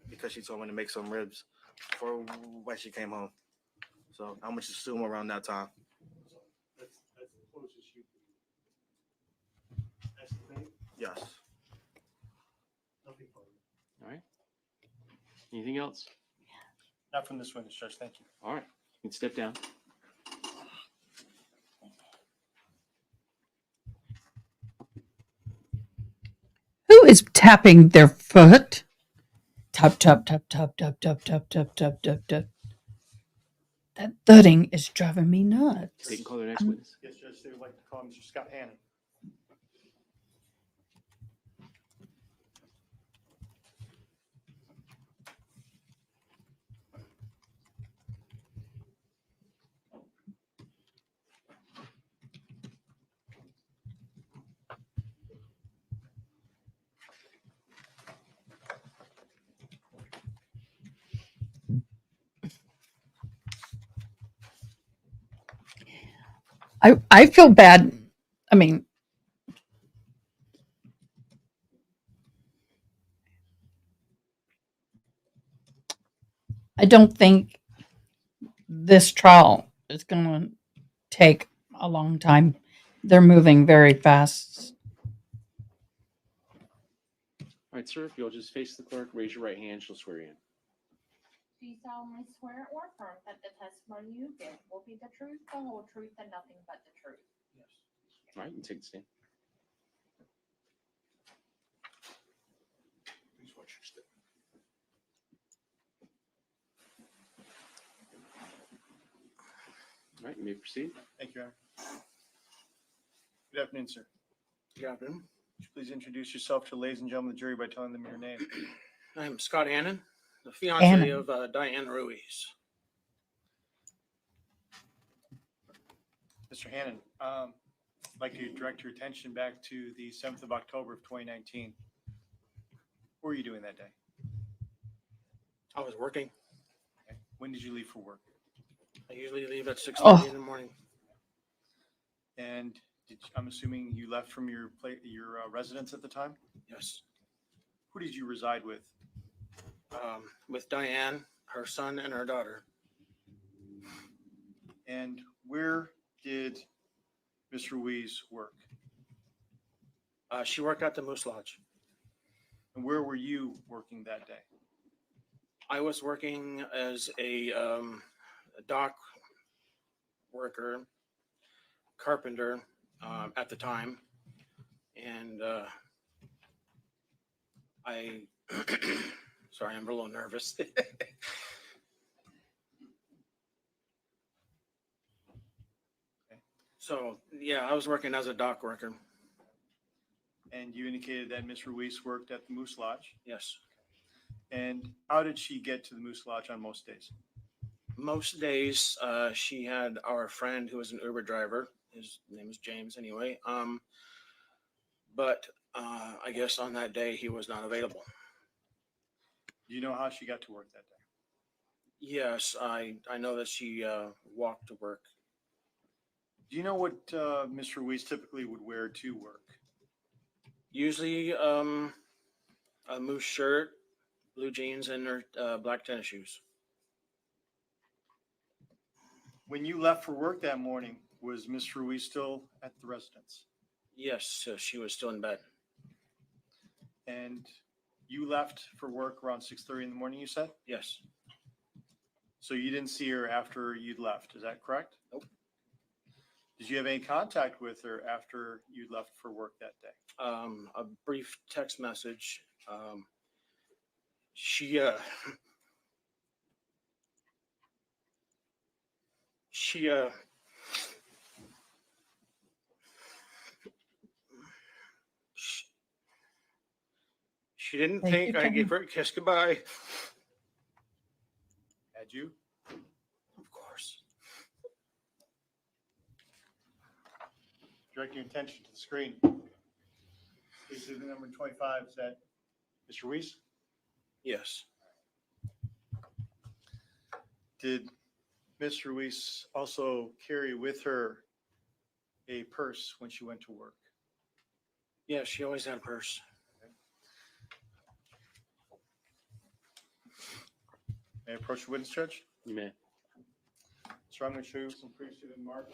because she told me to make some ribs for when she came home. So I'm gonna just assume around that time.
That's the closest you can estimate.
Yes.
Nothing further.
All right. Anything else?
Not from this witness, Judge. Thank you.
All right. You can step down.
Who is tapping their foot? Tap, tap, tap, tap, tap, tap, tap, tap, tap, tap, tap. That thudding is driving me nuts.
They can call their next witness.
Yes, Judge, they would like to call Mr. Scott Hannon.
I feel bad. I mean, I don't think this trial is going to take a long time. They're moving very fast.
All right, sir. If you'll just face the clerk, raise your right hand, she'll swear you in.
Do you solemnly swear or affirm that the testimony you give will be the truth, the whole truth, and nothing but the truth?
Yes.
All right, you can take the stand.
Please watch your step.
All right, you may proceed.
Thank you, Your Honor. Good afternoon, sir.
Good afternoon.
Would you please introduce yourself to the ladies and gentlemen of the jury by telling them your name?
I'm Scott Hannon, the fiance
Hannon.
of Diane Ruiz.
Mr. Hannon, I'd like to direct your attention back to the 7th of October of 2019. What were you doing that day?
I was working.
Okay. When did you leave for work?
I usually leave at 6:30
Oh.
in the morning.
And I'm assuming you left from your residence at the time?
Yes.
Who did you reside with?
With Diane, her son, and her daughter.
And where did Ms. Ruiz work?
She worked at the Moose Lodge.
And where were you working that day?
I was working as a dock worker, carpenter at the time. And I, sorry, I'm a little nervous. So, yeah, I was working as a dock worker.
And you indicated that Ms. Ruiz worked at the Moose Lodge.
Yes.
And how did she get to the Moose Lodge on most days?
Most days, she had our friend who was an Uber driver. His name is James anyway. But I guess on that day he was not available.
Do you know how she got to work that day?
Yes, I know that she walked to work.
Do you know what Ms. Ruiz typically would wear to work?
Usually a moose shirt, blue jeans, and her black tennis shoes.
When you left for work that morning, was Ms. Ruiz still at the residence?
Yes, she was still in bed.
And you left for work around 6:30 in the morning, you said?
Yes.
So you didn't see her after you'd left, is that correct?
Nope.
Did you have any contact with her after you left for work that day?
A brief text message. She She she didn't
Take
think
your
I gave
time.
her a kiss goodbye.
Had you?
Of course.
Direct your attention to the screen. Exhibit number 25, is that Mr. Ruiz?
Yes.
Did Ms. Ruiz also carry with her a purse when she went to work?
Yeah, she always had a purse.
May I approach the witness, Judge?
You may.
So I'm going to show you some precedent marks.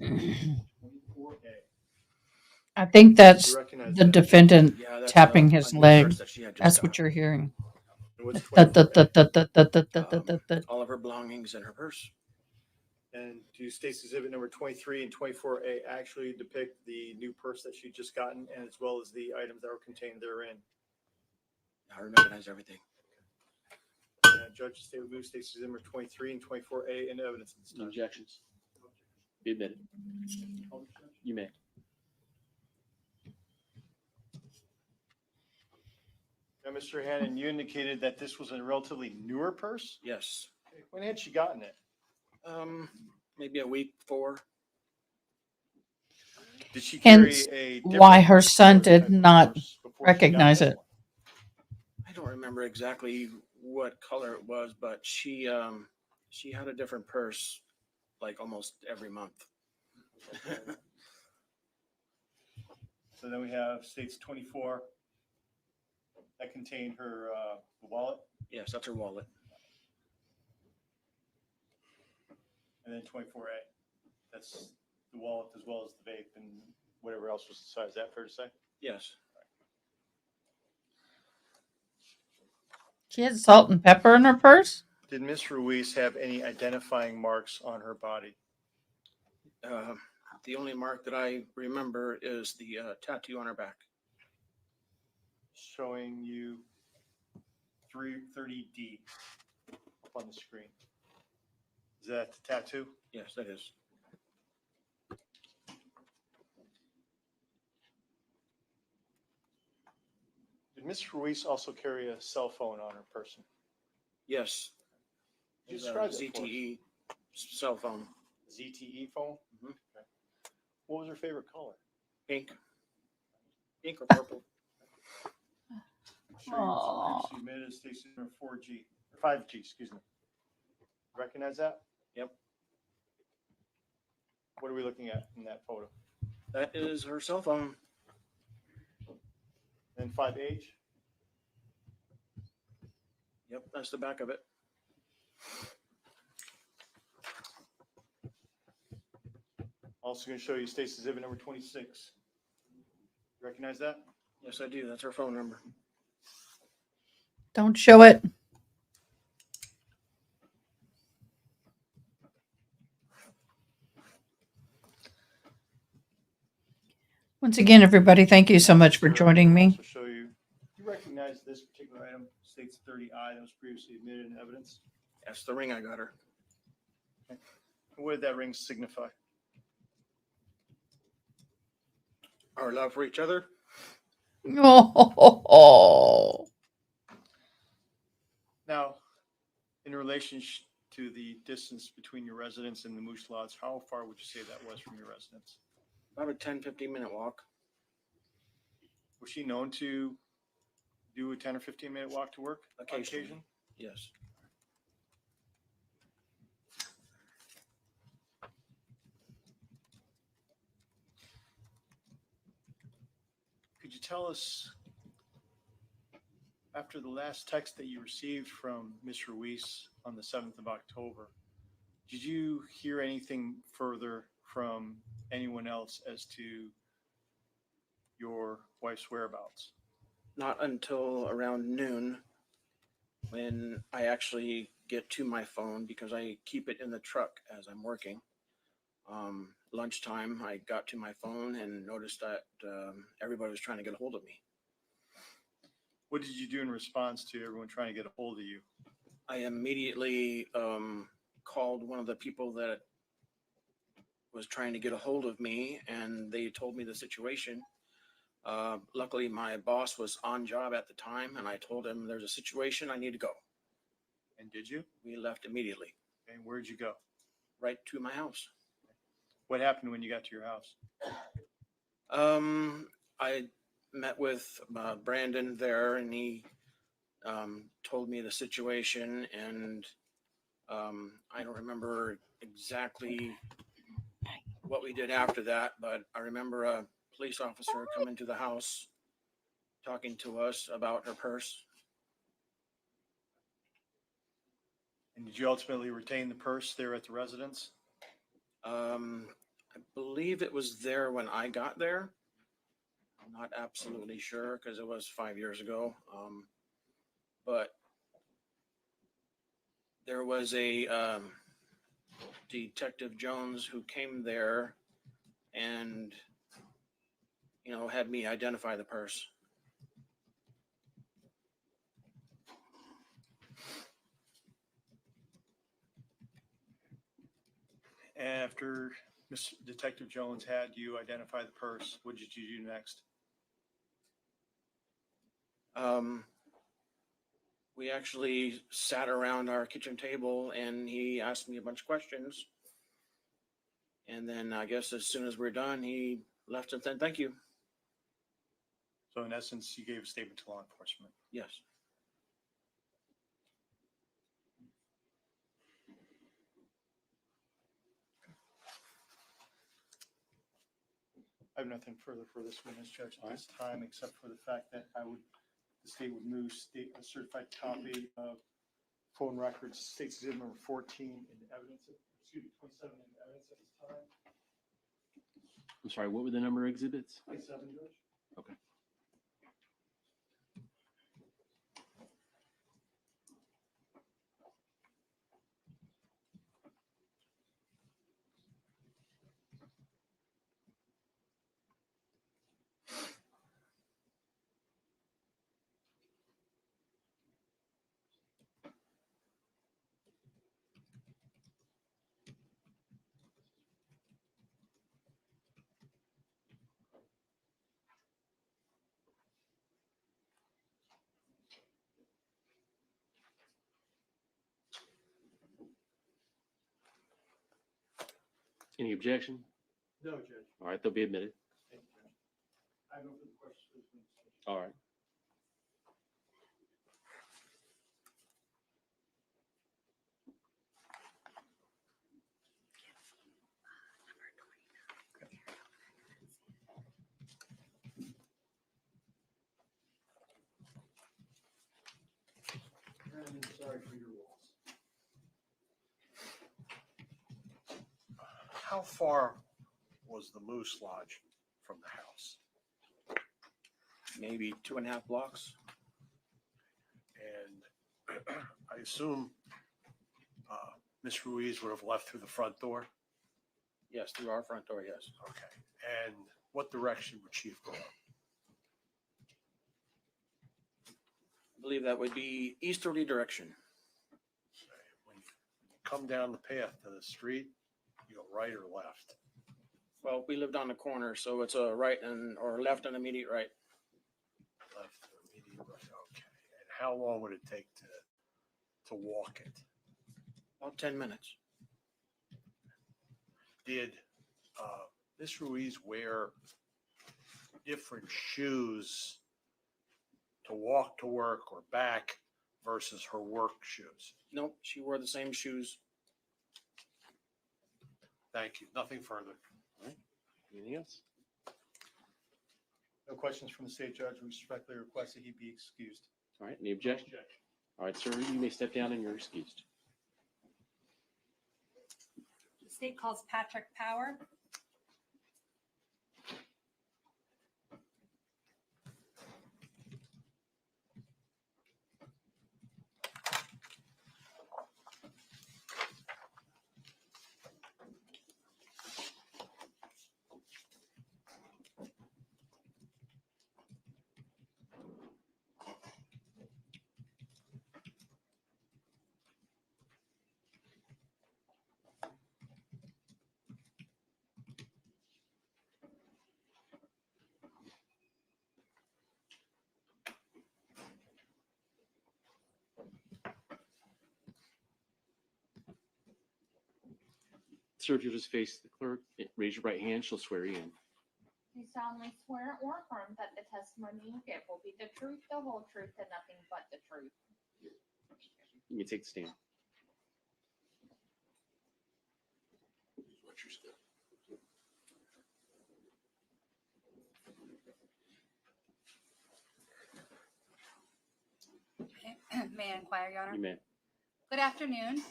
24A.
I think that's
You recognize
the
that?
defendant
Yeah, that's
tapping
a
his
new
leg.
purse that she had just
That's
got.
what you're hearing.
What's
That-
24A? All of her belongings in her purse.
And do State's exhibit number 23 and 24A actually depict the new purse that she just gotten, and as well as the items that were contained therein?
I recognize everything.
Judge, the state will move State's exhibit number 23 and 24A into evidence at this time.
Objections? Be admitted. You may.
Now, Mr. Hannon, you indicated that this was a relatively newer purse?
Yes.
When had she gotten it?
Maybe a week before.
Did she carry
Hence
a
why
different
her son
color type
did
of
not
purse before she got
recognize
this
it.
one?
I don't remember exactly what color it was, but she had a different purse like almost every month.
So then we have State's 24 that contained her wallet,
Yes, that's her wallet.
and then 24A. That's the wallet as well as the vape and whatever else was inside. Is that fair to say?
Yes.
She had salt and pepper in her purse?
Did Miss Ruiz have any identifying marks on her body?
The only mark that I remember is the tattoo on her back.
Showing you 330D up on the screen. Is that the tattoo?
Yes, that is.
Did Miss Ruiz also carry a cell phone on her person?
Yes.
You
It was
described
a
it for us.
ZTE cell phone.
ZTE phone?
Mhm.
Okay. What was her favorite color?
Pink. Pink or purple.
Aw.
She made it as station number 4G, or 5G, excuse me. Recognize that?
Yep.
What are we looking at in that photo?
That is her cell phone.
And 5H?
Yep, that's the back of it.
Also going to show you State's exhibit number 26. Recognize that?
Yes, I do. That's her phone number.
Don't show it. Once again, everybody, thank you so much for joining me.
Also show you, you recognize this particular item, State's 30I, that was previously admitted in evidence?
That's the ring I got her.
Okay. What did that ring signify?
Our love for each other.
Oh.
Now, in relation to the distance between your residence and the Moose Lodge, how far would you say that was from your residence?
About a 10-15 minute walk.
Was she known to do a 10 or 15 minute walk to work on
Occasionally.
occasion?
Yes.
Could you tell us, after the last text that you received from Ms. Ruiz on the 7th of October, did you hear anything further from anyone else as to your wife's whereabouts?
Not until around noon when I actually get to my phone because I keep it in the truck as I'm working. Lunchtime, I got to my phone and noticed that everybody was trying to get a hold of me.
What did you do in response to everyone trying to get a hold of you?
I immediately called one of the people that was trying to get a hold of me, and they told me the situation. Luckily, my boss was on job at the time, and I told him there's a situation, I need to go.
And did you?
We left immediately.
And where'd you go?
Right to my house.
What happened when you got to your house?
I met with Brandon there, and he told me the situation, and I don't remember exactly what we did after that, but I remember a police officer coming to the house talking to us about her purse.
And did you ultimately retain the purse there at the residence?
I believe it was there when I got there. I'm not absolutely sure because it was 5 years ago. But there was a Detective Jones who came there and, had me identify the purse.
After Detective Jones had you identify the purse, what did you do next?
We actually sat around our kitchen table and he asked me a bunch of questions. And then I guess as soon as we're done, he left and said, thank you.
So in essence, you gave a statement to law enforcement.
Yes.
I have nothing further for this witness, Judge, at this time, except for the fact that the state would move a certified copy of phone records, State's Exhibit number 14 into evidence, 27 into evidence at this time.
I'm sorry, what were the number of exhibits?
27, Judge.
Okay. Any objection?
No, Judge.
All right, they'll be admitted.
Thank you, Judge. I have no further questions for this witness, Judge.
All right.
And sorry for your loss.
How far was the Moose Lodge from the house?
Maybe 2.5 blocks.
And I assume Miss Ruiz would have left through the front door?
Yes, through our front door, yes.
Okay. And what direction would Chief go?
I believe that would be easterly direction.
When you come down the path to the street, you go right or left?
Well, we lived on the corner, so it's a right or left and immediate right.
Left or immediate right, okay. And how long would it take to walk it?
About 10 minutes.
Did Miss Ruiz wear different shoes to walk to work or back versus her work shoes?
Nope, she wore the same shoes.
Thank you. Nothing further.
All right. Anything else?
No questions from the state judge. We respectfully request that he be excused.
All right. Any objection? All right, sir, you may step down and you're excused.
The state calls Patrick Power.
Sir, if you'll just face the clerk, raise your right hand, she'll swear you in.
Do you solemnly swear or affirm that the testimony you give will be the truth, the whole truth, and nothing but the truth?
You may take the stand.
What's your step?
May I inquire, Your Honor?
You may.
Good afternoon.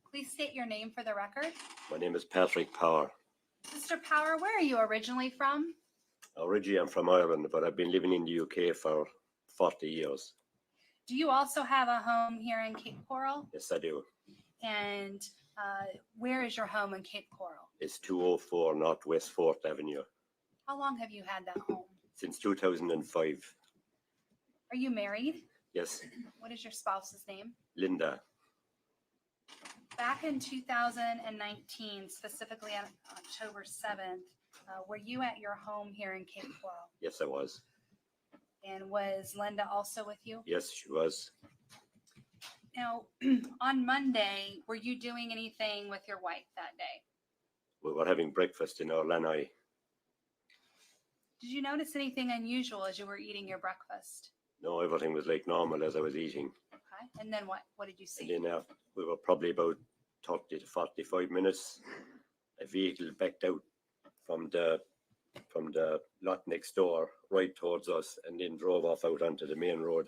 Please state your name for the record.
My name is Patrick Power.
Mr. Power, where are you originally from?
Originally, I'm from Ireland, but I've been living in the UK for 40 years.
Do you also have a home here in Cape Coral?
Yes, I do.
And where is your home in Cape Coral?
It's 204 Northwest 4th Avenue.
How long have you had that home?
Since 2005.
Are you married?
Yes,
What is your spouse's name?
Linda.
Back in 2019, specifically on October 7th, were you at your home here in Cape Coral?
Yes, I was.
And was Linda also with you?
Yes, she was.
Now, on Monday, were you doing anything with your wife that day?
We were having breakfast in our lanai.
Did you notice anything unusual as you were eating your breakfast?
No, everything was like normal as I was eating.
Okay. And then what? What did you see?
And then we were probably about 30 to 45 minutes. A vehicle backed out from the lot next door right towards us and then drove off out onto the main road.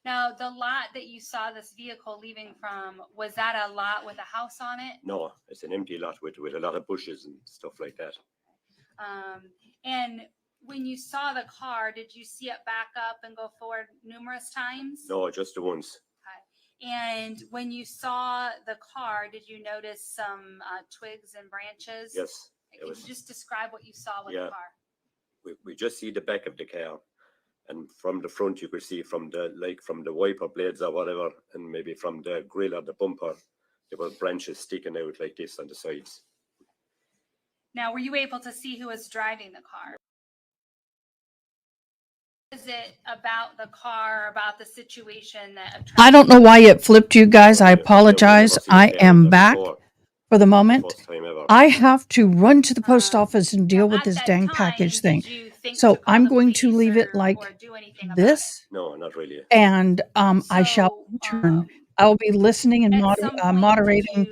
Now, the lot that you saw this vehicle leaving from, was that a lot with a house on it?
No, it's an empty lot with a lot of bushes and stuff like that.
And when you saw the car, did you see it back up and go forward numerous times?
No, just the once.
Okay. And when you saw the car, did you notice some twigs and branches?
Yes.
Could you just describe what you saw with
Yeah.
the car?
We just see the back of the car. And from the front, you could see from the wiper blades or whatever, and maybe from the grill or the bumper, there were branches sticking out like this on the sides.
Now, were you able to see who was driving the car? Is it about the car, about the situation that?
I don't know why it flipped you guys. I apologize. I am back for the moment. I have to run to the post office and deal with this dang package thing. So I'm going to leave it like this.
No, not really.
And I shall return. I'll be listening and moderating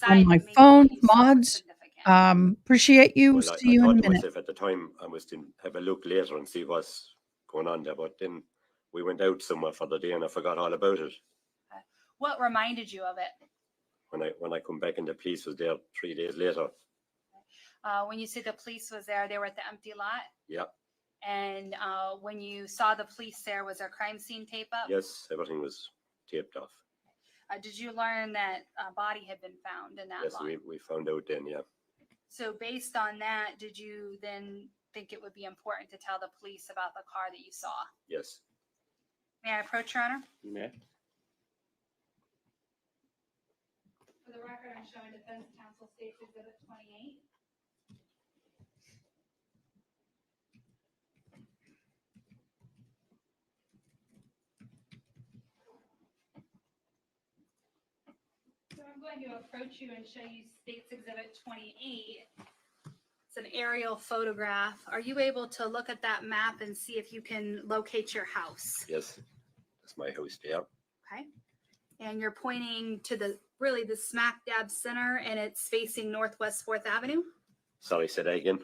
on my phone. Mods, appreciate you.
Well,
See
I
you
thought
in a
to
minute.
myself at the time, I must have a look later and see what's going on there. But then we went out somewhere for the day and I forgot all about it.
What reminded you of it?
When I come back and the police was there 3 days later.
When you say the police was there, they were at the empty lot?
Yeah.
And when you saw the police there, was there crime scene tape up?
Yes, everything was taped off.
Did you learn that a body had been found in that
Yes,
lot?
we found out then, yeah.
So based on that, did you then think it would be important to tell the police about the car that you saw?
Yes.
May I approach, Your Honor?
You may.
For the record, I'm showing defense counsel states exhibit 28. So I'm going to approach you and show you states exhibit 28. It's an aerial photograph. Are you able to look at that map and see if you can locate your house?
Yes, that's my house there.
Okay. And you're pointing to the smack dab center, and it's facing Northwest 4th Avenue.
Sorry, say that again.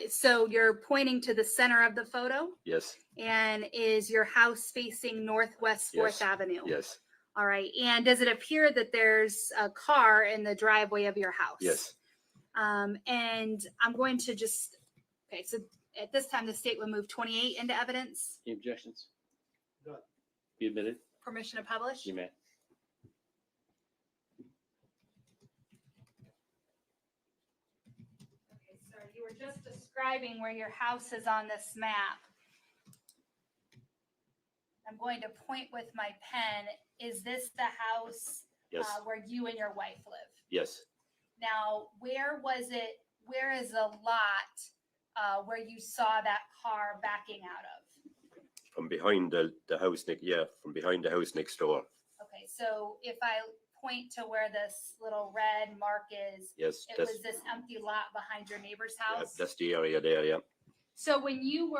So you're pointing to the center of the photo,
Yes,
and is your house facing Northwest 4th
Yes.
Avenue?
yes,
All right. And does it appear that there's a car in the driveway of your house?
yes.
And I'm going to just, okay, so at this time, the state would move 28 into evidence.
Any objections?
None.
Be admitted.
Permission to publish?
You may.
Okay, sir, you were just describing where your house is on this map. I'm going to point with my pen. Is this the house
Yes.
where you and your wife live?
Yes.
Now, where is the lot where you saw that car backing out of?
From behind the house next, from behind the house next door.
Okay, so if I point to where this little red mark is,
Yes,
it
that's,
was this empty lot behind your neighbor's
yeah,
house?
that's the area there, yeah.
So when you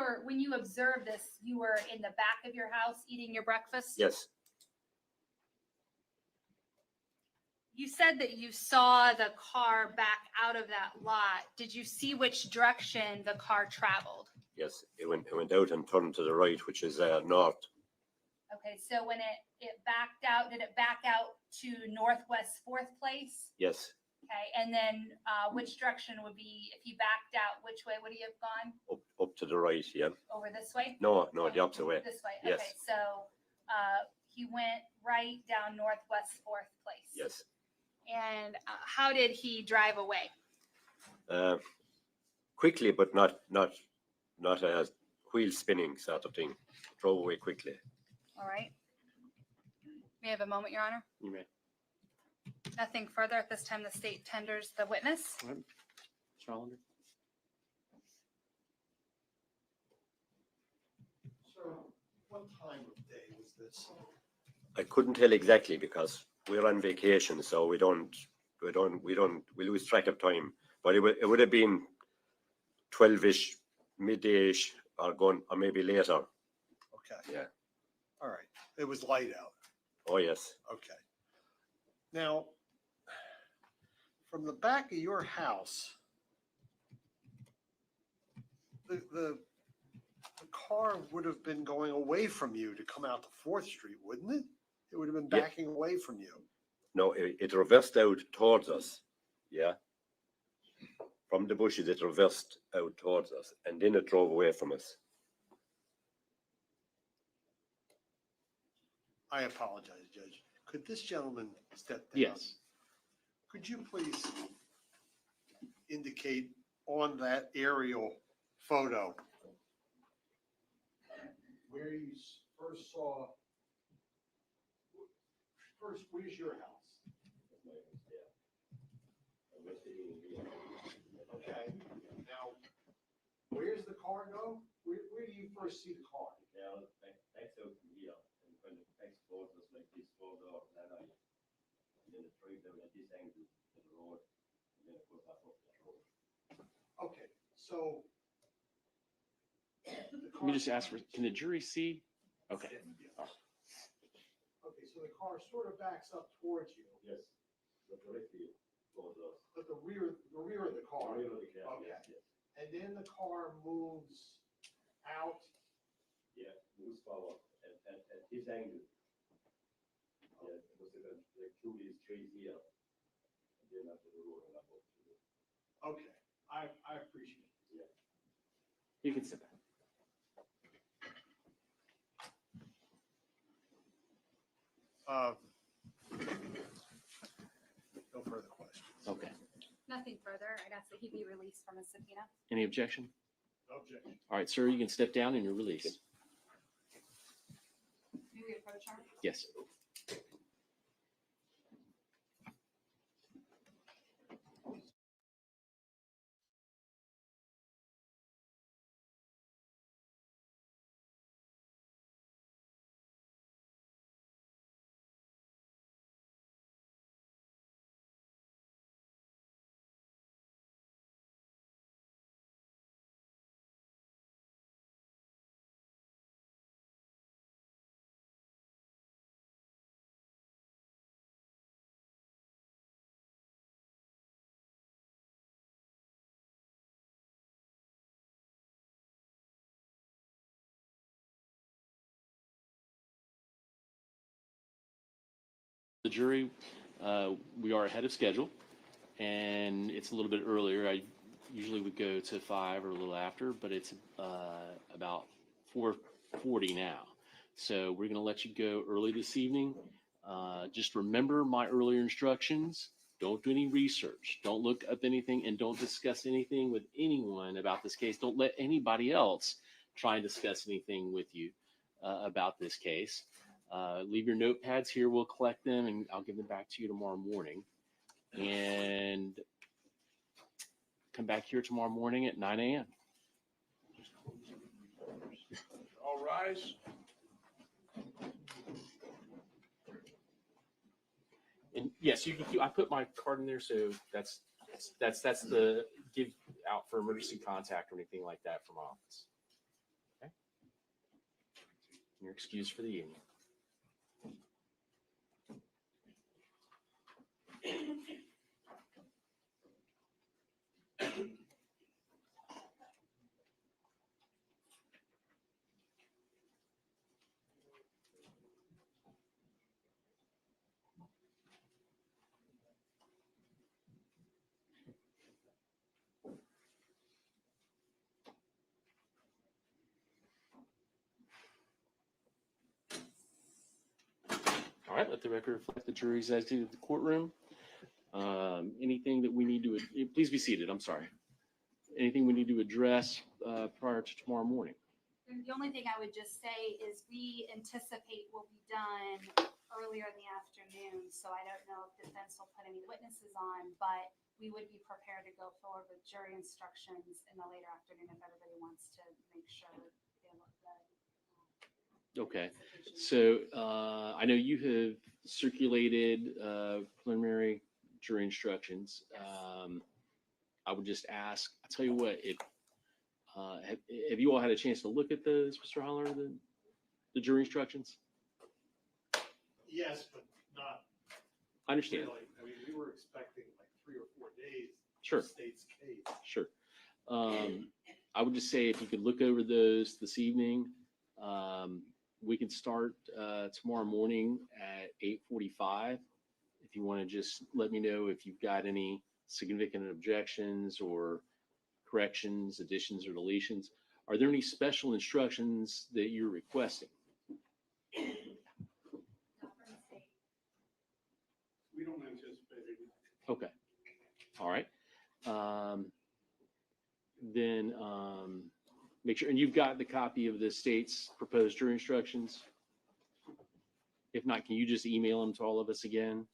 observed this, you were in the back of your house eating your breakfast?
Yes,
You said that you saw the car back out of that lot. Did you see which direction the car traveled?
yes, it went out and turned to the right, which is north.
Okay, so when it backed out, did it back out to Northwest 4th Place?
Yes,
Okay, and then which direction would be, if he backed out, which way would he have gone?
up to the right, yeah.
Over this way?
No, the opposite way.
This way,
Yes.
okay, so he went right down Northwest 4th Place.
Yes.
And how did he drive away?
Quickly, but not a wheel spinning sort of thing. Drove away quickly.
All right. May I have a moment, Your Honor?
You may.
Nothing further at this time. The state tenders the witness.
All right. Mr. Hollander?
Sir, what time of day was this?
I couldn't tell exactly because we're on vacation, so we lose track of time. But it would have been 12-ish, midday-ish, or maybe later.
Okay.
Yeah.
All right. It was light out.
Oh yes.
Okay. Now, from the back of your house, the car would have been going away from you to come out to 4th Street, wouldn't it? It would have been
Yeah.
backing away from you.
No, it reversed out towards us. Yeah. From the bushes, it reversed out towards us, and then it drove away from us.
I apologize, Judge. Could this gentleman step down?
Yes.
Could you please indicate on that aerial photo where you first saw, where's your house? Okay, now, where's the car go? Where do you first see the car?
Yeah, backs out from here, and when it backs towards us like this, goes off that eye, and then it drives out at this angle to the road, and then it goes back up the road.
Okay, so.
Let me just ask for, can the jury see? Okay. Oh.
Okay, so the car sort of backs up towards you.
Yes, but directly towards us.
But the rear of the car.
The rear of the car,
Okay.
yes, yes.
And then the car moves out.
Yeah, moves forward at this angle. Yeah, it must have been like through these trees here, and then after the road and up to the.
Okay, I appreciate it.
Yeah.
You can sit back.
No further questions.
Okay.
Nothing further. I'd ask that he be released from his subpoena.
Any objection?
No objection.
All right, sir, you can step down and you're released.
May we approach her?
Yes. The jury, we are ahead of schedule, and it's a little bit earlier. I usually would go to 5 or a little after, but it's about 4:40 now. So we're going to let you go early this evening. Just remember my earlier instructions. Don't do any research. Don't look up anything, and don't discuss anything with anyone about this case. Don't let anybody else try and discuss anything with you about this case. Leave your notepads here. We'll collect them, and I'll give them back to you tomorrow morning. And come back here tomorrow morning at 9 a.m.
All rise.
And yes, you can keep, I put my card in there, so that's the give out for emergency contact or anything like that from office. Okay. You're excused for the evening. All right, let the record reflect the jury's exited the courtroom. Anything that we need to, please be seated, I'm sorry. Anything we need to address prior to tomorrow morning?
The only thing I would just say is we anticipate will be done earlier in the afternoon. So I don't know if defense will put any witnesses on, but we would be prepared to go forward with jury instructions in the later afternoon if everybody wants to make sure they look good.
Okay, so I know you have circulated preliminary jury instructions. I would just ask, I'll tell you what, have you all had a chance to look at those, Mr. Holler, the jury instructions?
Yes, but not.
I understand.
Really. I mean, we were expecting like 3 or 4 days.
Sure.
For the state's case.
Sure. I would just say if you could look over those this evening, we can start tomorrow morning at 8:45. If you want to just let me know if you've got any significant objections or corrections, additions, or deletions. Are there any special instructions that you're requesting?
We don't anticipate it.
Okay. All right. Then make sure, and you've got the copy of the state's proposed jury instructions. If not, can you just email them to all of us again?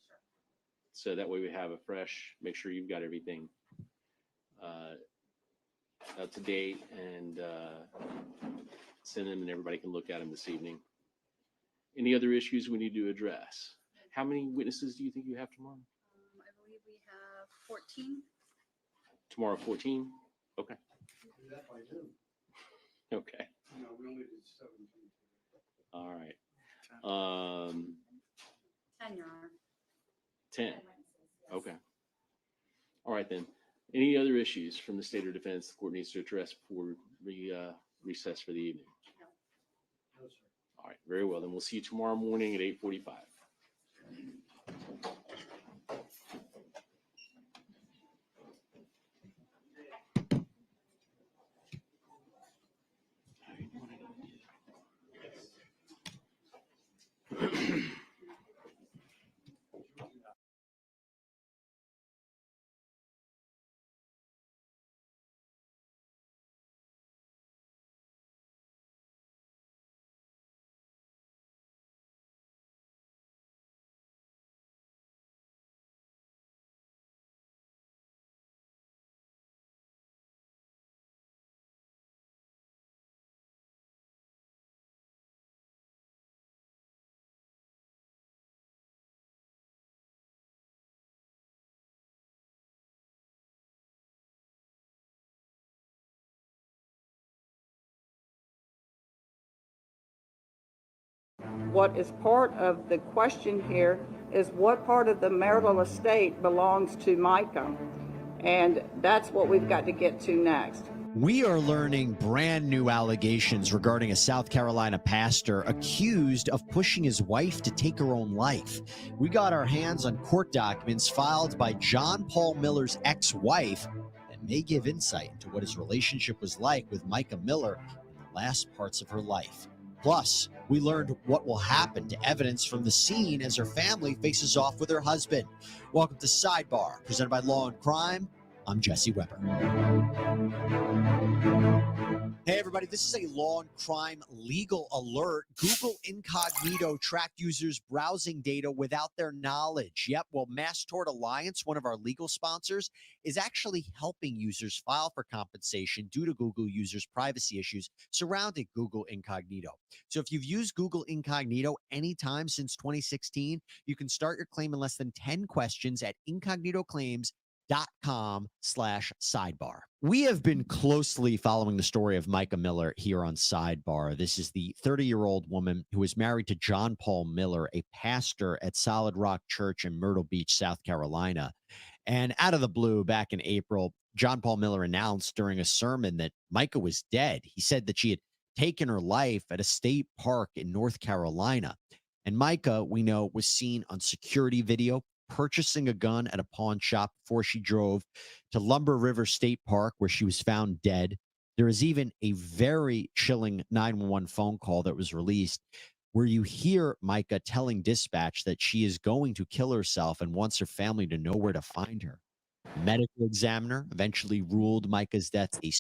So that way we have a fresh, make sure you've got everything up to date and send them and everybody can look at them this evening. Any other issues we need to address? How many witnesses do you think you have tomorrow?
I believe we have 14.
Tomorrow, 14? Okay.
Do that by noon.
Okay.
No, we only did 17.
All right.
10, Your Honor.
10. Okay. All right then. Any other issues from the state or defense the court needs to address before we recess for the evening?
No, sir.
All right. Very well. Then we'll see you tomorrow morning at 8:45.
What is part of the question here is what part of the marital estate belongs to Micah? And that's what we've got to get to next.
We are learning brand new allegations regarding a South Carolina pastor accused of pushing his wife to take her own life. We got our hands on court documents filed by John Paul Miller's ex-wife that may give insight into what his relationship was like with Micah Miller in the last parts of her life. Plus, we learned what will happen to evidence from the scene as her family faces off with her husband. Welcome to Sidebar, presented by Law and Crime. I'm Jesse Weber. Hey, everybody. everybody. This is a law and crime legal alert. Google Incognito tracked users' browsing data without their knowledge. Yep, well, Mass Tort Alliance, one of our legal sponsors, is actually helping users file for compensation due to Google users' privacy issues surrounding Google Incognito. So if you've used Google Incognito anytime since 2016, you can start your claim in less than 10 questions at incognitoclaims.com/sidebar. We have been closely following the story of Micah Miller here on Sidebar. This is the 30-year-old woman who is married to John Paul Miller, a pastor at Solid Rock Church in Myrtle Beach, South Carolina. And out of the blue, back in April, John Paul Miller announced during a sermon that Micah was dead. He said that she had taken her life at a state park in North Carolina. And Micah, we know, was seen on security video purchasing a gun at a pawn shop before she drove to Lumber River State Park, where she was found dead. There is even a very chilling 911 phone call that was released where you hear Micah telling dispatch that she is going to kill herself and wants her family to know where to find her. The medical examiner eventually ruled Micah's death a